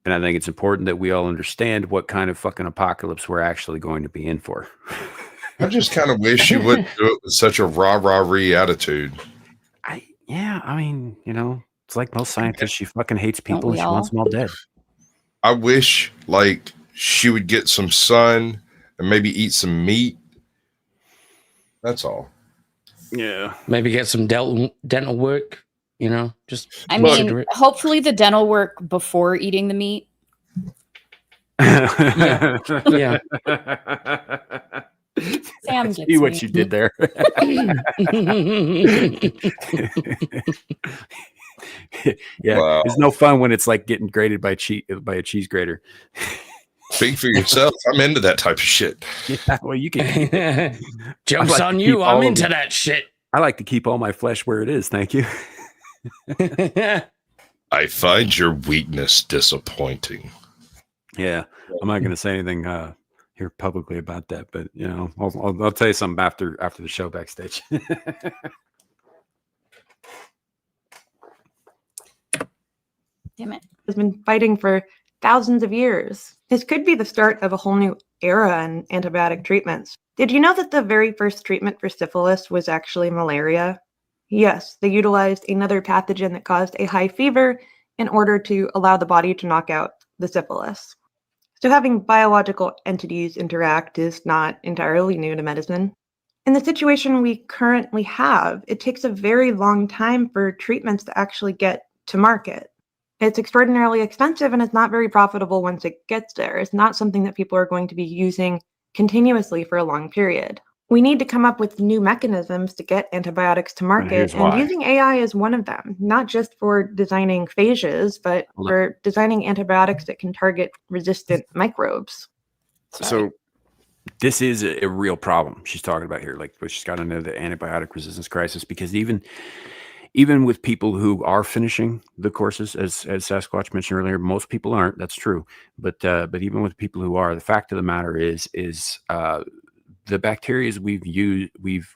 And I think it's important that we all understand what kind of fucking apocalypse we're actually going to be in for. I just kind of wish you wouldn't do it with such a rah-rah-ree attitude. I mean, it's like most scientists. She fucking hates people and she wants them all dead. I wish, like, she would get some sun and maybe eat some meat. That's all. Yeah. Maybe get some dental work, just. I mean, hopefully the dental work before eating the meat. Yeah. Sam See what you did there. Yeah, wow. It's no fun when it's like getting grated by a cheese grater. Speak for yourself. I'm into that type of shit. Yeah, well, you can. Jumps on you. I'm into that shit. I like to keep all my flesh where it is. Thank you. I find your weakness disappointing. Yeah, I'm not going to say anything here publicly about that, but I'll tell you something after the show backstage. Damn it! Has been fighting for thousands of years. This could be the start of a whole new era in antibiotic treatments. Did you know that the very first treatment for syphilis was actually malaria? Yes, they utilized another pathogen that caused a high fever in order to allow the body to knock out the syphilis. So having biological entities interact is not entirely new to medicine. In the situation we currently have, it takes a very long time for treatments to actually get to market. It's extraordinarily expensive and it's not very profitable once it gets there. It's not something that people are going to be using continuously for a long period. We need to come up with new mechanisms to get antibiotics to market, and using AI is one of them, not just for designing phages, but for designing antibiotics that can target resistant microbes. So this is a real problem she's talking about here. Like, she's got to know the antibiotic resistance crisis, because even with people who are finishing the courses, as Sasquatch mentioned earlier, most people aren't. That's true. But even with people who are, the fact of the matter is the bacteria we've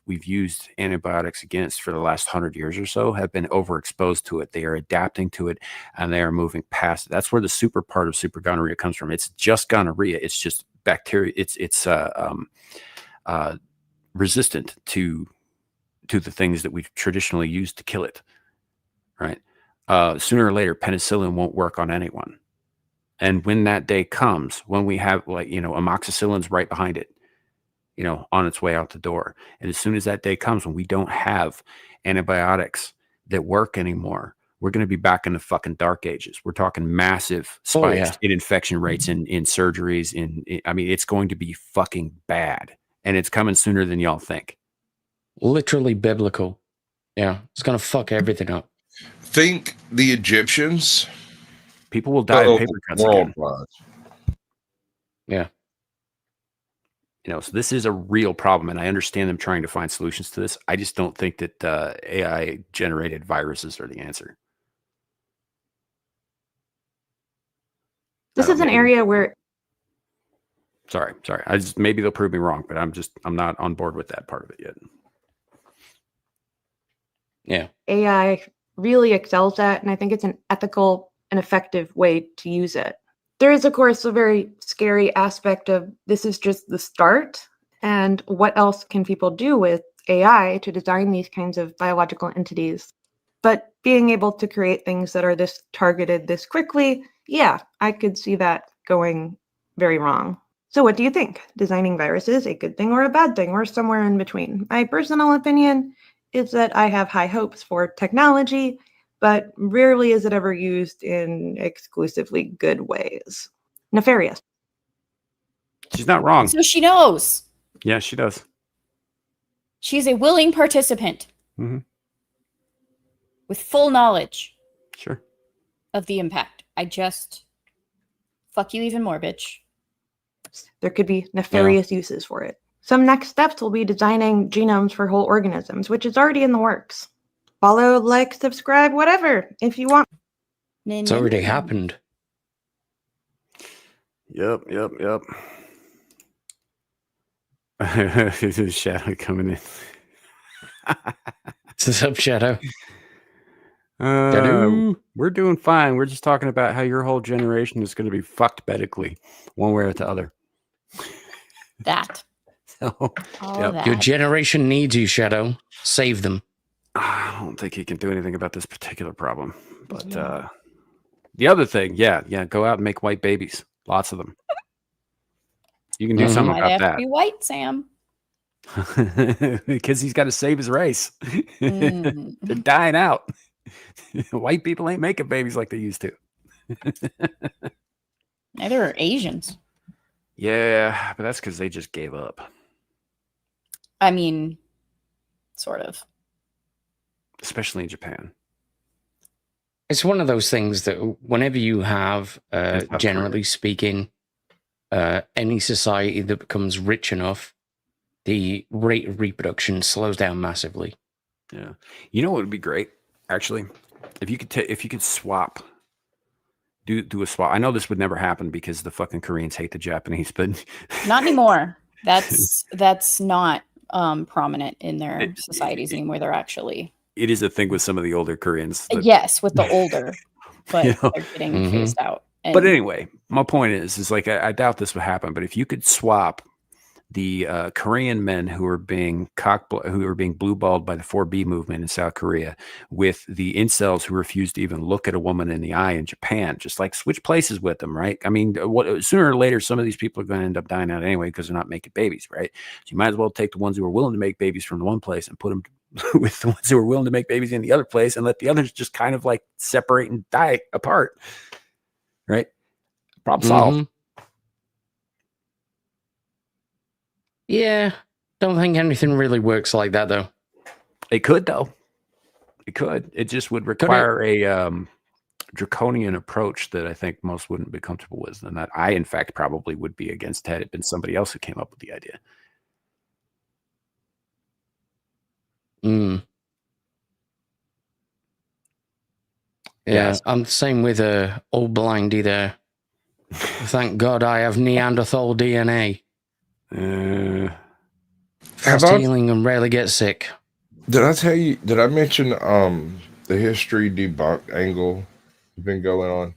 used antibiotics against for the last 100 years or so have been overexposed to it. They are adapting to it, and they are moving past it. That's where the super part of super gonorrhea comes from. It's just gonorrhea. It's just bacteria. It's resistant to the things that we've traditionally used to kill it. Right. Sooner or later, penicillin won't work on anyone. And when that day comes, when we have, amoxicillin's right behind it, on its way out the door. And as soon as that day comes when we don't have antibiotics that work anymore, we're going to be back in the fucking dark ages. We're talking massive spikes in infection rates, in surgeries. It's going to be fucking bad. And it's coming sooner than y'all think. Literally biblical. Yeah. It's going to fuck everything up. Think the Egyptians. People will die of paper cuts again. Yeah. So this is a real problem, and I understand them trying to find solutions to this. I just don't think that AI-generated viruses are the answer. This is an area where... Sorry. Maybe they'll prove me wrong, but I'm not on board with that part of it yet. Yeah. AI really excels at, and I think it's an ethical and effective way to use it. There is, of course, a very scary aspect of this is just the start, and what else can people do with AI to design these kinds of biological entities? But being able to create things that are this targeted this quickly, yeah, I could see that going very wrong. So what do you think? Designing viruses a good thing or a bad thing, or somewhere in between? My personal opinion is that I have high hopes for technology, but rarely is it ever used in exclusively good ways. Nefarious. She's not wrong. So she knows. Yeah, she does. She's a willing participant with full knowledge. Sure. Of the impact. I just fuck you even more, bitch. There could be nefarious uses for it. Some next steps will be designing genomes for whole organisms, which is already in the works. Follow, like, subscribe, whatever, if you want. It's already happened. Yep. Shadow coming in. What's up, Shadow? We're doing fine. We're just talking about how your whole generation is going to be fucked medically, one way or the other. That. So, that. Your generation needs you, Shadow. Save them. I don't think he can do anything about this particular problem. But the other thing, go out and make white babies. Lots of them. You can do something about that. Be white, Sam. Because he's got to save his race. They're dying out. White people ain't making babies like they used to. Neither are Asians. Yeah, but that's because they just gave up. I mean, sort of. Especially in Japan. It's one of those things that whenever you have, generally speaking, any society that becomes rich enough, the rate of reproduction slows down massively. Yeah. You know what would be great, actually? If you could swap, do a swap. I know this would never happen because the fucking Koreans hate the Japanese, but not anymore. That's not prominent in their societies anymore. They're actually. It is a thing with some of the older Koreans. Yes, with the older, but they're getting phased out. But anyway, my point is like I doubt this would happen. But if you could swap the Korean men who are being blue-balled by the 4B movement in South Korea with the incels who refuse to even look at a woman in the eye in Japan, just like switch places with them, right? I mean, sooner or later, some of these people are going to end up dying out anyway because they're not making babies, right? So you might as well take the ones who are willing to make babies from the one place and put them with the ones who are willing to make babies in the other place and let the others just kind of like separate and die apart, right? Problem solved. Yeah, don't think anything really works like that, though. It could, though. It could. It just would require a draconian approach that I think most wouldn't be comfortable with, and that I, in fact, probably would be against had it been somebody else who came up with the idea. Yeah, I'm the same with old blindy there. Thank God I have Neanderthal DNA. Fast healing and rarely get sick. Did I tell you? Did I mention the history debunked angle you've been going on?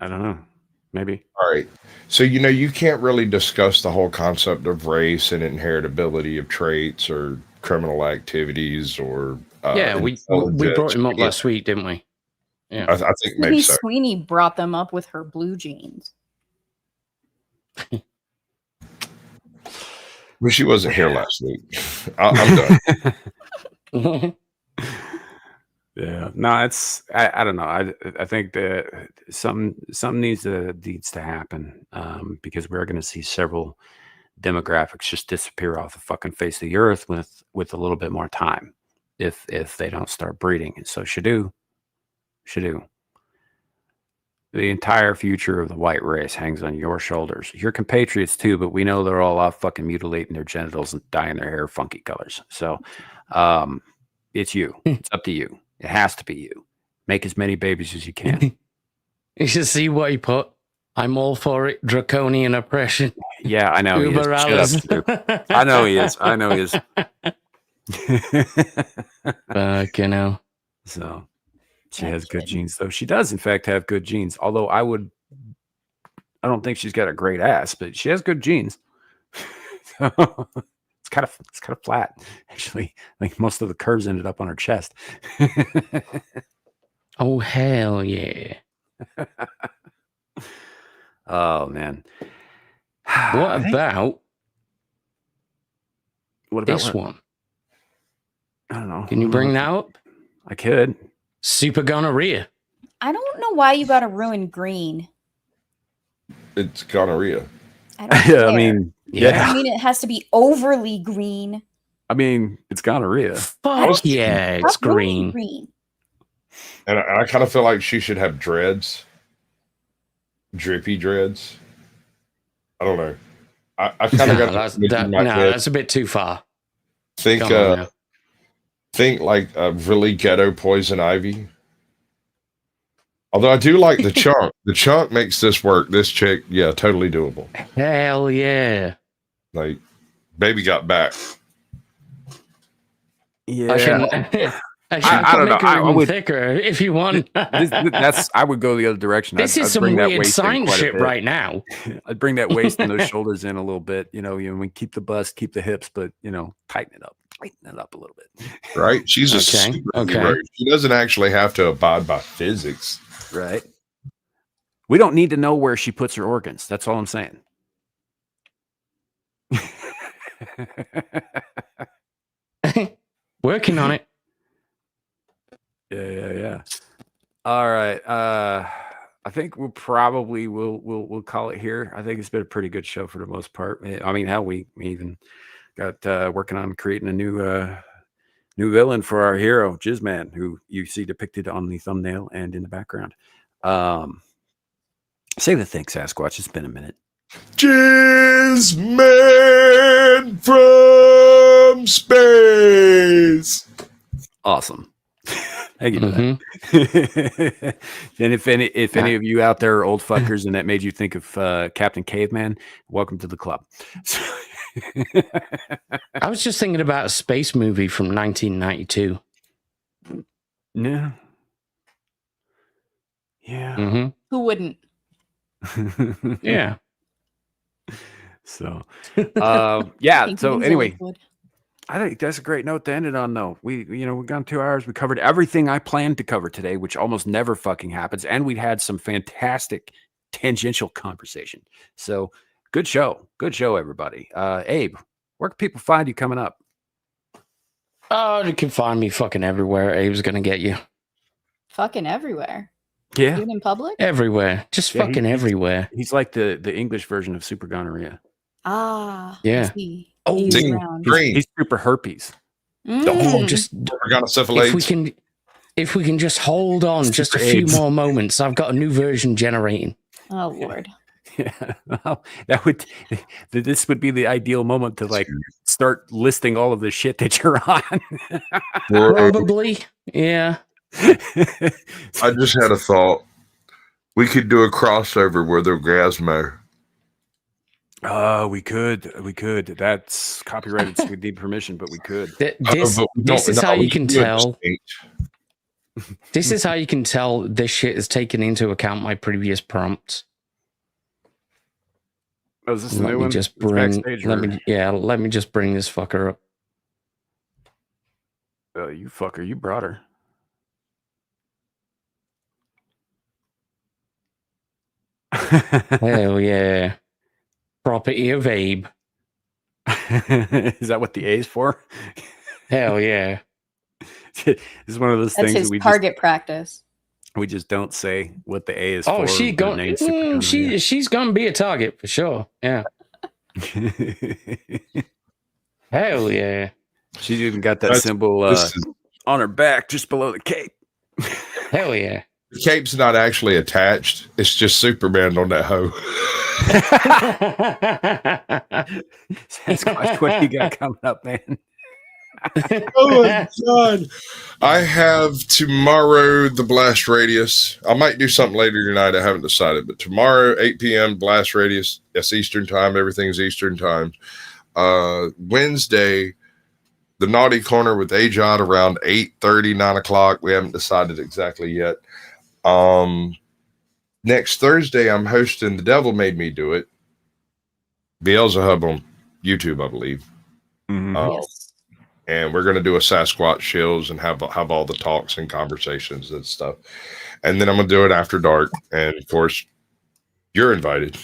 I don't know. Maybe. All right. So you can't really discuss the whole concept of race and inheritability of traits or criminal activities or we brought him up last week, didn't we? Yeah, I think maybe so. Sweeney brought them up with her blue jeans. But she wasn't here last week. I'm done. Yeah, no, it's I don't know. I think that something needs to happen because we're going to see several demographics just disappear off the fucking face of the earth with a little bit more time if they don't start breeding. And so Shadoo, the entire future of the white race hangs on your shoulders. Your compatriots too, but we know they're all off fucking mutilating their genitals and dyeing their hair funky colors. So it's you. It's up to you. It has to be you. Make as many babies as you can. You should see what he put. I'm all for it. Draconian oppression. Yeah, I know he is. Shut up, I know he is. Fucking hell. So she has good genes, though. She does, in fact, have good genes. Although I don't think she's got a great ass, but she has good genes. It's kind of flat, actually. Like most of the curves ended up on her chest. Oh hell yeah! Oh man. What about this one? I don't know. Can you bring that up? I could. Super gonorrhea. I don't know why you got to ruin green. It's gonorrhea. I don't care. I mean, I mean, it has to be overly green. I mean, it's gonorrhea. Fuck yeah, it's green. And I kind of feel like she should have dreads. Drippy dreads. I don't know. I kind of got that's a bit too far. Think like a really ghetto Poison Ivy. Although I do like the chunk. The chunk makes this work. This chick, yeah, totally doable. Hell yeah. Like, baby got back. Yeah. I don't know. I would thicker if you want. I would go the other direction. This is some weird science shit right now. I'd bring that waist and those shoulders in a little bit. We keep the bust, keep the hips, but tighten it up a little bit. Right? She's a superhero. She doesn't actually have to abide by physics. Right. We don't need to know where she puts her organs. That's all I'm saying. Working on it. Yeah. All right. I think we'll probably we'll call it here. I think it's been a pretty good show for the most part. I mean, how we even got working on creating a new villain for our hero, Jizzman, who you see depicted on the thumbnail and in the background. Say the thing, Sasquatch. It's been a minute. Jizzman from space. Awesome. Thank you for that. And if any of you out there are old fuckers and that made you think of Captain Caveman, welcome to the club. I was just thinking about a space movie from 1992. Yeah. Mm-hmm. Who wouldn't? Yeah. So, yeah. So anyway, I think that's a great note to end it on, though. We've gone 2 hours. We covered everything I planned to cover today, which almost never fucking happens. And we had some fantastic tangential conversation. So good show. Good show, everybody. Abe, where can people find you coming up? Oh, you can find me fucking everywhere. Abe's going to get you. Fucking everywhere. Yeah. Even in public? Everywhere. Just fucking everywhere. He's like the English version of super gonorrhea. Ah. Yeah. He's super herpes. Oh, just if we can just hold on just a few more moments, I've got a new version generating. Oh Lord. Yeah, well, this would be the ideal moment to start listing all of the shit that you're on. Probably, yeah. I just had a thought. We could do a crossover with Orgasmo. Oh, we could. That's copyrighted, so we need permission, but we could. This is how you can tell. This is how you can tell this shit is taken into account my previous prompts. Oh, is this the new one? Let me just bring this fucker up. Oh, you fucker, you brought her. Hell yeah. Property of Abe. Is that what the A is for? Hell yeah. This is one of those That's things his target practice. We just don't say what the A is for. Oh, she's gonna be a target for sure. Yeah. Hell yeah. She's even got that symbol on her back just below the cape. Hell yeah. The cape's not actually attached. It's just Superman on that hoe. Sasquatch, what do you got coming up, man? Oh my God. I have tomorrow the Blast Radius. I might do something later tonight. I haven't decided, but tomorrow, 8 p.m. Blast Radius. That's Eastern time. Everything's Eastern time. Wednesday, the Naughty Corner with AJOT around 8:30, 9 o'clock. We haven't decided exactly yet. Next Thursday, I'm hosting The Devil Made Me Do It. Beelzebub on YouTube, I believe. Mm-hmm. Yes. And we're going to do a Sasquatch Shills and have all the talks and conversations and stuff. And then I'm going to do it after dark. And of course, you're invited.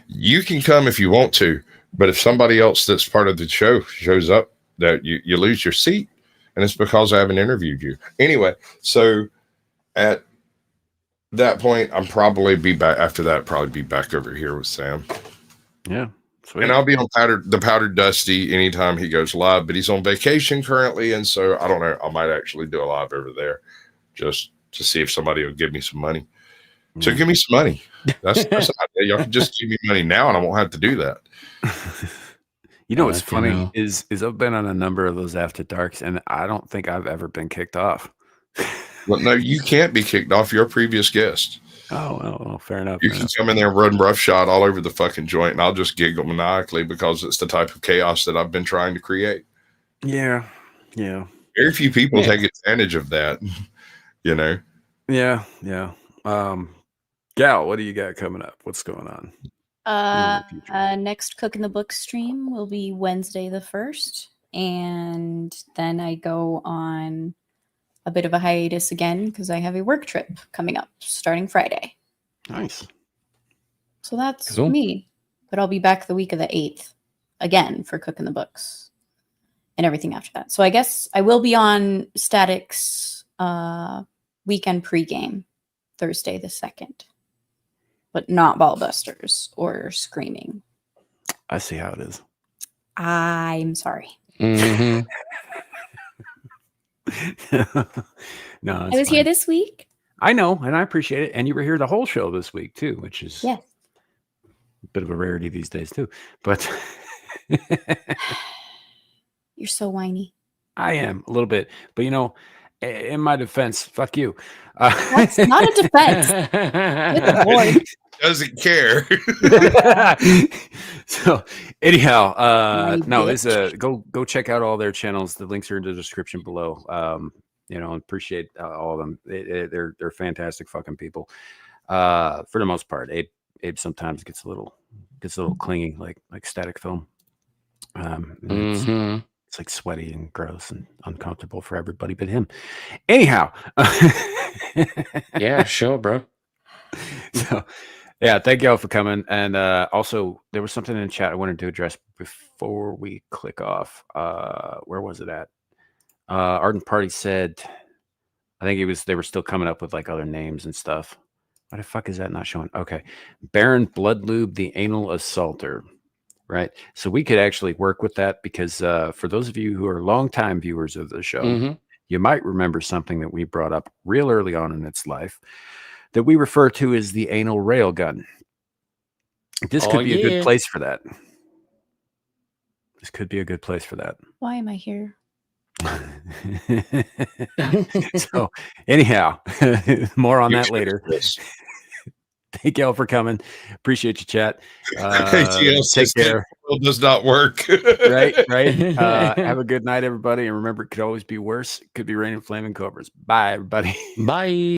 You can come if you want to, but if somebody else that's part of the show shows up, that you lose your seat, and it's because I haven't interviewed you. Anyway, so at that point, I'm probably be back after that. Probably be back over here with Sam. Yeah, sweet. And I'll be on the Powdered Dusty anytime he goes live, but he's on vacation currently, and so I don't know. I might actually do a live over there just to see if somebody will give me some money. So give me some money. That's an idea. Y'all can just give me money now, and I won't have to do that. You know what's funny is I've been on a number of those after darks, and I don't think I've ever been kicked off. Well, no, you can't be kicked off. You're a previous guest. Oh, fair enough. You can come in there and run roughshod all over the fucking joint, and I'll just giggle maniacally because it's the type of chaos that I've been trying to create. Yeah. Very few people take advantage of that, you know. Yeah. Gal, what do you got coming up? What's going on? Next Cook in the Book stream will be Wednesday the 1st, and then I go on a bit of a hiatus again because I have a work trip coming up starting Friday. Nice. So that's me, but I'll be back the week of the 8th again for Cook in the Books and everything after that. So I guess I will be on Static's weekend pregame Thursday the 2nd. But not Ballbusters or Screaming. I see how it is. I'm sorry. Mm-hmm. No, I was here this week. I know, and I appreciate it. And you were here the whole show this week too, which is a bit of a rarity these days too. But you're so whiny. I am a little bit, but you know, in my defense, fuck you. That's not a defense. Good Lord. Doesn't care. So anyhow, no, it's go check out all their channels. The links are in the description below. You know, appreciate all of them. They're fantastic fucking people. For the most part, Abe sometimes gets a little clingy, like static film. It's like sweaty and gross and uncomfortable for everybody but him. Anyhow, yeah, sure, bro. So, yeah, thank y'all for coming. And also, there was something in the chat I wanted to address before we click off. Where was it at? Ardent Party said, I think they were still coming up with like other names and stuff. Why the fuck is that not showing? Okay, Baron Bloodlube, the Anal Assaulter. Right. So we could actually work with that because for those of you who are longtime viewers of the show, you might remember something that we brought up real early on in its life that we refer to as the anal railgun. This could be a good place for that. This could be a good place for that. Why am I here? So anyhow, more on that later. Thank y'all for coming. Appreciate you, chat. Take care. Does not work. Right. Have a good night, everybody. And remember, it could always be worse. It could be raining flaming cobras. Bye, everybody. Bye.